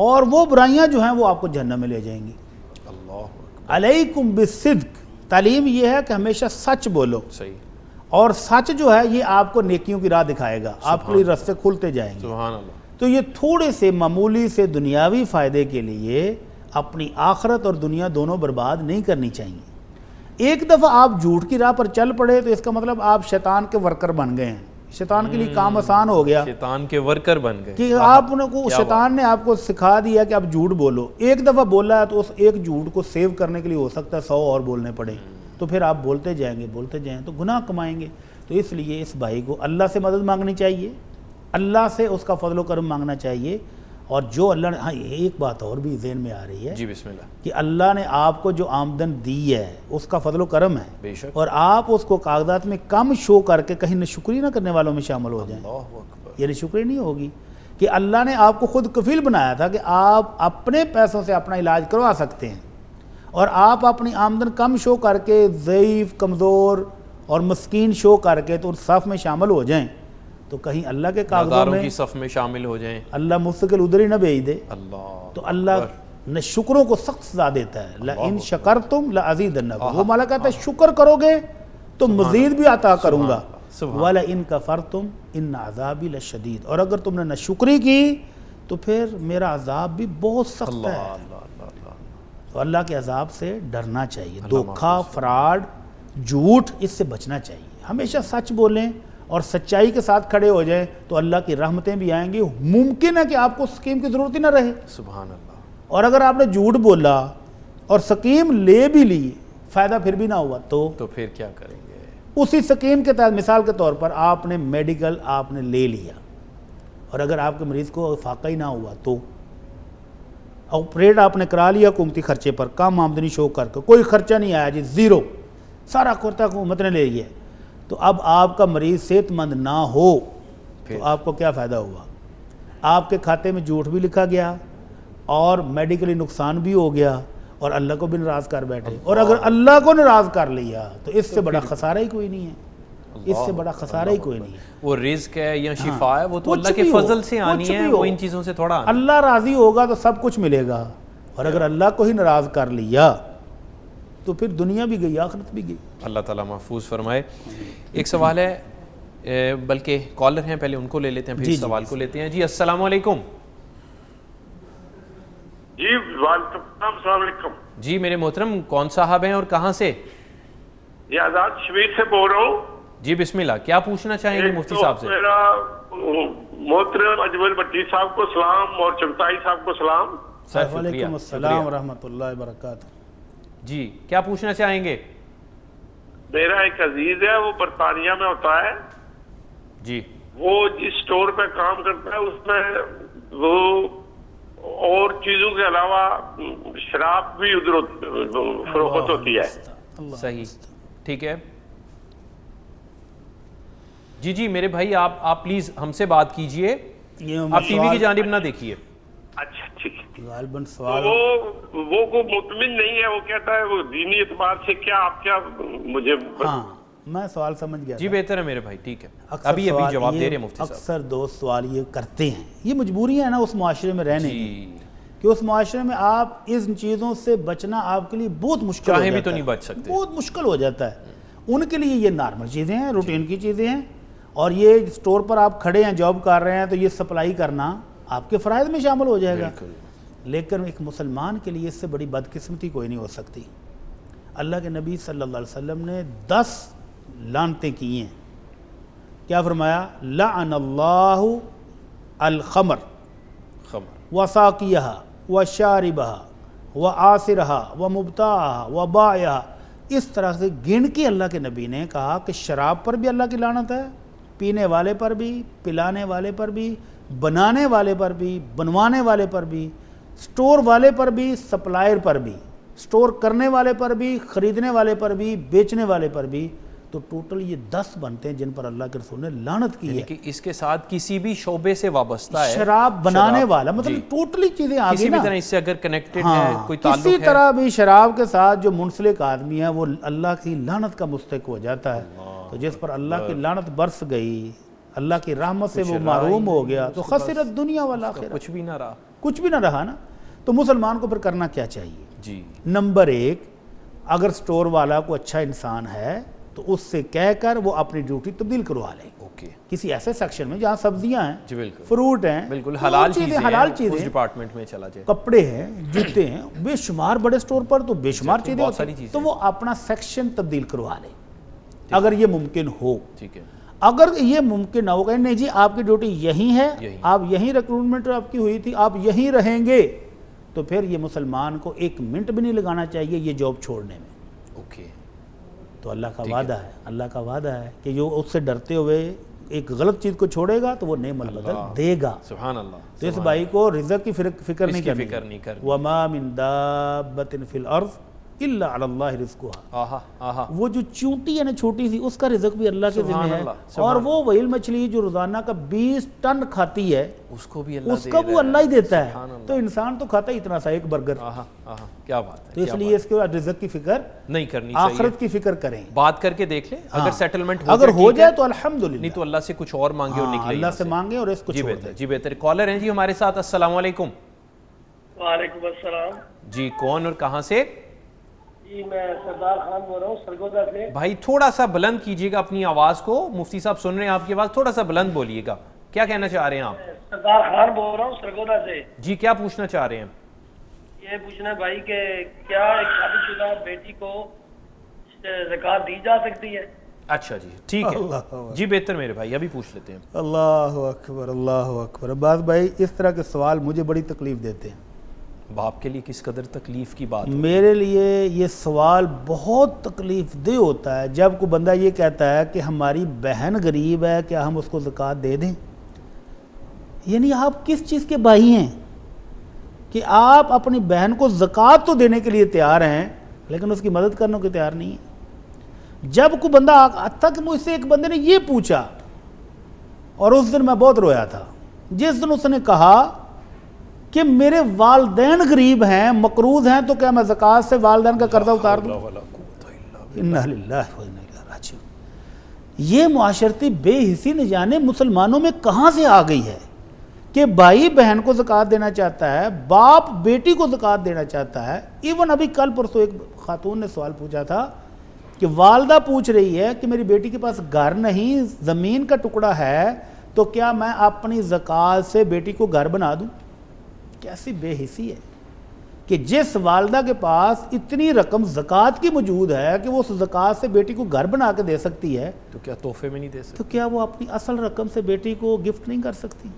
B: اور وہ برائیاں جو ہیں وہ آپ کو جہنم میں لے جائیں گی۔ علیکم بالصدق، تعلیم یہ ہے کہ ہمیشہ سچ بولو،
A: صحیح،
B: اور سچ جو ہے یہ آپ کو نیکیوں کی راہ دکھائے گا، آپ کے لیے راستے کھلتے جائیں گے۔
A: سبحان اللہ۔
B: تو یہ تھوڑے سے معمولی سے دنیاوی فائدے کے لیے اپنی آخرت اور دنیا دونوں برباد نہیں کرنی چاہیے۔ ایک دفعہ آپ جھوٹ کی راہ پر چل پڑے تو اس کا مطلب آپ شیطان کے ورکر بن گئے ہیں، شیطان کے لیے کام آسان ہو گیا،
A: شیطان کے ورکر بن گئے
B: کہ آپ کو شیطان نے آپ کو سکھا دیا کہ آپ جھوٹ بولو۔ ایک دفعہ بولا ہے تو اس ایک جھوٹ کو سیو کرنے کے لیے ہو سکتا ہے 100 اور بولنے پڑے، تو پھر آپ بولتے جائیں گے تو گناہ کمائیں گے۔ تو اس لیے اس بھائی کو اللہ سے مدد مانگنی چاہیے، اللہ سے اس کا فضل و کرم مانگنا چاہیے، اور جو اللہ نے، ہاں ایک بات اور بھی ذہن میں آ رہی ہے،
A: جی بسم اللہ، کہ
B: اللہ نے آپ کو جو آمدن دی ہے اس کا فضل و کرم ہے،
A: بے شک،
B: اور آپ اس کو کاغذات میں کم شو کر کے کہیں ناشکری نہ کرنے والوں میں شامل ہو جائیں۔ یہ ناشکری نہیں ہوگی کہ اللہ نے آپ کو خود کفیل بنایا تھا کہ آپ اپنے پیسوں سے اپنا علاج کروا سکتے ہیں، اور آپ اپنی آمدن کم شو کر کے ضعیف، کمزور اور مسکین شو کر کے تو صف میں شامل ہو جائیں، تو کہیں اللہ کے کاغذوں میں
A: کی صف میں شامل ہو جائیں،
B: اللہ مستقل ادھر ہی نہ بھیج دے۔
A: اللہ
B: تو اللہ نے شکروں کو سخت سزا دیتا ہے، لَإِن شَكَرْتُمْ لَأَزِيدَنَّكُمْ، وہ مالا کہتا ہے شکر کرو گے تو مزید بھی عطا کروں گا، وَلَئِن كَفَرْتُمْ إِنَّ عَذَابِي لَشَدِيدٌ، اور اگر تم نے ناشکری کی تو پھر میرا عذاب بھی بہت سخت ہے۔ تو اللہ کے عذاب سے ڈرنا چاہیے، دھوکہ، فراڈ، جھوٹ، اس سے بچنا چاہیے، ہمیشہ سچ بولیں اور سچائی کے ساتھ کھڑے ہو جائیں تو اللہ کی رحمتیں بھی آئیں گی۔ ممکن ہے کہ آپ کو سکیم کی ضرورت ہی نہ رہے،
A: سبحان اللہ،
B: اور اگر آپ نے جھوٹ بولا اور سکیم لے بھی لی، فائدہ پھر بھی نہ ہوا تو
A: پھر کیا کریں گے؟
B: اسی سکیم کے تحت مثال کے طور پر آپ نے میڈیکل آپ نے لے لیا، اور اگر آپ کے مریض کو فاقہ ہی نہ ہوا تو آپریٹ آپ نے کرا لیا حکومتی خرچے پر، کم آمدنی شو کر کے، کوئی خرچہ نہیں آیا جی، زیرو، سارا خرچہ حکومت نے لے لیا، تو اب آپ کا مریض صحت مند نہ ہو تو آپ کو کیا فائدہ ہوا؟ آپ کے کھاتے میں جھوٹ بھی لکھا گیا اور میڈیکلی نقصان بھی ہو گیا، اور اللہ کو بھی ناراض کر بیٹھے، اور اگر اللہ کو ناراض کر لیا تو اس سے بڑا خسارہ ہی کوئی نہیں ہے، اس سے بڑا خسارہ ہی کوئی نہیں ہے۔
A: وہ رزق ہے یا شفا ہے، وہ تو اللہ کے فضل سے آنی ہے، وہ ان چیزوں سے تھوڑا
B: اللہ راضی ہوگا تو سب کچھ ملے گا، اور اگر اللہ کو ہی ناراض کر لیا تو پھر دنیا بھی گئی، آخرت بھی گئی۔
A: اللہ تعالیٰ محفوظ فرمائے۔ ایک سوال ہے، بلکہ کالر ہیں، پہلے ان کو لے لیتے ہیں پھر سوال کو لیتے ہیں۔ جی السلام علیکم۔
H: جی وعلیکم السلام علیکم۔
A: جی میرے محترم، کون صاحب ہیں اور کہاں سے؟
H: یہ آزاد شبیر سے بول رہا ہوں۔
A: جی بسم اللہ، کیا پوچھنا چاہیں گے مفتی صاحب سے؟
H: میرا محترم اجمل بٹی صاحب کو سلام اور چغتائی صاحب کو سلام۔
B: وعلیکم السلام ورحمۃ اللہ وبرکاتہ۔
A: جی کیا پوچھنا چاہیں گے؟
H: میرا ایک عزیز ہے، وہ برطانیہ میں ہوتا ہے
A: جی،
H: وہ جس اسٹور پہ کام کرتا ہے اس میں وہ اور چیزوں کے علاوہ شراب بھی ادھر فروخت ہوتی ہے۔
A: صحیح، ٹھیک ہے جی۔ جی میرے بھائی، آپ پلیز ہم سے بات کیجئے، آپ ٹی وی کی جانب نہ دیکھیے۔
H: اچھا ٹھیک ہے۔
B: غالباً سوال
H: وہ کو مطمئن نہیں ہے، وہ کہتا ہے وہ دینی اعتبار سے کیا آپ کیا مجھے،
B: ہاں میں سوال سمجھ گیا
A: جی بہتر ہے میرے بھائی، ٹھیک ہے، ابھی جواب دے رہے ہیں مفتی صاحب۔
B: اکثر دوست سوال یہ کرتے ہیں، یہ مجبوریاں ہیں نا اس معاشرے میں رہنے کی، کہ اس معاشرے میں آپ ان چیزوں سے بچنا آپ کے لیے بہت مشکل ہو جاتا ہے،
A: چاہے بھی تو نہیں بچ سکتے،
B: بہت مشکل ہو جاتا ہے۔ ان کے لیے یہ نارمل چیزیں ہیں، روٹین کی چیزیں ہیں، اور یہ اسٹور پر آپ کھڑے ہیں، جاب کر رہے ہیں، تو یہ سپلائی کرنا آپ کے فرائض میں شامل ہو جائے گا۔ لیکن ایک مسلمان کے لیے اس سے بڑی بدقسمتی کوئی نہیں ہو سکتی۔ اللہ کے نبی صلی اللہ علیہ وسلم نے 10 لعنتیں کی ہیں، کیا فرمایا؟ لعن اللہ الخمر وساقیہا وشاربہا وآسرہا ومبتاعہا وبائعہا، اس طرح سے گن کے اللہ کے نبی نے کہا کہ شراب پر بھی اللہ کی لعنت ہے، پینے والے پر بھی، پلانے والے پر بھی، بنانے والے پر بھی، بنوانے والے پر بھی، سٹور والے پر بھی، سپلائر پر بھی، سٹور کرنے والے پر بھی، خریدنے والے پر بھی، بیچنے والے پر بھی۔ تو ٹوٹل یہ 10 بنتے ہیں جن پر اللہ کے رسول نے لعنت کی ہے،
A: کہ اس کے ساتھ کسی بھی شعبے سے وابستہ ہے،
B: شراب بنانے والا، مطلب ٹوٹلی چیزیں آگئی نا،
A: کسی بھی طرح اس سے اگر کنیکٹڈ ہے، کوئی تعلق ہے،
B: کسی طرح بھی شراب کے ساتھ جو منسلک آدمی ہے وہ اللہ کی لعنت کا مستحق ہو جاتا ہے۔ تو جس پر اللہ کی لعنت برس گئی، اللہ کی رحمت سے وہ محروم ہو گیا، تو خسرت دنیا والآخرہ،
A: کچھ بھی نہ رہا،
B: کچھ بھی نہ رہا نا۔ تو مسلمان کو پھر کرنا کیا چاہیے؟
A: جی
B: نمبر 1، اگر سٹور والا کو اچھا انسان ہے تو اس سے کہہ کر وہ اپنی ڈیوٹی تبدیل کروا لے، کسی ایسے سیکشن میں جہاں سبزیاں ہیں،
A: جی بالکل،
B: فروٹ ہیں،
A: بالکل حلال چیزیں،
B: حلال چیزیں،
A: اس ڈپارٹمنٹ میں چلا جائے،
B: کپڑے ہیں، جوتے ہیں، بے شمار بڑے سٹور پر تو بے شمار چیزیں ہوتی ہیں، تو وہ اپنا سیکشن تبدیل کروا لے اگر یہ ممکن ہو۔
A: ٹھیک ہے،
B: اگر یہ ممکن نہ ہوگا، نہیں جی آپ کی ڈیوٹی یہیں ہے، آپ یہیں ریکروٹمنٹ آپ کی ہوئی تھی، آپ یہیں رہیں گے، تو پھر یہ مسلمان کو 1 منٹ بھی نہیں لگانا چاہیے یہ جاب چھوڑنے میں۔
A: اوکے،
B: تو اللہ کا وعدہ ہے، اللہ کا وعدہ ہے کہ جو اس سے ڈرتے ہوئے ایک غلط چیز کو چھوڑے گا تو وہ نعم البدل دے گا۔
A: سبحان اللہ۔
B: تو اس بھائی کو رزق کی فکر نہیں کرنی، وَمَا مِن دَابَّةٍ فِي الْأَرْضِ إِلَّا عَلَى اللَّهِ رِزْقُهَا۔ وہ جو چونٹی ہے نا چھوٹی سی، اس کا رزق بھی اللہ کے ذمہ ہے، اور وہ ویل مچھلی جو روزانہ کا 20 ٹن کھاتی ہے، اس کو بھی اللہ ہی دیتا ہے۔ تو انسان تو کھاتا ہی اتنا سا ایک برگر،
A: کیا بات ہے۔
B: تو اس لیے اس کے رزق کی فکر
A: نہیں کرنی چاہیے،
B: آخرت کی فکر کریں،
A: بات کر کے دیکھ لیں، اگر سیٹلمنٹ
B: اگر ہو جائے تو الحمدللہ،
A: نہیں تو اللہ سے کچھ اور مانگے اور نکلے،
B: اللہ سے مانگے اور اس کو چھوڑ دیں۔
A: جی بہتر، کالر ہیں جی ہمارے ساتھ، السلام علیکم۔
Q: وعلیکم السلام
A: جی، کون اور کہاں سے؟
Q: جی میں سردار خان بول رہا ہوں سرگودا سے۔
A: بھائی تھوڑا سا بلند کیجیے گا اپنی آواز کو، مفتی صاحب سن رہے ہیں آپ کی آواز، تھوڑا سا بلند بولیے گا، کیا کہنا چاہ رہے ہیں آپ؟
Q: سردار خان بول رہا ہوں سرگودا سے۔
A: جی کیا پوچھنا چاہ رہے ہیں؟
Q: یہ پوچھنا بھائی کہ کیا ایک شادی شدہ بیٹی کو زکوٰۃ دی جا سکتی ہے؟
A: اچھا جی ٹھیک ہے، جی بہتر میرے بھائی، ابھی پوچھ لیتے ہیں۔
B: اللہ اکبر، اللہ اکبر۔ عباس بھائی اس طرح کے سوال مجھے بڑی تکلیف دیتے ہیں۔
A: باپ کے لیے کس قدر تکلیف کی بات؟
B: میرے لیے یہ سوال بہت تکلیف دہ ہوتا ہے جب کوئی بندہ یہ کہتا ہے کہ ہماری بہن غریب ہے، کیا ہم اس کو زکوٰۃ دے دیں؟ یعنی آپ کس چیز کے بھائی ہیں کہ آپ اپنی بہن کو زکوٰۃ تو دینے کے لیے تیار ہیں لیکن اس کی مدد کرنے کو تیار نہیں ہیں؟ جب کوئی بندہ تک مجھ سے ایک بندے نے یہ پوچھا، اور اس دن میں بہت رویا تھا، جس دن اس نے کہا کہ میرے والدین غریب ہیں، مقروض ہیں، تو کیا میں زکوٰۃ سے والدین کا قرضہ اتار دوں؟ انا للہ و انا الیہ راجعون۔ یہ معاشرتی بے حسی نہ جانے مسلمانوں میں کہاں سے آ گئی ہے کہ بھائی بہن کو زکوٰۃ دینا چاہتا ہے، باپ بیٹی کو زکوٰۃ دینا چاہتا ہے۔ ایون ابھی کل پرسوں ایک خاتون نے سوال پوچھا تھا کہ والدہ پوچھ رہی ہے کہ میری بیٹی کے پاس گھر نہیں، زمین کا ٹکڑا ہے، تو کیا میں اپنی زکوٰۃ سے بیٹی کو گھر بنا دوں؟ کیسی بے حسی ہے کہ جس والدہ کے پاس اتنی رقم زکوٰۃ کی موجود ہے کہ وہ اس زکوٰۃ سے بیٹی کو گھر بنا کے دے سکتی ہے،
A: تو کیا تحفے میں نہیں دے سکتی؟
B: تو کیا وہ اپنی اصل رقم سے بیٹی کو گفٹ نہیں کر سکتی؟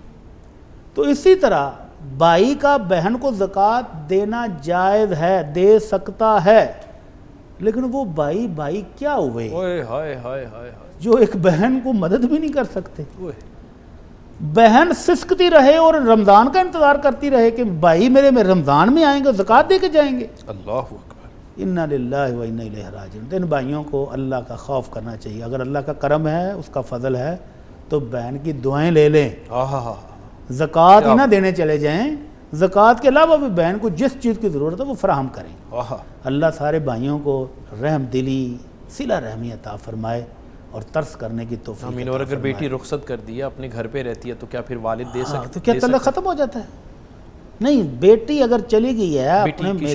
B: تو اسی طرح بھائی کا بہن کو زکوٰۃ دینا جائز ہے، دے سکتا ہے، لیکن وہ بھائی کیا ہوئے جو ایک بہن کو مدد بھی نہیں کر سکتے؟ بہن سسکتی رہے اور رمضان کا انتظار کرتی رہے کہ بھائی میرے میں رمضان میں آئیں گے، زکوٰۃ دے کے جائیں گے۔
A: اللہ اکبر،
B: انا للہ و انا الیہ راجعون۔ ان بھائیوں کو اللہ کا خوف کرنا چاہیے، اگر اللہ کا کرم ہے، اس کا فضل ہے، تو بہن کی دعائیں لے لیں، زکوٰۃ ہی نہ دینے چلے جائیں، زکوٰۃ کے علاوہ بھی بہن کو جس چیز کی ضرورت ہے وہ فراہم کریں۔ اللہ سارے بھائیوں کو رحم دلی، صلہ رحمی عطا فرمائے اور ترس کرنے کی توفیق عطا فرمائے۔
A: اور اگر بیٹی رخصت کر دی ہے، اپنے گھر پہ رہتی ہے، تو کیا پھر والد دے سکتے؟
B: تو کیا تعلق ختم ہو جاتا ہے؟ نہیں، بیٹی اگر چلی گئی ہے، اپنے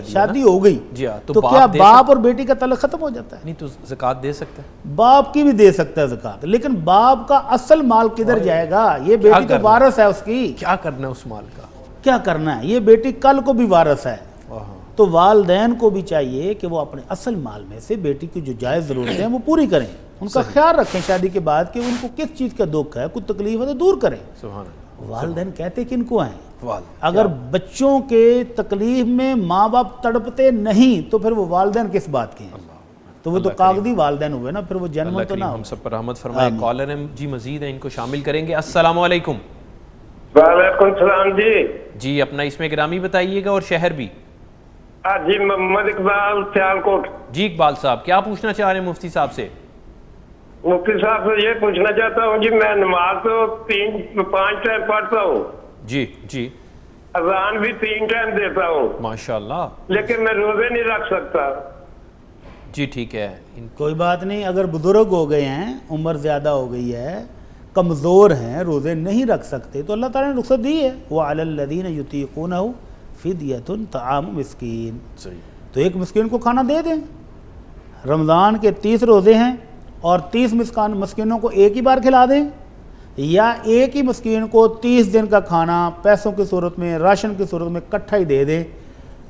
B: شادی ہو گئی، تو کیا باپ اور بیٹی کا تعلق ختم ہو جاتا ہے؟
A: نہیں، تو زکوٰۃ دے سکتا ہے،
B: باپ کی بھی دے سکتا ہے زکوٰۃ، لیکن باپ کا اصل مال کدھر جائے گا؟ یہ بیٹی تو وارث ہے اس کی،
A: کیا کرنا ہے اس مال کا؟
B: کیا کرنا ہے؟ یہ بیٹی کل کو بھی وارث ہے۔ تو والدین کو بھی چاہیے کہ وہ اپنے اصل مال میں سے بیٹی کی جو جائز ضرورتیں ہیں وہ پوری کریں، ان کا خیال رکھیں شادی کے بعد کہ ان کو کس چیز کا دکھ ہے، کوئی تکلیف ہے تو دور کریں۔ والدین کہتے کن کو ہیں؟ اگر بچوں کے تکلیف میں ماں باپ تڑپتے نہیں تو پھر وہ والدین کس بات کے ہیں؟ تو وہ تو کاغذی والدین ہوئے نا، پھر وہ جنم تو نہ ہو۔
A: ہم سب پر رحمت فرمائے۔ کالر جی مزید ہیں، ان کو شامل کریں گے۔ السلام علیکم۔
R: وعلیکم السلام جی۔
A: جی اپنا اسم گرامی بتائیے گا اور شہر بھی۔
R: جی محمد اقبال سیالکوٹ۔
A: جی اقبال صاحب کیا پوچھنا چاہ رہے ہیں مفتی صاحب سے؟
R: مفتی صاحب سے یہ پوچھنا چاہتا ہوں جی، میں نماز تو 5 ٹائم پڑھتا ہوں،
A: جی
R: اذان بھی 3 ٹائم دیتا ہوں
A: ماشاءاللہ،
R: لیکن میں روزے نہیں رکھ سکتا۔
A: جی ٹھیک ہے.
B: کوئی بات نہیں, اگر بزرگ ہو گئے ہیں, عمر زیادہ ہو گئی ہے, کمزور ہیں, روزے نہیں رکھ سکتے, تو اللہ تعالیٰ نے رخصت دی ہے. وَعَلَى الَّذِينَ يُطِيقُونَهُ فِدْيَةٌ طَعَامُ مِسْكِينٍ, تو ایک مسکین کو کھانا دے دیں. رمضان کے 30 روزے ہیں اور 30 مسکینوں کو ایک ہی بار کھلا دیں, یا ایک ہی مسکین کو 30 دن کا کھانا پیسوں کی صورت میں, راشن کی صورت میں اکٹھا ہی دے دیں,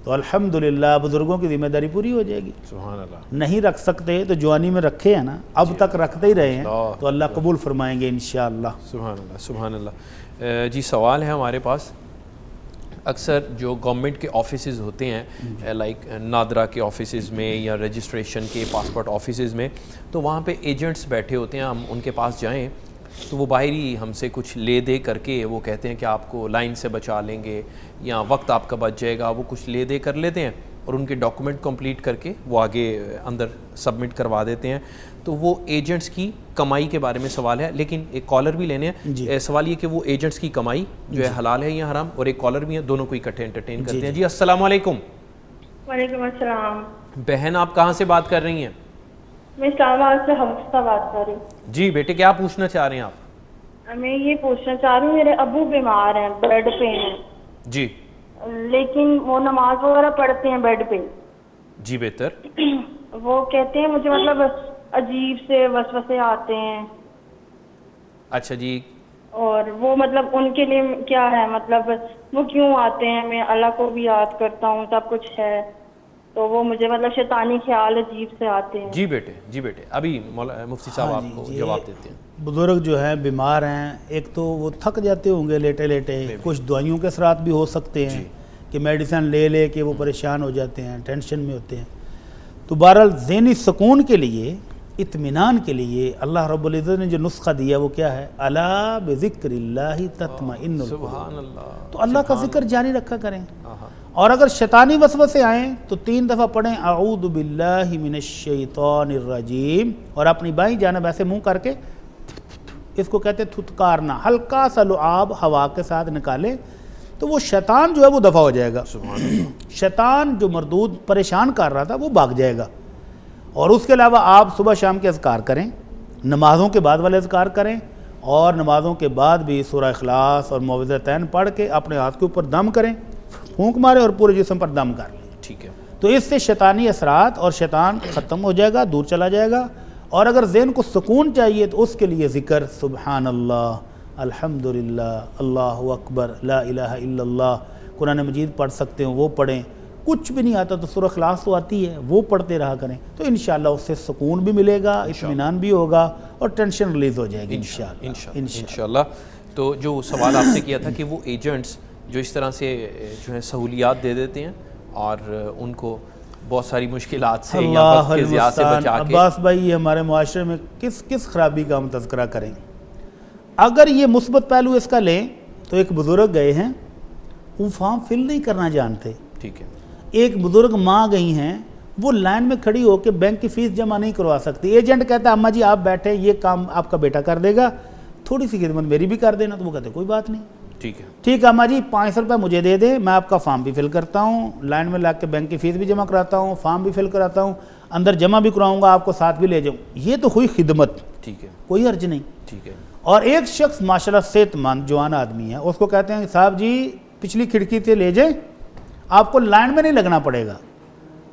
B: تو الحمدللہ بزرگوں کی ذمہ داری پوری ہو جائے گی.
A: سبحان اللہ.
B: نہیں رکھ سکتے تو جوانی میں رکھے ہیں نا, اب تک رکھتے ہی رہے ہیں, تو اللہ قبول فرمائیں گے انشاءاللہ.
A: سبحان اللہ سبحان اللہ. جی سوال ہے ہمارے پاس. اکثر جو گورنمنٹ کے آفیسز ہوتے ہیں لائک نادرا کے آفیسز میں یا رجسٹریشن کے پاسپورٹ آفیسز میں, تو وہاں پہ ایجنٹس بیٹھے ہوتے ہیں, ہم ان کے پاس جائیں تو وہ باہر ہی ہم سے کچھ لے دے کر کے وہ کہتے ہیں کہ آپ کو لائن سے بچا لیں گے یا وقت آپ کا بچ جائے گا, وہ کچھ لے دے کر لیتے ہیں اور ان کے ڈاکومنٹ کمپلیٹ کر کے وہ آگے اندر سبمٹ کروا دیتے ہیں. تو وہ ایجنٹس کی کمائی کے بارے میں سوال ہے, لیکن ایک کالر بھی لینے ہیں. سوال یہ کہ وہ ایجنٹس کی کمائی جو ہے حلال ہے یا حرام, اور ایک کالر بھی ہے, دونوں کو اکٹھے انٹرٹین کرتے ہیں. جی السلام علیکم.
S: وعلیکم السلام.
A: بہن آپ کہاں سے بات کر رہی ہیں؟
S: میں اسلام آباد سے حفصہ بات کر رہی ہوں.
A: جی بیٹے کیا پوچھنا چاہ رہے ہیں آپ؟
S: میں یہ پوچھنا چاہ رہی ہوں, میرے ابو بیمار ہیں, بیڈ پہ ہیں.
A: جی.
S: لیکن وہ نماز وغیرہ پڑھتے ہیں بیڈ پہ.
A: جی بہتر.
S: وہ کہتے ہیں مجھے مطلب عجیب سے وسوسے آتے ہیں.
A: اچھا جی.
S: اور وہ مطلب ان کے لیے کیا ہے, مطلب وہ کیوں آتے ہیں؟ میں اللہ کو بھی یاد کرتا ہوں, سب کچھ ہے, تو وہ مجھے مطلب شیطانی خیال عجیب سے آتے ہیں.
A: جی بیٹے جی بیٹے ابھی مفتی صاحب آپ کو جواب دیتے ہیں.
B: بزرگ جو ہیں بیمار ہیں, ایک تو وہ تھک جاتے ہوں گے لیٹے لیٹے, کچھ دوائیوں کے اثرات بھی ہو سکتے ہیں کہ میڈیسن لے لے کے وہ پریشان ہو جاتے ہیں, ٹینشن میں ہوتے ہیں. تو بہرحال ذہنی سکون کے لیے, اطمینان کے لیے اللہ رب العزت نے جو نسخہ دیا وہ کیا ہے؟ الا بذکر اللہ تطمئن القلوب. تو اللہ کا ذکر جاری رکھا کریں, اور اگر شیطانی وسوسے آئیں تو 3 دفعہ پڑھیں اعوذ باللہ من الشیطان الرجیم, اور اپنی بائیں جانب ایسے منہ کر کے, اس کو کہتے ہیں تھتکارنا, ہلکا سا لعاب ہوا کے ساتھ نکالے تو وہ شیطان جو ہے وہ دفع ہو جائے گا. شیطان جو مردود پریشان کر رہا تھا وہ بھاگ جائے گا. اور اس کے علاوہ آپ صبح شام کے اذکار کریں, نمازوں کے بعد والے اذکار کریں, اور نمازوں کے بعد بھی سورہ اخلاص اور معوذتین پڑھ کے اپنے ہاتھ کے اوپر دم کریں, پھونک مارے اور پورے جسم پر دم کر لیں.
A: ٹھیک ہے. تو
B: اس سے شیطانی اثرات اور شیطان ختم ہو جائے گا, دور چلا جائے گا. اور اگر ذہن کو سکون چاہیے تو اس کے لیے ذکر سبحان اللہ, الحمدللہ, اللہ اکبر, لا الہ الا اللہ, قرآن مجید پڑھ سکتے ہیں وہ پڑھیں. کچھ بھی نہیں آتا تو سورہ اخلاص تو آتی ہے, وہ پڑھتے رہا کریں, تو انشاءاللہ اس سے سکون بھی ملے گا, اطمینان بھی ہوگا, اور ٹینشن ریلیز ہو جائے گی
A: انشاءاللہ. تو جو سوال آپ سے کیا تھا کہ وہ ایجنٹس جو اس طرح سے جو ہے سہولیات دے دیتے ہیں اور ان کو بہت ساری مشکلات سے یا وقت کے ضیاع سے بچا کے.
B: عباس بھائی یہ ہمارے معاشرے میں کس خرابی کا ہم تذکرہ کریں؟ اگر یہ مثبت پہلو اس کا لیں تو ایک بزرگ گئے ہیں, وہ فارم فل نہیں کرنا جانتے.
A: ٹھیک ہے.
B: ایک بزرگ ماں گئی ہیں, وہ لائن میں کھڑی ہو کے بینک کی فیس جمع نہیں کروا سکتی. ایجنٹ کہتا ہے اماں جی آپ بیٹھے, یہ کام آپ کا بیٹا کر دے گا, تھوڑی سی خدمت میری بھی کر دینا. تو وہ کہتے کوئی بات نہیں,
A: ٹھیک ہے
B: ٹھیک ہے اماں جی 500 روپے مجھے دے دیں, میں آپ کا فارم بھی فل کرتا ہوں, لائن میں لا کے بینک کی فیس بھی جمع کراتا ہوں, فارم بھی فل کراتا ہوں, اندر جمع بھی کراؤں گا, آپ کو ساتھ بھی لے جاؤں. یہ تو ہوئی خدمت,
A: ٹھیک ہے,
B: کوئی حرج نہیں.
A: ٹھیک ہے.
B: اور ایک شخص ماشاءاللہ صحت مند جوان آدمی ہے, اس کو کہتے ہیں صاحب جی پچھلی کھڑکی سے لے جائیں, آپ کو لائن میں نہیں لگنا پڑے گا.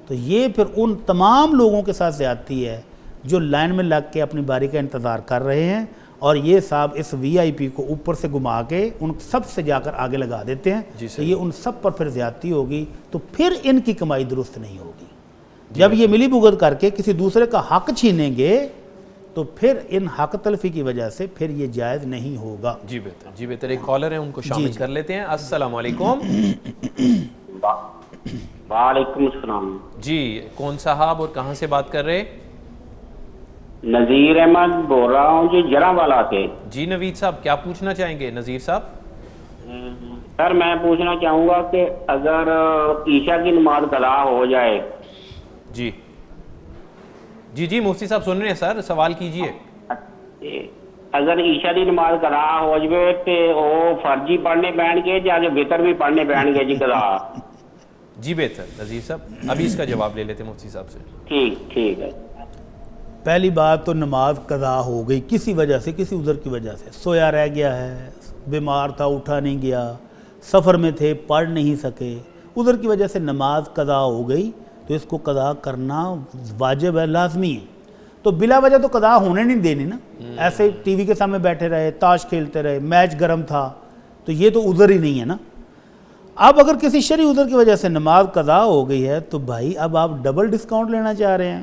B: تو یہ پھر ان تمام لوگوں کے ساتھ زیادتی ہے جو لائن میں لگ کے اپنی باری کا انتظار کر رہے ہیں, اور یہ صاحب اس وی آئی پی کو اوپر سے گھما کے ان سب سے جا کر آگے لگا دیتے ہیں. تو یہ ان سب پر پھر زیادتی ہوگی, تو پھر ان کی کمائی درست نہیں ہوگی. جب یہ ملی بھگت کر کے کسی دوسرے کا حق چھینیں گے تو پھر ان حق تلفی کی وجہ سے پھر یہ جائز نہیں ہوگا.
A: جی بہتر, جی بہتر. ایک کالر ہے, ان کو شامل کر لیتے ہیں. السلام علیکم.
T: وعلیکم السلام.
A: جی کون صاحب اور کہاں سے بات کر رہے؟
T: نذیر احمد بول رہا ہوں جی, جرا والا سے.
A: جی نوید صاحب کیا پوچھنا چاہیں گے نذیر صاحب؟
T: سر میں پوچھنا چاہوں گا کہ اگر عشاء کی نماز قضا ہو جائے.
A: جی جی جی مفتی صاحب سن رہے ہیں سر, سوال کیجئے.
T: اگر عشاء کی نماز قضا ہو جائے تو وہ فرضی پڑھنے بیٹھ گئے یا جو وتر بھی پڑھنے بیٹھ گئے جی قضا؟
A: جی بہتر نذیر صاحب، ابھی اس کا جواب لے لیتے ہیں مفتی صاحب سے۔
T: ٹھیک ہے۔
B: پہلی بات تو نماز قضا ہو گئی کسی وجہ سے، کسی عذر کی وجہ سے، سویا رہ گیا ہے، بیمار تھا اٹھا نہیں گیا، سفر میں تھے پڑھ نہیں سکے، عذر کی وجہ سے نماز قضا ہو گئی تو اس کو قضا کرنا واجب ہے، لازمی ہے۔ تو بلا وجہ تو قضا ہونے نہیں دینی نا، ایسے ٹی وی کے سامنے بیٹھے رہے، تاش کھیلتے رہے، میچ گرم تھا، تو یہ تو عذر ہی نہیں ہے نا۔ اب اگر کسی شرعی عذر کی وجہ سے نماز قضا ہو گئی ہے تو بھائی اب آپ ڈبل ڈسکاؤنٹ لینا چاہ رہے ہیں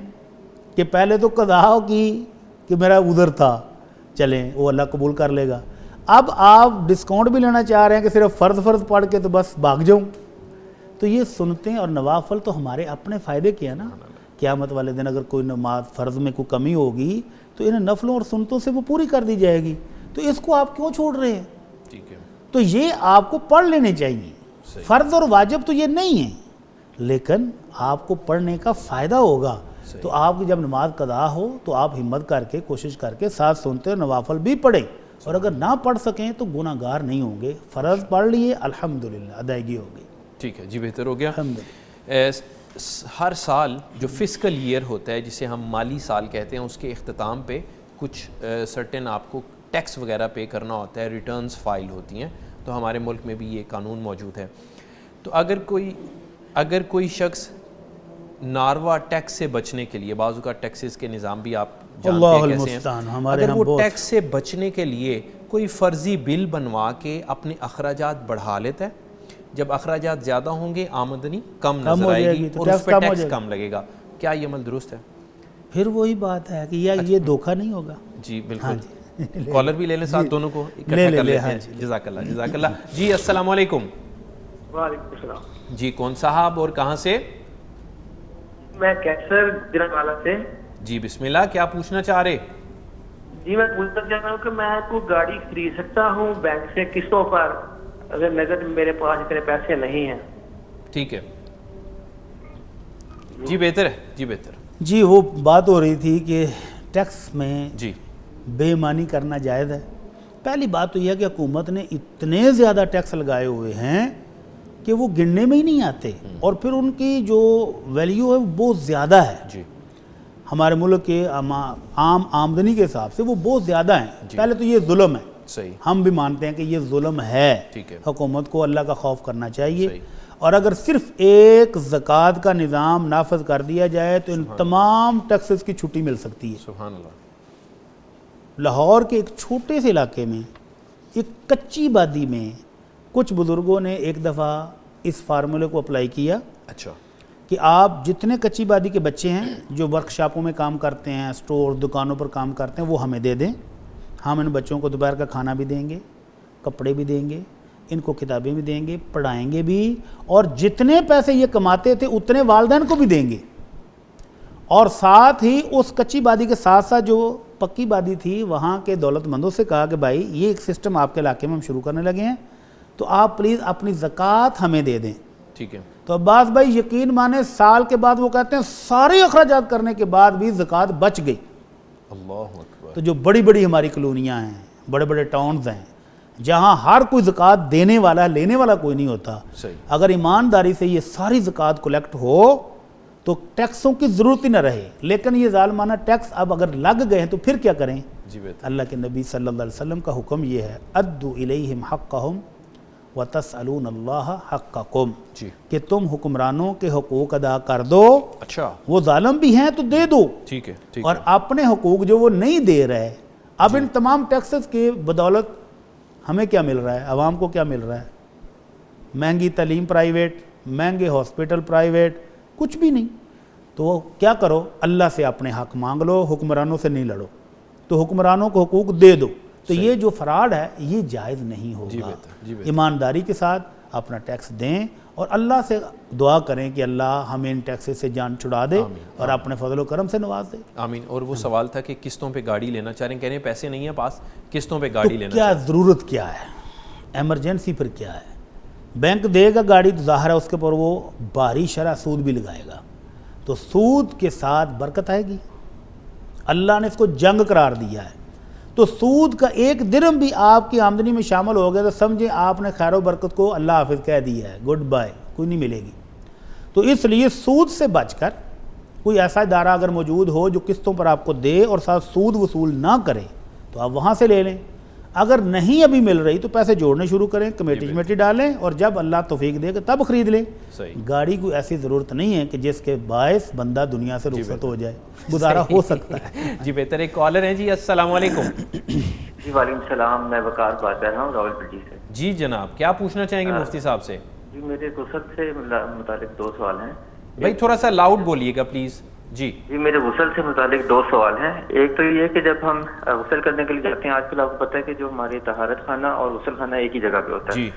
B: کہ پہلے تو قضا کی کہ میرا عذر تھا، چلیں وہ اللہ قبول کر لے گا، اب آپ ڈسکاؤنٹ بھی لینا چاہ رہے ہیں کہ صرف فرض پڑھ کے تو بس بھاگ جاؤں۔ تو یہ سنتیں اور نوافل تو ہمارے اپنے فائدے کے ہیں نا، قیامت والے دن اگر کوئی نماز فرض میں کوئی کمی ہوگی تو ان نفلوں اور سنتوں سے وہ پوری کر دی جائے گی، تو اس کو آپ کیوں چھوڑ رہے ہیں؟
A: ٹھیک ہے،
B: تو یہ آپ کو پڑھ لینے چاہیے، فرض اور واجب تو یہ نہیں ہے، لیکن آپ کو پڑھنے کا فائدہ ہوگا۔ تو آپ کی جب نماز قضا ہو تو آپ ہمت کر کے کوشش کر کے ساتھ سنتے اور نوافل بھی پڑھیں، اور اگر نہ پڑھ سکیں تو گناہ گار نہیں ہوں گے، فرض پڑھ لیے الحمدللہ ادائیگی ہو گئی۔
A: ٹھیک ہے جی، بہتر ہو گیا۔ ہر سال جو فسکل ایئر ہوتا ہے جسے ہم مالی سال کہتے ہیں، اس کے اختتام پہ کچھ سرٹن آپ کو ٹیکس وغیرہ پے کرنا ہوتا ہے، ریٹرنز فائل ہوتی ہیں، تو ہمارے ملک میں بھی یہ قانون موجود ہے۔ تو اگر کوئی شخص ناروا ٹیکس سے بچنے کے لیے، بعض اوقات ٹیکسز کے نظام بھی آپ جانتے ہیں کیسے ہیں، اگر وہ ٹیکس سے بچنے کے لیے کوئی فرضی بل بنوا کے اپنے اخراجات بڑھا لیتا ہے، جب اخراجات زیادہ ہوں گے آمدنی کم نظر آئے گی اور اس پہ ٹیکس کم لگے گا، کیا یہ عمل درست ہے؟
B: پھر وہی بات ہے کہ یہ دھوکہ نہیں ہوگا۔
A: جی بالکل، کالر بھی لے لیں ساتھ، دونوں کو اکٹھا کر لیتے ہیں۔ جزاک اللہ جزاک اللہ۔ جی السلام علیکم۔
P: وعلیکم السلام۔
A: جی کون صاحب اور کہاں سے؟
P: میں کیسر گجرانوالہ سے۔
A: جی بسم اللہ، کیا پوچھنا چاہ رہے؟
P: جی میں پوچھنا چاہ رہا ہوں کہ میں کوئی گاڑی خرید سکتا ہوں بینک سے قسطوں پر اگر نقد میرے پاس اتنے پیسے نہیں ہیں؟
A: ٹھیک ہے جی، بہتر ہے جی، بہتر۔
B: جی وہ بات ہو رہی تھی کہ ٹیکس میں
A: جی
B: بے ایمانی کرنا جائز ہے۔ پہلی بات تو یہ ہے کہ حکومت نے اتنے زیادہ ٹیکس لگائے ہوئے ہیں کہ وہ گننے میں ہی نہیں آتے، اور پھر ان کی جو ویلیو ہے وہ بہت زیادہ ہے جی، ہمارے ملک کے عام آمدنی کے حساب سے وہ بہت زیادہ ہیں۔ پہلے تو یہ ظلم ہے،
A: صحیح،
B: ہم بھی مانتے ہیں کہ یہ ظلم ہے، حکومت کو اللہ کا خوف کرنا چاہیے، اور اگر صرف ایک زکوٰۃ کا نظام نافذ کر دیا جائے تو ان تمام ٹیکسز کی چھٹی مل سکتی ہے۔
A: سبحان اللہ۔
B: لاہور کے ایک چھوٹے سے علاقے میں ایک کچی بادی میں کچھ بزرگوں نے ایک دفعہ اس فارمولے کو اپلائی کیا،
A: اچھا،
B: کہ آپ جتنے کچی بادی کے بچے ہیں جو ورک شاپوں میں کام کرتے ہیں، سٹور دکانوں پر کام کرتے ہیں، وہ ہمیں دے دیں، ہم ان بچوں کو دوپہر کا کھانا بھی دیں گے، کپڑے بھی دیں گے، ان کو کتابیں بھی دیں گے، پڑھائیں گے بھی، اور جتنے پیسے یہ کماتے تھے اتنے والدین کو بھی دیں گے، اور ساتھ ہی اس کچی بادی کے ساتھ ساتھ جو پکی بادی تھی وہاں کے دولت مندوں سے کہا کہ بھائی یہ ایک سسٹم آپ کے علاقے میں ہم شروع کرنے لگے ہیں، تو آپ پلیز اپنی زکوٰۃ ہمیں دے دیں۔
A: ٹھیک ہے،
B: تو عباس بھائی یقین مانے سال کے بعد وہ کہتے ہیں سارے اخراجات کرنے کے بعد بھی زکوٰۃ بچ گئی۔
A: اللہ اکبر۔
B: تو جو بڑی بڑی ہماری کالونیاں ہیں، بڑے بڑے ٹاؤنز ہیں، جہاں ہر کوئی زکوٰۃ دینے والا لینے والا کوئی نہیں ہوتا، اگر ایمانداری سے یہ ساری زکوٰۃ کلیکٹ ہو تو ٹیکسوں کی ضرورت ہی نہ رہے، لیکن یہ ظالمانہ ٹیکس اب اگر لگ گئے ہیں تو پھر کیا کریں؟ اللہ کے نبی صلی اللہ علیہ وسلم کا حکم یہ ہے، ادوا الیہم حقہم وتسألون اللہ حقکم، کہ تم حکمرانوں کے حقوق ادا کر دو،
A: اچھا
B: وہ ظالم بھی ہیں تو دے دو،
A: ٹھیک ہے،
B: اور اپنے حقوق جو وہ نہیں دے رہے، اب ان تمام ٹیکسز کی بدولت ہمیں کیا مل رہا ہے، عوام کو کیا مل رہا ہے؟ مہنگی تعلیم پرائیویٹ، مہنگے ہاسپٹل پرائیویٹ، کچھ بھی نہیں۔ تو کیا کرو، اللہ سے اپنے حق مانگ لو، حکمرانوں سے نہیں لڑو، تو حکمرانوں کو حقوق دے دو۔ تو یہ جو فراڈ ہے یہ جائز نہیں ہوگا، ایمانداری کے ساتھ اپنا ٹیکس دیں اور اللہ سے دعا کریں کہ اللہ ہمیں ان ٹیکسز سے جان چھڑا دے اور اپنے فضل و کرم سے نواز دے۔
A: آمین۔ اور وہ سوال تھا کہ قسطوں پہ گاڑی لینا چاہ رہے ہیں، کہہ رہے ہیں پیسے نہیں ہیں پاس، قسطوں پہ گاڑی لینا
B: کیا ضرورت کیا ہے، ایمرجنسی پر کیا ہے؟ بینک دے گا گاڑی تو ظاہر ہے اس کے پر وہ بھاری شرح سود بھی لگائے گا، تو سود کے ساتھ برکت آئے گی، اللہ نے اس کو جنگ قرار دیا ہے۔ تو سود کا ایک درہم بھی آپ کی آمدنی میں شامل ہو گیا تو سمجھیں آپ نے خیر و برکت کو اللہ حافظ کہہ دیا ہے، گڈ بائے، کوئی نہیں ملے گی۔ تو اس لیے سود سے بچ کر کوئی ایسا ادارہ اگر موجود ہو جو قسطوں پر آپ کو دے اور ساتھ سود وصول نہ کرے تو آپ وہاں سے لے لیں. اگر نہیں ابھی مل رہی تو پیسے جوڑنے شروع کریں, کمیٹی ڈالیں, اور جب اللہ توفیق دے کہ تب خرید لیں. گاڑی کوئی ایسی ضرورت نہیں ہے کہ جس کے باعث بندہ دنیا سے رخصت ہو جائے, گزارا ہو سکتا ہے.
A: جی بہتر. ایک کالر ہیں جی, السلام علیکم.
U: جی وعلیکم السلام, میں وقار بات کر رہا ہوں راولپنڈی سے.
A: جی جناب, کیا پوچھنا چاہیں گے مفتی صاحب سے؟
U: جی میرے غسل سے متعلق 2 سوال ہیں.
A: بھائی تھوڑا سا لاؤڈ بولیے گا پلیز. جی
U: میرے غسل سے متعلق 2 سوال ہیں. ایک تو یہ کہ جب ہم غسل کرنے کے لیے جاتے ہیں, آج کل آپ کو پتہ ہے کہ جو ہمارے طہارت خانہ اور غسل خانہ ایک ہی جگہ پہ ہوتا ہے,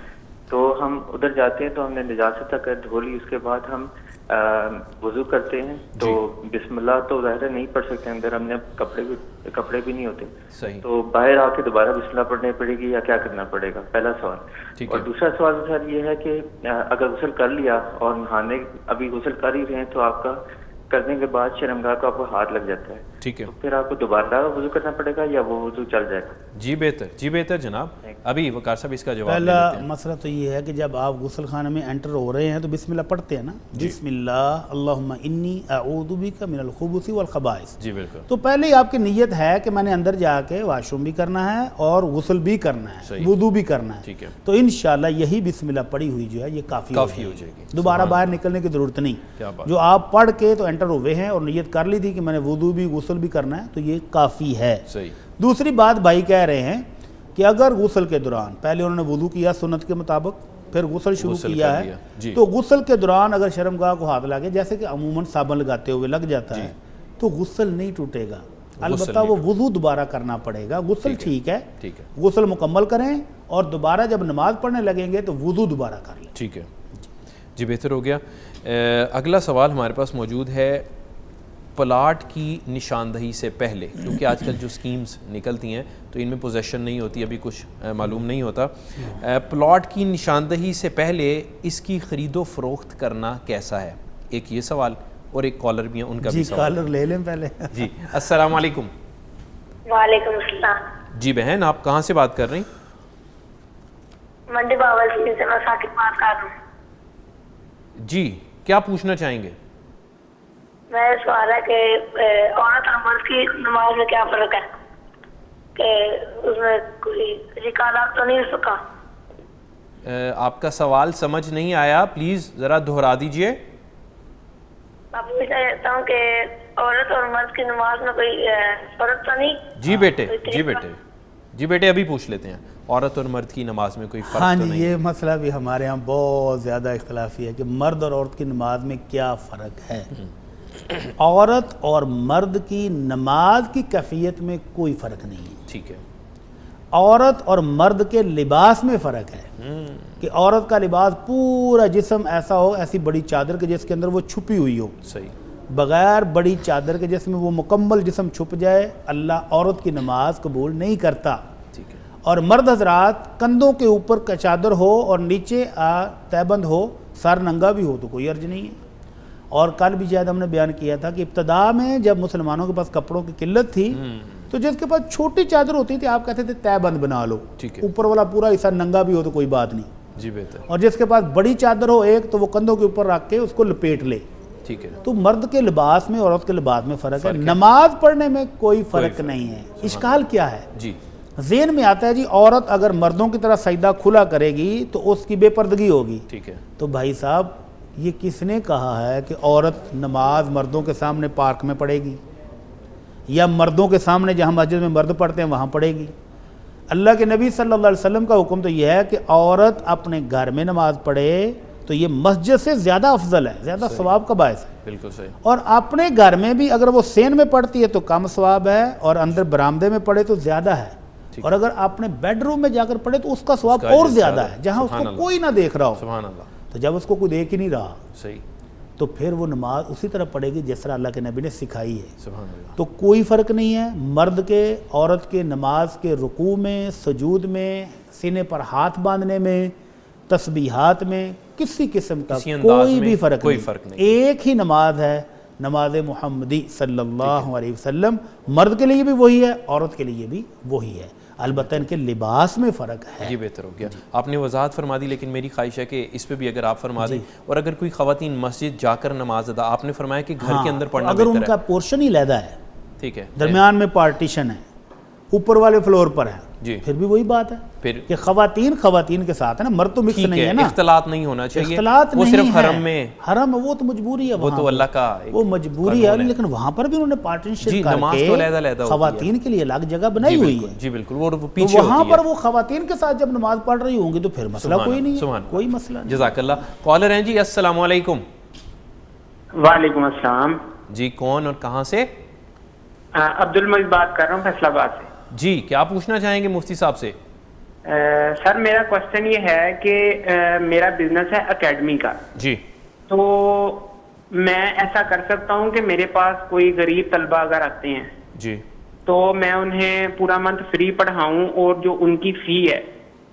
U: تو ہم ادھر جاتے ہیں تو ہم نے نجاست تک دھو لی, اس کے بعد ہم وضو کرتے ہیں تو بسم اللہ تو ظاہر نہیں پڑھ سکتے, اندر ہم نے کپڑے بھی نہیں ہوتے, تو باہر آ کے دوبارہ بسم اللہ پڑھنی پڑے گی یا کیا کرنا پڑے گا؟ پہلا سوال. اور دوسرا سوال سر یہ ہے کہ اگر غسل کر لیا اور نہانے ابھی غسل کر ہی رہے ہیں تو آپ کا کرنے کے بعد شرمگاہ کو آپ کو ہاتھ لگ جاتا ہے,
A: ٹھیک ہے,
U: تو پھر آپ کو دوبارہ وضو کرنا پڑے گا یا وہ وضو چل جائے گا؟
A: جی بہتر, جی بہتر جناب. ابھی وقار صاحب اس کا جواب.
B: پہلا مسئلہ تو یہ ہے کہ جب آپ غسل خانے میں انٹر ہو رہے ہیں تو بسم اللہ پڑھتے ہیں نا, بسم اللہ اللہم انی اعوذ بک من الخبث والخبائث.
A: جی بالکل.
B: تو پہلے ہی آپ کی نیت ہے کہ میں نے اندر جا کے واش روم بھی کرنا ہے اور غسل بھی کرنا ہے, وضو بھی کرنا ہے,
A: ٹھیک ہے,
B: تو انشاءاللہ یہی بسم اللہ پڑھی ہوئی جو ہے یہ کافی ہو جائے گی. دوبارہ باہر نکلنے کی ضرورت نہیں. جو آپ پڑھ کے تو انٹر ہوئے ہیں اور نیت کر لی تھی کہ میں نے وضو بھی غسل بھی کرنا ہے تو یہ کافی ہے. دوسری بات بھائی کہہ رہے ہیں کہ اگر غسل کے دوران پہلے انہوں نے وضو کیا سنت کے مطابق, پھر غسل شروع کیا ہے, تو غسل کے دوران اگر شرمگاہ کو ہاتھ لگے, جیسے کہ عموماً صابن لگاتے ہوئے لگ جاتا ہے, تو غسل نہیں ٹوٹے گا, البتہ وہ وضو دوبارہ کرنا پڑے گا. غسل ٹھیک ہے, غسل مکمل کریں اور دوبارہ جب نماز پڑھنے لگیں گے تو وضو دوبارہ کر لیں.
A: ٹھیک ہے جی, بہتر ہو گیا. اگلا سوال ہمارے پاس موجود ہے پلاٹ کی نشاندہی سے پہلے, کیونکہ آج کل جو سکیمز نکلتی ہیں تو ان میں پوزیشن نہیں ہوتی, ابھی کچھ معلوم نہیں ہوتا. پلاٹ کی نشاندہی سے پہلے اس کی خرید و فروخت کرنا کیسا ہے؟ ایک یہ سوال, اور ایک کالر بھی ہیں, ان کا بھی سوال.
B: کالر لے لیں پہلے.
A: جی السلام علیکم.
N: وعلیکم السلام.
A: جی بہن, آپ کہاں سے بات کر رہی ہیں؟
N: منڈی باورچی سے میں ساکت بات کر رہا ہوں.
A: جی کیا پوچھنا چاہیں گے؟
N: میں سوال ہے کہ عورت اور مرد کی نماز میں کیا فرق ہے, کہ اس میں کوئی رکاوٹ تو نہیں سکا؟
A: آپ کا سوال سمجھ نہیں آیا, پلیز ذرا دہرا دیجئے.
N: آپ پوچھنا چاہتا ہوں کہ عورت اور مرد کی نماز میں کوئی فرق تو نہیں؟
A: جی بیٹے, جی بیٹے ابھی پوچھ لیتے ہیں, عورت اور مرد کی نماز میں کوئی فرق تو نہیں؟
B: یہ مسئلہ بھی ہمارے ہاں بہت زیادہ اختلافی ہے کہ مرد اور عورت کی نماز میں کیا فرق ہے. عورت اور مرد کی نماز کی کیفیت میں کوئی فرق نہیں ہے.
A: ٹھیک ہے.
B: عورت اور مرد کے لباس میں فرق ہے کہ عورت کا لباس پورا جسم ایسا ہو, ایسی بڑی چادر کے جس کے اندر وہ چھپی ہوئی ہو.
A: صحیح.
B: بغیر بڑی چادر کے جس میں وہ مکمل جسم چھپ جائے, اللہ عورت کی نماز قبول نہیں کرتا.
A: ٹھیک ہے.
B: اور مرد حضرات کندھوں کے اوپر کا چادر ہو اور نیچے تہبند ہو, سر ننگا بھی ہو تو کوئی حرج نہیں ہے. اور کل بھی شاید ہم نے بیان کیا تھا کہ ابتدا میں جب مسلمانوں کے پاس کپڑوں کی قلت تھی تو جس کے پاس چھوٹی چادر ہوتی تھی آپ کہتے تھے تہبند بنا لو, اوپر والا پورا حصہ ننگا بھی ہو تو کوئی بات نہیں.
A: جی بہتر.
B: اور جس کے پاس بڑی چادر ہو ایک تو وہ کندھوں کے اوپر رکھ کے اس کو لپیٹ لے.
A: ٹھیک ہے.
B: تو مرد کے لباس میں عورت کے لباس میں فرق ہے. نماز پڑھنے میں کوئی فرق نہیں ہے. اشکال کیا ہے؟
A: جی
B: ذہن میں آتا ہے جی عورت اگر مردوں کی طرح سجدہ کھلا کرے گی تو اس کی بے پردگی ہوگی.
A: ٹھیک ہے.
B: تو بھائی صاحب یہ کس نے کہا ہے کہ عورت نماز مردوں کے سامنے پارک میں پڑھے گی یا مردوں کے سامنے جہاں مسجد میں مرد پڑھتے ہیں وہاں پڑھے گی؟ اللہ کے نبی صلی اللہ علیہ وسلم کا حکم تو یہ ہے کہ عورت اپنے گھر میں نماز پڑھے تو یہ مسجد سے زیادہ افضل ہے, زیادہ ثواب کا باعث ہے.
A: بالکل صحیح.
B: اور اپنے گھر میں بھی اگر وہ سین میں پڑھتی ہے تو کم ثواب ہے, اور اندر برآمدے میں پڑھے تو زیادہ ہے. اور اگر اپنے بیڈ روم میں جا کر پڑھے تو اس کا ثواب اور زیادہ ہے, جہاں اس کو کوئی نہ دیکھ رہا ہو.
A: سبحان اللہ.
B: تو جب اس کو کوئی دیکھ ہی نہیں رہا,
A: صحیح,
B: تو پھر وہ نماز اسی طرح پڑھے گی جس طرح اللہ کے نبی نے سکھائی ہے.
A: سبحان اللہ.
B: تو کوئی فرق نہیں ہے مرد کے عورت کے نماز کے رکوع میں, سجود میں, سینے پر ہاتھ باندھنے میں, تسبیحات میں, کسی قسم کا کوئی بھی فرق نہیں. ایک ہی نماز ہے نماز محمدی صلی اللہ علیہ وسلم مرد کے لیے بھی وہی ہے، عورت کے لیے بھی وہی ہے، البتہ ان کے لباس میں فرق ہے۔
A: یہ بہتر ہو گیا، آپ نے وضاحت فرما دی، لیکن میری خواہش ہے کہ اس پہ بھی اگر آپ فرما دیں، اور اگر کوئی خواتین مسجد جا کر نماز ادا، آپ نے فرمایا کہ گھر کے اندر پڑھنا
B: اگر
A: بہتر
B: ان
A: ہے،
B: کا پورشن ہی علیحدہ ہے،
A: ٹھیک ہے،
B: درمیان میں پارٹیشن ہے، اوپر والے فلور پر ہے،
A: جی
B: پھر بھی وہی بات ہے
A: پھر
B: کہ خواتین کے ساتھ ہے نا، مرد تو مکس نہیں ہے نا،
A: اختلاط نہیں ہونا چاہیے،
B: اختلاط
A: وہ
B: نہیں
A: صرف
B: ہے،
A: حرم میں،
B: حرم وہ تو مجبوری ہے،
A: وہ تو اللہ کا
B: وہ مجبوری ہے، لیکن وہاں پر بھی انہوں نے پارٹنرشپ کر کے خواتین کے لیے الگ جگہ بنائی ہوئی ہے،
A: جی بالکل، وہ
B: تو
A: پیچھے
B: وہاں پر وہ خواتین کے ساتھ جب نماز پڑھ رہی ہوں گی تو پھر مسئلہ کوئی نہیں ہے، کوئی مسئلہ نہیں۔
A: جزاک اللہ۔ کالر ہیں جی، السلام علیکم۔
C: وعلیکم السلام
A: جی کون اور کہاں سے؟
C: عبد المجید بات کر رہا ہوں فیصل آباد سے۔
A: جی کیا پوچھنا چاہیں گے مفتی صاحب سے؟
C: سر میرا کوشچن یہ ہے کہ میرا بزنس ہے اکیڈمی کا،
A: جی
C: تو میں ایسا کر سکتا ہوں کہ میرے پاس کوئی غریب طلبہ اگر آتے ہیں
A: جی
C: تو میں انہیں پورا منتھ فری پڑھاؤں، اور جو ان کی فی ہے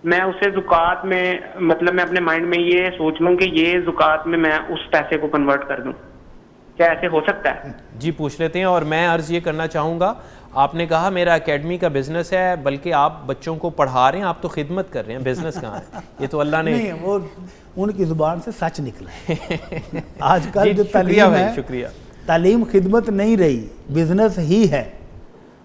C: میں اسے زکوٰۃ میں، مطلب میں اپنے مائنڈ میں یہ سوچ لوں کہ یہ زکوٰۃ میں اس پیسے کو کنورٹ کر دوں، کیا ایسے ہو سکتا ہے؟
A: جی پوچھ لیتے ہیں، اور میں عرض یہ کرنا چاہوں گا، آپ نے کہا میرا اکیڈمی کا بزنس ہے، بلکہ آپ بچوں کو پڑھا رہے ہیں، آپ تو خدمت کر رہے ہیں، بزنس کہاں ہے؟ یہ تو اللہ نے
B: نہیں، وہ ان کی زبان سے سچ نکلا ہے۔ آج کل جو تعلیم ہے،
A: شکریہ،
B: تعلیم خدمت نہیں رہی، بزنس ہی ہے،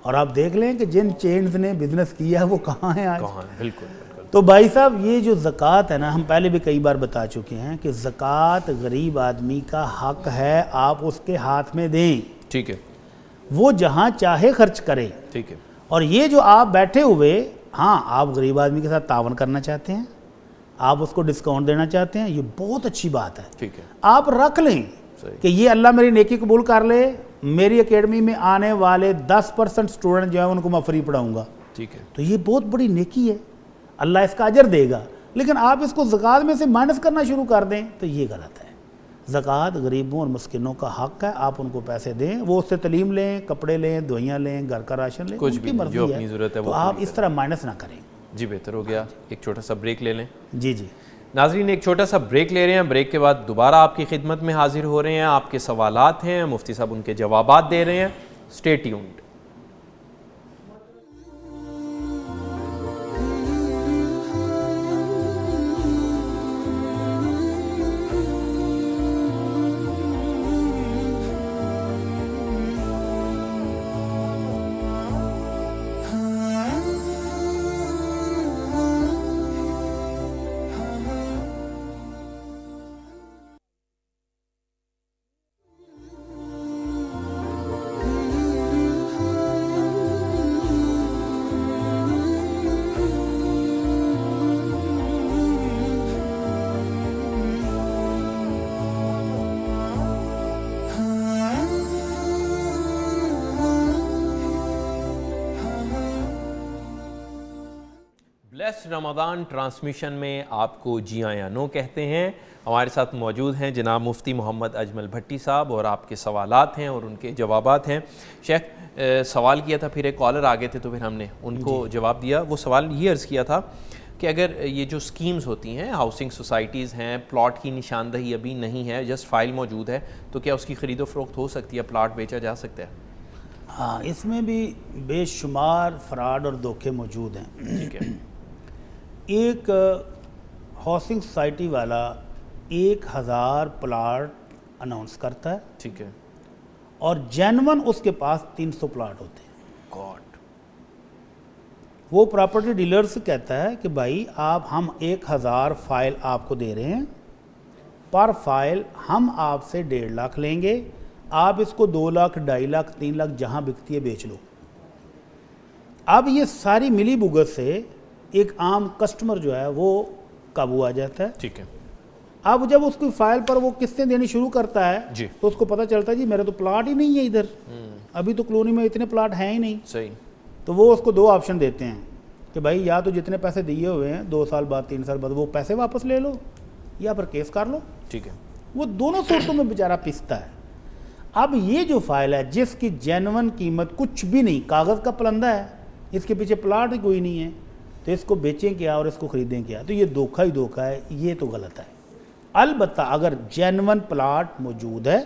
B: اور آپ دیکھ لیں کہ جن چینز نے بزنس کیا ہے وہ کہاں ہیں آج۔
A: بالکل۔
B: تو بھائی صاحب یہ جو زکوٰۃ ہے نا، ہم پہلے بھی کئی بار بتا چکے ہیں کہ زکوٰۃ غریب آدمی کا حق ہے، آپ اس کے ہاتھ میں دیں،
A: ٹھیک ہے،
B: وہ جہاں چاہے خرچ کرے،
A: ٹھیک ہے۔
B: اور یہ جو آپ بیٹھے ہوئے، ہاں آپ غریب آدمی کے ساتھ تعاون کرنا چاہتے ہیں، آپ اس کو ڈسکاؤنٹ دینا چاہتے ہیں، یہ بہت اچھی بات ہے،
A: ٹھیک ہے،
B: آپ رکھ لیں کہ یہ اللہ میری نیکی قبول کر لے، میری اکیڈمی میں آنے والے 10% اسٹوڈنٹ جو ہیں ان کو میں فری پڑھاؤں گا،
A: ٹھیک ہے،
B: تو یہ بہت بڑی نیکی ہے، اللہ اس کا اجر دے گا، لیکن آپ اس کو زکوٰۃ میں سے مائنس کرنا شروع کر دیں تو یہ غلط ہے۔ زکوٰۃ غریبوں اور مسکینوں کا حق ہے، آپ ان کو پیسے دیں، وہ اس سے تعلیم لیں، کپڑے لیں، دوائیاں لیں، گھر کا راشن لیں،
A: کچھ
B: ان کی
A: بھی
B: مرضی
A: جو
B: ہے،
A: اپنی ضرورت ہے
B: تو
A: وہ
B: آپ اس طرح مائنس نہ کریں۔
A: جی بہتر ہو گیا، ایک چھوٹا سا بریک لے لیں۔
B: جی جی
A: ناظرین ایک چھوٹا سا بریک لے رہے ہیں، بریک کے بعد دوبارہ آپ کی خدمت میں حاضر ہو رہے ہیں، آپ کے سوالات ہیں، مفتی صاحب ان کے جوابات دے رہے ہیں، اسٹے ٹیونڈ۔ بلیسڈ رمضان ٹرانسمیشن میں آپ کو جی ہاں یا نو کہتے ہیں۔ ہمارے ساتھ موجود ہیں جناب مفتی محمد اجمل بھٹی صاحب، اور آپ کے سوالات ہیں اور ان کے جوابات ہیں۔ شیخ سوال کیا تھا، پھر ایک کالر آگے تھے تو پھر ہم نے ان کو جواب دیا۔ وہ سوال یہ عرض کیا تھا کہ اگر یہ جو سکیمز ہوتی ہیں، ہاؤسنگ سوسائٹیز ہیں، پلاٹ کی نشاندہی ابھی نہیں ہے، جسٹ فائل موجود ہے، تو کیا اس کی خرید و فروخت ہو سکتی ہے، پلاٹ بیچا جا سکتا ہے؟
B: ہاں، اس میں بھی بے شمار فراڈ اور دھوکے موجود ہیں۔
A: ٹھیک ہے،
B: ایک ہاؤسنگ سوسائٹی والا 1000 پلاٹ اناؤنس کرتا ہے،
A: ٹھیک ہے،
B: اور جینون اس کے پاس 300 پلاٹ ہوتے ہیں۔
A: گاڈ،
B: وہ پراپرٹی ڈیلر سے کہتا ہے کہ بھائی ہم 1000 فائل آپ کو دے رہے ہیں، پر فائل ہم آپ سے 1.5 لاکھ لیں گے، آپ اس کو 2 لاکھ 2.5 لاکھ 3 لاکھ جہاں بکتی ہے بیچ لو۔ اب یہ ساری ملی بھگت سے ایک عام کسٹمر جو ہے وہ قابو آ جاتا ہے۔
A: ٹھیک ہے،
B: اب جب اس کی فائل پر وہ قسطیں دینی شروع کرتا ہے
A: جی،
B: تو اس کو پتہ چلتا ہے جی میرا تو پلاٹ ہی نہیں ہے ادھر، ابھی تو کلونی میں اتنے پلاٹ ہیں ہی نہیں۔
A: صحیح،
B: تو وہ اس کو 2 آپشن دیتے ہیں کہ بھائی یا تو جتنے پیسے دیے ہوئے ہیں 2 سال بعد 3 سال بعد وہ پیسے واپس لے لو، یا پھر کیس کر لو۔
A: ٹھیک ہے،
B: وہ دونوں صورتوں میں بیچارہ پستا ہے۔ اب یہ جو فائل ہے جس کی جینون قیمت کچھ بھی نہیں، کاغذ کا پلندہ ہے، اس کے پیچھے پلاٹ ہی کوئی نہیں ہے، تو اس کو بیچیں کیا اور اس کو خریدیں کیا؟ تو یہ دھوکہ ہی دھوکہ ہے، یہ تو غلط ہے۔ البتہ اگر جینون پلاٹ موجود ہے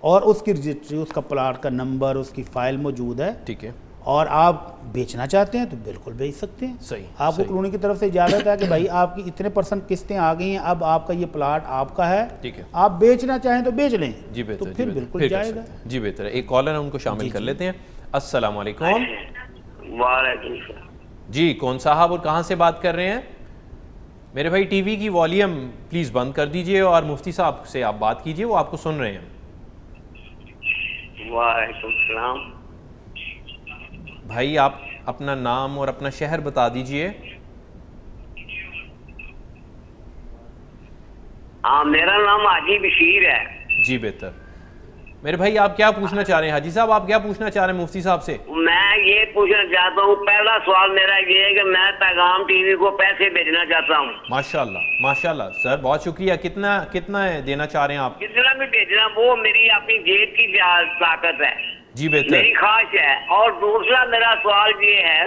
B: اور اس کی رجسٹری، اس کا پلاٹ کا نمبر، اس کی فائل موجود ہے،
A: ٹھیک ہے،
B: اور آپ بیچنا چاہتے ہیں تو بالکل بیچ سکتے ہیں.
A: صحیح.
B: آپ کو کالونی کی طرف سے اجازت ہے کہ بھائی آپ کی اتنے % قسطیں آ گئی ہیں، اب آپ کا یہ پلاٹ آپ کا ہے،
A: ٹھیک ہے،
B: آپ بیچنا چاہیں تو بیچ لیں.
A: جی بہتر،
B: تو پھر بالکل جائے گا.
A: جی بہتر ہے. ایک کالر ہے، ان کو شامل کر لیتے ہیں. السلام علیکم.
D: وعلیکم السلام.
A: جی کون صاحب اور کہاں سے بات کر رہے ہیں؟ میرے بھائی ٹی وی کی والیوم پلیز بند کر دیجئے اور مفتی صاحب سے آپ بات کیجئے، وہ آپ کو سن رہے ہیں.
D: وعلیکم السلام.
A: بھائی آپ اپنا نام اور اپنا شہر بتا دیجئے.
D: ہاں میرا نام حاجی بشیر ہے.
A: جی بہتر. میرے بھائی آپ کیا پوچھنا چاہ رہے ہیں؟ حاجی صاحب آپ کیا پوچھنا چاہ رہے ہیں مفتی صاحب سے؟
D: میں یہ پوچھنا چاہتا ہوں، پہلا سوال میرا یہ ہے کہ میں پیغام ٹی وی کو پیسے بھیجنا چاہتا ہوں.
A: ماشاءاللہ ماشاءاللہ سر، بہت شکریہ. کتنا دینا چاہ رہے ہیں آپ؟
D: جتنا بھی بھیجنا وہ میری اپنی جیب کی طاقت ہے.
A: جی بہتر،
D: میری خواہش ہے. اور دوسرا میرا سوال یہ ہے،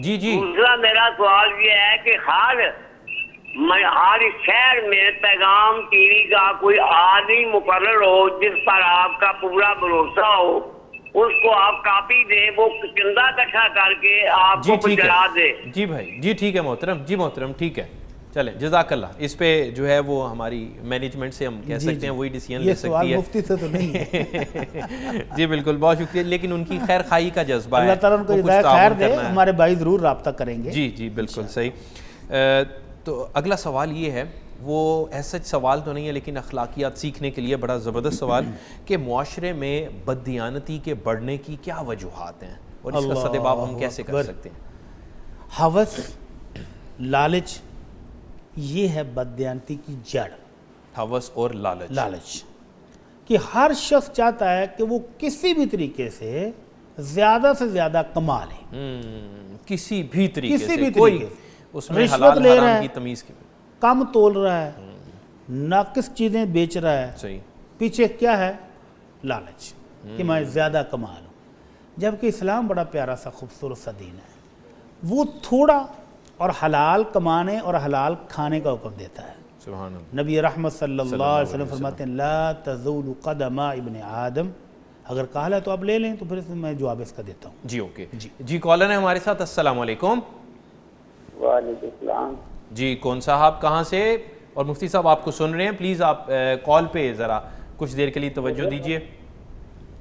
D: دوسرا میرا سوال یہ ہے کہ ہر شہر میں پیغام ٹی وی کا کوئی آدمی مقرر ہو جس پر آپ کا پورا بھروسہ ہو، اس کو آپ کاپی دیں، وہ چندہ اکٹھا کر کے آپ کو پہنچا دے.
A: جی بھائی، جی ٹھیک ہے محترم، جی محترم ٹھیک ہے. چلیں جزاک اللہ. اس پہ جو ہے وہ ہماری مینجمنٹ سے ہم کہہ سکتے ہیں وہی ڈیسیژن لے سکتی ہے.
B: یہ سوال مفتی سے تو نہیں ہے.
A: جی بالکل، بہت شکریہ. لیکن ان کی خیر خواہی کا جذبہ ہے،
B: اللہ تعالیٰ ان کو ہدایت خیر دے. ہمارے بھائی ضرور رابطہ کریں گے.
A: جی جی بالکل صحیح. تو اگلا سوال یہ ہے، وہ ایسا سوال تو نہیں ہے لیکن اخلاقیات سیکھنے کے لیے بڑا زبردست سوال، کہ معاشرے میں بددیانتی کے بڑھنے کی کیا وجوہات ہیں اور اس کا سدباب ہم کیسے کر سکتے ہیں؟
B: ہوس، لالچ، یہ ہے بددیانتی کی جڑ.
A: ہوس اور
B: لالچ کہ ہر شخص چاہتا ہے کہ وہ کسی بھی طریقے سے زیادہ سے زیادہ کما لے.
A: کسی بھی طریقے سے، کوئی اس میں
B: رشوت لے رہا ہے،
A: تمیز کی
B: کم تول رہا ہے، ناقص چیزیں بیچ رہا ہے.
A: صحیح.
B: پیچھے کیا ہے؟ لالچ کہ میں زیادہ کما لوں. جبکہ اسلام بڑا پیارا سا خوبصورت سا دین ہے، وہ تھوڑا اور حلال کمانے اور حلال کھانے کا حکم دیتا ہے.
A: سبحان اللہ.
B: نبی رحمت صلی اللہ علیہ وسلم فرماتے ہیں لا تزول قدم ابن آدم. اگر کہا ہے تو آپ لے لیں، تو پھر میں جواب اس کا دیتا ہوں.
A: جی اوکے. جی کالر ہے ہمارے ساتھ. السلام علیکم.
D: وعلیکم السلام.
A: جی کون صاحب کہاں سے؟ اور مفتی صاحب آپ کو سن رہے ہیں، پلیز آپ کال پہ ذرا کچھ دیر کے لیے توجہ دیجئے.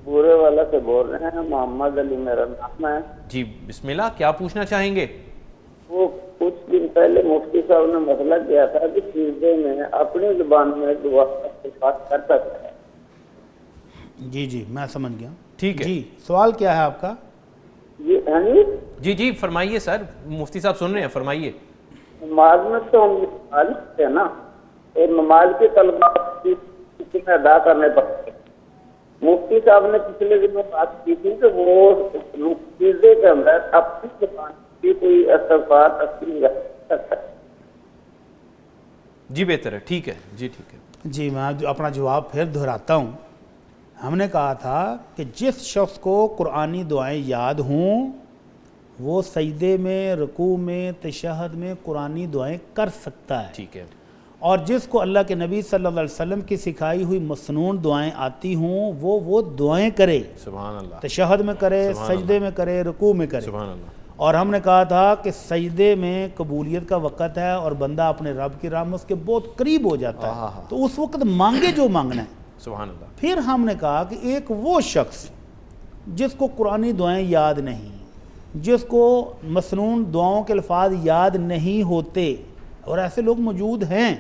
D: بورے والا سے بول رہے ہیں، محمد علی میرا نام ہے.
A: جی بسم اللہ، کیا پوچھنا چاہیں گے؟
D: وہ کچھ دن پہلے مفتی صاحب نے مسئلہ کیا تھا کہ سجدے میں اپنی زبان میں دعا بات کر سکتا ہے.
B: جی جی میں سمجھ گیا.
A: ٹھیک ہے.
B: جی سوال کیا ہے آپ کا؟
A: جی جی فرمائیے سر، مفتی صاحب سن رہے ہیں، فرمائیے.
D: نماز میں تو ہم نماز ہے نا، اور نماز کے طلبہ کسی میں ادا کرنے پڑتے ہیں. مفتی صاحب نے پچھلے دنوں بات کی تھی کہ وہ سجدے کے اندر اپنی زبان کی کوئی استغفار تسبیح رکھ سکتا ہے.
A: جی بہتر ہے، ٹھیک ہے. جی ٹھیک ہے.
B: جی میں اپنا جواب پھر دہراتا ہوں. ہم نے کہا تھا کہ جس شخص کو قرآنی دعائیں یاد ہوں وہ سجدے میں، رکوع میں، تشہد میں قرآنی دعائیں کر سکتا ہے.
A: ٹھیک ہے.
B: اور جس کو اللہ کے نبی صلی اللہ علیہ وسلم کی سکھائی ہوئی مسنون دعائیں آتی ہوں وہ دعائیں کرے.
A: سبحان اللہ.
B: تشہد میں کرے، سجدے میں کرے، رکوع میں کرے.
A: سبحان اللہ.
B: اور ہم نے کہا تھا کہ سجدے میں قبولیت کا وقت ہے اور بندہ اپنے رب کی رحمت کے بہت قریب ہو جاتا ہے، تو اس وقت مانگے جو مانگنا ہے.
A: سبحان اللہ.
B: پھر ہم نے کہا کہ ایک وہ شخص جس کو قرآنی دعائیں یاد نہیں، جس کو مسنون دعاؤں کے الفاظ یاد نہیں ہوتے، اور ایسے لوگ موجود ہیں.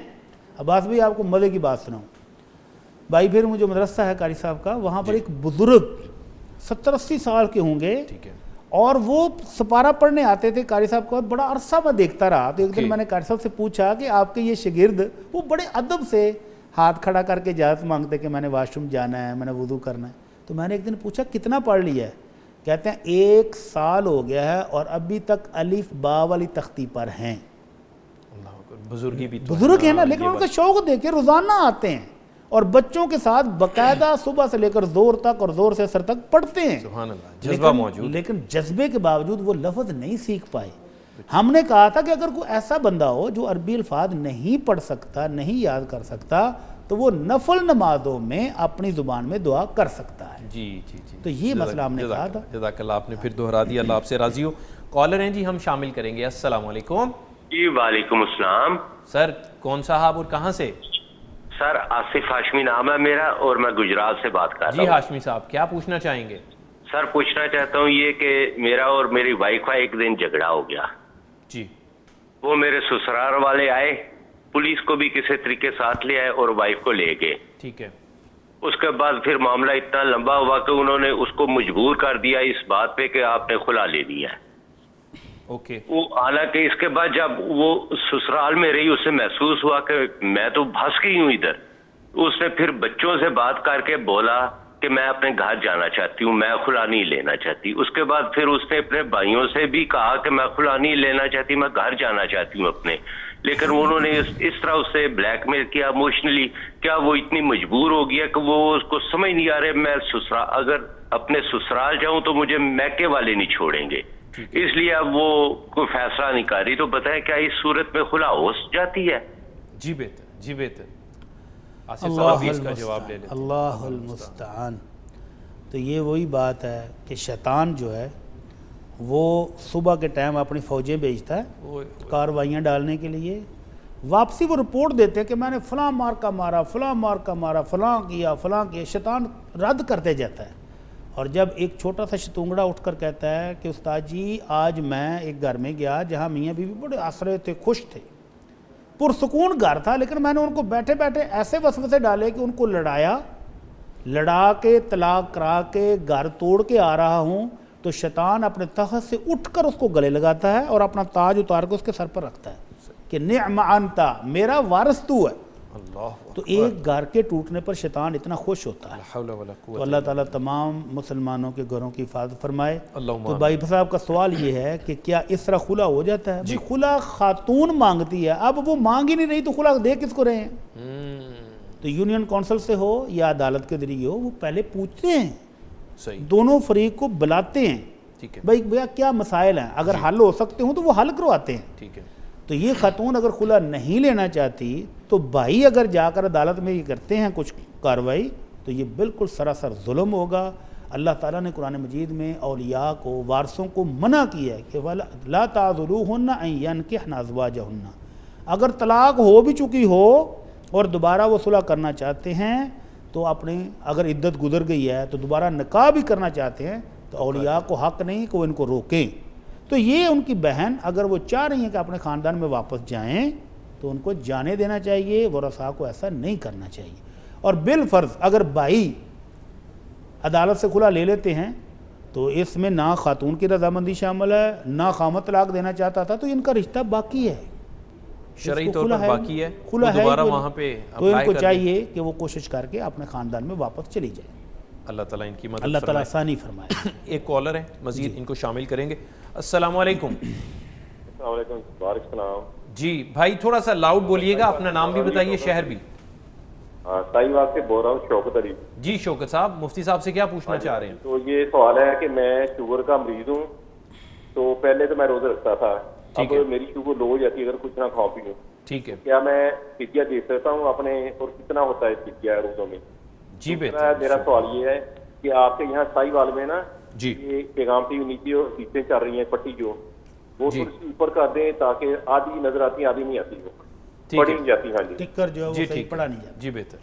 B: عباس بھائی آپ کو مزے کی بات سناؤں. بھائی پھر مجھے مدرسہ ہے قاری صاحب کا، وہاں پر ایک بزرگ 70-80 سال کے ہوں گے، اور وہ سپارہ پڑھنے آتے تھے قاری صاحب کو. بڑا عرصہ میں دیکھتا رہا، تو ایک دن میں نے قاری صاحب سے پوچھا کہ آپ کے یہ شاگرد، وہ بڑے ادب سے ہاتھ کھڑا کر کے اجازت مانگتے کہ میں نے واش روم جانا ہے، میں نے وضو کرنا ہے. تو میں نے ایک دن پوچھا کتنا پڑھ لیا ہے؟ کہتے ہیں 1 سال ہو گیا ہے اور ابھی تک الف با والی تختی پر ہیں.
A: بزرگی بھی
B: بزرگ ہیں نا، لیکن ان کا شوق دیکھے روزانہ آتے ہیں اور بچوں کے ساتھ باقاعدہ صبح سے لے کر زور تک اور زور سے اثر تک پڑھتے ہیں.
A: سبحان اللہ. جذبہ موجود،
B: لیکن جذبے کے باوجود وہ لفظ نہیں سیکھ پائے. ہم نے کہا تھا کہ اگر کوئی ایسا بندہ ہو جو عربی الفاظ نہیں پڑھ سکتا، نہیں یاد کر سکتا، تو وہ نفل نمازوں میں اپنی زبان میں دعا کر سکتا ہے.
A: جی جی جی,
B: تو یہ مسئلہ ہم نے کہا تھا.
A: جزاک اللہ, آپ نے پھر دہرا دیا, اللہ آپ سے راضی ہو. کالر ہیں جی, ہم شامل کریں گے. السلام علیکم.
E: جی وعلیکم السلام.
A: سر کون صاحب اور کہاں سے؟
E: سر آصف ہاشمی نام ہے میرا اور میں گجرات سے بات کر رہا ہوں.
A: جی ہاشمی صاحب, کیا پوچھنا چاہیں گے؟
E: سر پوچھنا چاہتا ہوں یہ کہ میرا اور میری وائف کا ایک دن جھگڑا ہو گیا.
A: جی.
E: وہ میرے سسرال والے آئے, پولیس کو بھی کسی طریقے ساتھ لے آئے اور وائف کو لے گئے.
A: ٹھیک ہے.
E: اس کے بعد پھر معاملہ اتنا لمبا ہوا کہ انہوں نے اس کو مجبور کر دیا اس بات پہ کہ آپ نے خلا لے دیا ہے.
A: اوکے.
E: وہ حالانکہ اس کے بعد جب وہ سسرال میں رہی اسے محسوس ہوا کہ میں تو پھنس گئی ہوں ادھر. اس نے پھر بچوں سے بات کر کے بولا کہ میں اپنے گھر جانا چاہتی ہوں, میں خلا نہیں لینا چاہتی. اس کے بعد پھر اس نے اپنے بھائیوں سے بھی کہا کہ میں خلا نہیں لینا چاہتی, میں گھر جانا چاہتی ہوں اپنے. لیکن انہوں نے اس طرح اس سے بلیک میل کیا اموشنلی. کیا وہ اتنی مجبور ہو گیا کہ وہ اس کو سمجھ نہیں آ رہے میں سسرال اگر اپنے سسرال جاؤں تو مجھے میکے والے نہیں چھوڑیں گے, اس لیے اب وہ کوئی فیصلہ نہیں کر رہی. تو بتائیں کیا اس صورت میں خلا ہو جاتی ہے؟
A: جی بہتر, جی بہتر.
B: اللہ المستعان. تو یہ وہی بات ہے کہ شیطان جو ہے وہ صبح کے ٹائم اپنی فوجیں بھیجتا ہے کارروائیاں ڈالنے کے لیے. واپسی وہ رپورٹ دیتے ہیں کہ میں نے فلاں مارکا مارا, فلاں مارکا مارا, فلاں کیا, فلاں کیا. شیطان رد کرتے جاتا ہے. اور جب ایک چھوٹا سا شتونگڑا اٹھ کر کہتا ہے کہ استاد جی آج میں ایک گھر میں گیا جہاں میاں بیوی بڑے آسرے تھے, خوش تھے, پرسکون گھر تھا, لیکن میں نے ان کو بیٹھے بیٹھے ایسے وسوسے ڈالے کہ ان کو لڑا کے طلاق کرا کے گھر توڑ کے آ رہا ہوں. تو شیطان اپنے تخت سے اٹھ کر اس کو گلے لگاتا ہے اور اپنا تاج اتار کے اس کے سر پر رکھتا ہے کہ نعم انت, میرا وارث تو ہے. تو ایک گھر کے ٹوٹنے پر شیطان اتنا خوش ہوتا ہے. تو اللہ تعالیٰ تمام مسلمانوں کے گھروں کی حفاظت فرمائے. تو بھائی صاحب کا سوال یہ ہے کہ کیا اس طرح خلا ہو جاتا ہے؟ خلا خاتون مانگتی ہے, اب وہ مانگ ہی نہیں رہی تو خلا دے کس کو رہے ہیں؟ تو یونین کونسل سے ہو یا عدالت کے ذریعے ہو, وہ پہلے پوچھتے ہیں, دونوں فریق کو بلاتے ہیں, بھائی بھیا کیا مسائل ہیں, اگر حل ہو سکتے ہوں تو وہ حل کرواتے ہیں.
A: ٹھیک ہے.
B: تو یہ خاتون اگر خلا نہیں لینا چاہتی تو بھائی اگر جا کر عدالت میں یہ کرتے ہیں کچھ کارروائی تو یہ بالکل سراسر ظلم ہوگا. اللہ تعالیٰ نے قرآن مجید میں اولیاء کو, وارثوں کو منع کیا ہے کہ لا تعذلوہن ان ینکحن ازواجہن. اگر طلاق ہو بھی چکی ہو اور دوبارہ وہ صلح کرنا چاہتے ہیں تو اپنے, اگر عدت گزر گئی ہے تو دوبارہ نکاح بھی کرنا چاہتے ہیں تو اولیاء کو حق نہیں کہ وہ ان کو روکیں. تو یہ ان کی بہن اگر وہ چاہ رہی ہیں کہ اپنے خاندان میں واپس جائیں تو ان کو جانے دینا چاہیے, ورثاء کو ایسا نہیں کرنا چاہیے. اور بالفرض اگر بھائی عدالت سے خلا لے لیتے ہیں تو اس میں نہ خاتون کی رضامندی شامل ہے, نہ خامد طلاق دینا چاہتا تھا, تو ان کا رشتہ باقی ہے,
A: شرعی طور پر باقی ہے,
B: خلا ہے,
A: دوبارہ وہاں پہ
B: تو ان کو چاہیے کہ وہ کوشش کر کے اپنے خاندان میں واپس چلی جائے.
A: اللہ تعالیٰ ان کی مدد
B: اللہ تعالیٰ آسانی فرمائے.
A: ایک کالر ہے مزید, ان کو شامل کریں گے. السلام علیکم.
V: السلام علیکم. وعلیکم السلام.
A: جی بھائی تھوڑا سا لاؤڈ بولیے گا, اپنا نام بھی بتائیے, شہر بھی.
V: سائی واگ سے بول رہا ہوں, شوکت علی.
A: جی شوکت صاحب, مفتی صاحب سے کیا پوچھنا چاہ رہے ہیں؟
V: تو یہ سوال ہے کہ میں شوگر کا مریض ہوں. تو پہلے تو میں روزہ رکھتا تھا, اب میری شوگر لو ہو جاتی ہے اگر کچھ نہ کھاؤ پیوں.
A: ٹھیک ہے.
V: کیا میں فدیہ دے سکتا ہوں اپنے, اور کتنا ہوتا ہے فدیہ روزوں میں؟
A: جی بہتر.
V: میرا سوال یہ ہے کہ آپ کے یہاں سائی وال میں نا یہ پیغام ٹی وی نیچے اور سیٹیں چل رہی ہیں پٹی جو, وہ تھوڑی سی اوپر کر دیں تاکہ آدھی نظر آتی ہے آدھی نہیں آتی, وہ پڑھی نہیں جاتی. ہاں جی
B: ٹک کر جو ہے وہ پڑھا نہیں جاتا.
A: جی بہتر.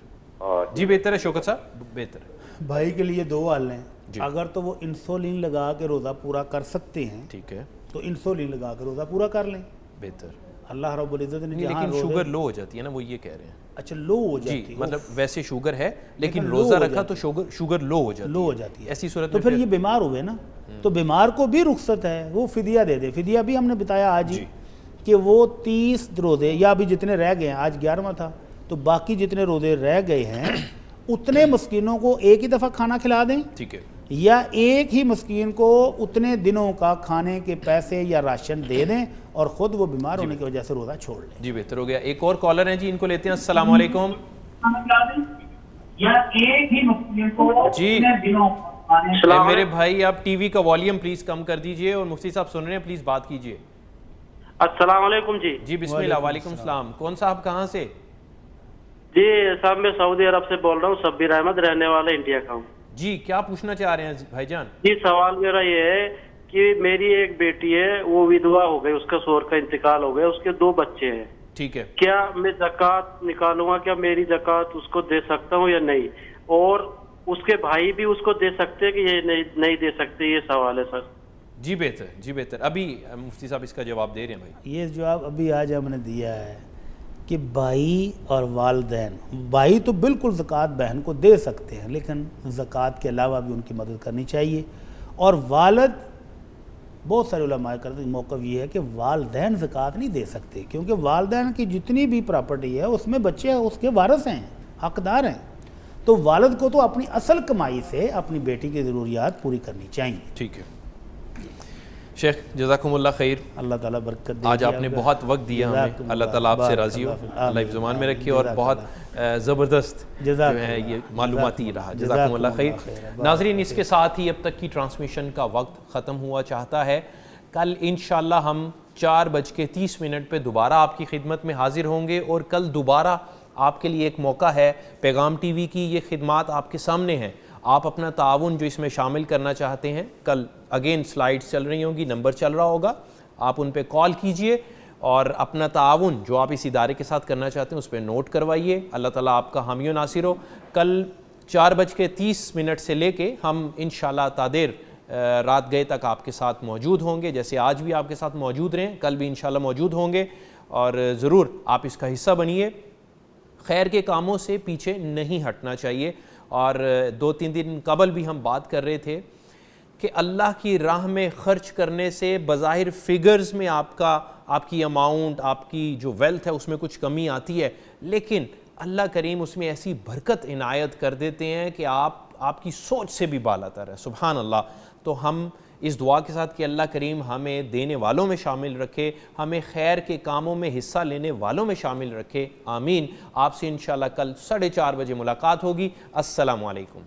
A: جی بہتر ہے شوکت صاحب, بہتر ہے.
B: بھائی کے لیے دو حل ہیں. اگر تو وہ انسولین لگا کے روزہ پورا کر سکتے ہیں,
A: ٹھیک ہے,
B: تو انسولین لگا کے روزہ پورا کر لیں.
A: بہتر.
B: اللہ رب العزت نے
A: لیکن شوگر لو ہو جاتی ہے نا, وہ یہ کہہ رہے ہیں.
B: اچھا لو ہو جاتی ہے,
A: مطلب ویسے شوگر ہے لیکن روزہ رکھا تو شوگر لو ہو جاتی ہے. ایسی صورت
B: تو پھر یہ بیمار ہوئے نا, تو بیمار کو بھی رخصت ہے, وہ فدیہ دے دے. فدیہ بھی ہم نے بتایا آج ہی کہ وہ 30 روزے یا ابھی جتنے رہ گئے ہیں, آج 11واں تھا, تو باقی جتنے روزے رہ گئے ہیں اتنے مسکینوں کو ایک ہی دفعہ کھانا کھلا دیں,
A: ٹھیک ہے,
B: یا ایک ہی مسکین کو اتنے دنوں کا کھانے کے پیسے یا راشن دے دیں اور خود وہ بیمار ہونے کی وجہ سے روزہ چھوڑ لیں.
A: جی بہتر ہو گیا. ایک اور کالر ہیں جی, ان کو لیتے ہیں. السلام علیکم. جی میرے بھائی آپ ٹی وی کا والیوم پلیز کم کر دیجئے, اور مفتی صاحب سن رہے ہیں پلیز بات کیجئے.
W: السلام علیکم. جی
A: جی بسم اللہ. وعلیکم السلام. کون صاحب کہاں سے؟
G: جی صاحب میں سعودی عرب سے بول رہا ہوں، شبیر احمد، رہنے والا انڈیا کا ہوں.
A: جی کیا پوچھنا چاہ رہے ہیں بھائی جان؟
G: جی سوال میرا یہ ہے کہ میری ایک بیٹی ہے، وہ ودوا ہو گئی، اس کا شوہر کا انتقال ہو گیا، اس کے 2 بچے ہیں.
A: ٹھیک ہے.
G: کیا میں زکوٰۃ نکالوں گا؟ کیا میری زکوٰۃ اس کو دے سکتا ہوں یا نہیں؟ اور اس کے بھائی بھی اس کو دے سکتے ہیں کہ یہ نہیں دے سکتے؟ یہ سوال ہے سر.
A: جی بہتر، جی بہتر. ابھی مفتی صاحب اس کا جواب دے رہے ہیں بھائی.
B: یہ جواب ابھی آج ہم نے دیا ہے کہ بھائی اور والدین، بھائی تو بالکل زکوٰۃ بہن کو دے سکتے ہیں، لیکن زکوٰۃ کے علاوہ بھی ان کی مدد کرنی چاہیے. اور والد، بہت سارے علماء کا موقف یہ ہے کہ والدین زکوٰۃ نہیں دے سکتے، کیونکہ والدین کی جتنی بھی پراپرٹی ہے اس میں بچے اس کے وارث ہیں، حقدار ہیں. تو والد کو تو اپنی اصل کمائی سے اپنی بیٹی کی ضروریات پوری کرنی چاہیے.
A: ٹھیک ہے شیخ، جزاکم اللہ خیر.
B: اللہ تعالیٰ برکت دے.
A: آج آپ نے بہت وقت دیا ہمیں، اللہ تعالیٰ آپ سے راضی ہو، اللہ حفظ زمان میں رکھے، اور بہت زبردست جو ہے یہ معلوماتی رہا. جزاکم اللہ خیر. ناظرین، اس کے ساتھ ہی اب تک کی ٹرانسمیشن کا وقت ختم ہوا چاہتا ہے. کل انشاءاللہ ہم 4:30 پہ دوبارہ آپ کی خدمت میں حاضر ہوں گے، اور کل دوبارہ آپ کے لیے ایک موقع ہے. پیغام ٹی وی کی یہ خدمات آپ کے سامنے ہیں. آپ اپنا تعاون جو اس میں شامل کرنا چاہتے ہیں، کل اگین سلائیڈز چل رہی ہوں گی، نمبر چل رہا ہوگا، آپ ان پہ کال کیجئے اور اپنا تعاون جو آپ اس ادارے کے ساتھ کرنا چاہتے ہیں اس پہ نوٹ کروائیے. اللہ تعالیٰ آپ کا حامی و ناصر ہو. کل 4:30 سے لے کے ہم انشاءاللہ تادیر رات گئے تک آپ کے ساتھ موجود ہوں گے. جیسے آج بھی آپ کے ساتھ موجود رہیں، کل بھی انشاءاللہ موجود ہوں گے، اور ضرور آپ اس کا حصہ بنیے. خیر کے کاموں سے پیچھے نہیں ہٹنا چاہیے. اور 2-3 دن قبل بھی ہم بات کر رہے تھے کہ اللہ کی راہ میں خرچ کرنے سے بظاہر فگرز میں آپ کی اماؤنٹ، آپ کی جو ویلتھ ہے اس میں کچھ کمی آتی ہے، لیکن اللہ کریم اس میں ایسی برکت عنایت کر دیتے ہیں کہ آپ کی سوچ سے بھی بالا تر ہے. سبحان اللہ. تو ہم اس دعا کے ساتھ کہ اللہ کریم ہمیں دینے والوں میں شامل رکھے، ہمیں خیر کے کاموں میں حصہ لینے والوں میں شامل رکھے. آمین. آپ سے انشاءاللہ کل 4:30 بجے ملاقات ہوگی. السلام علیکم.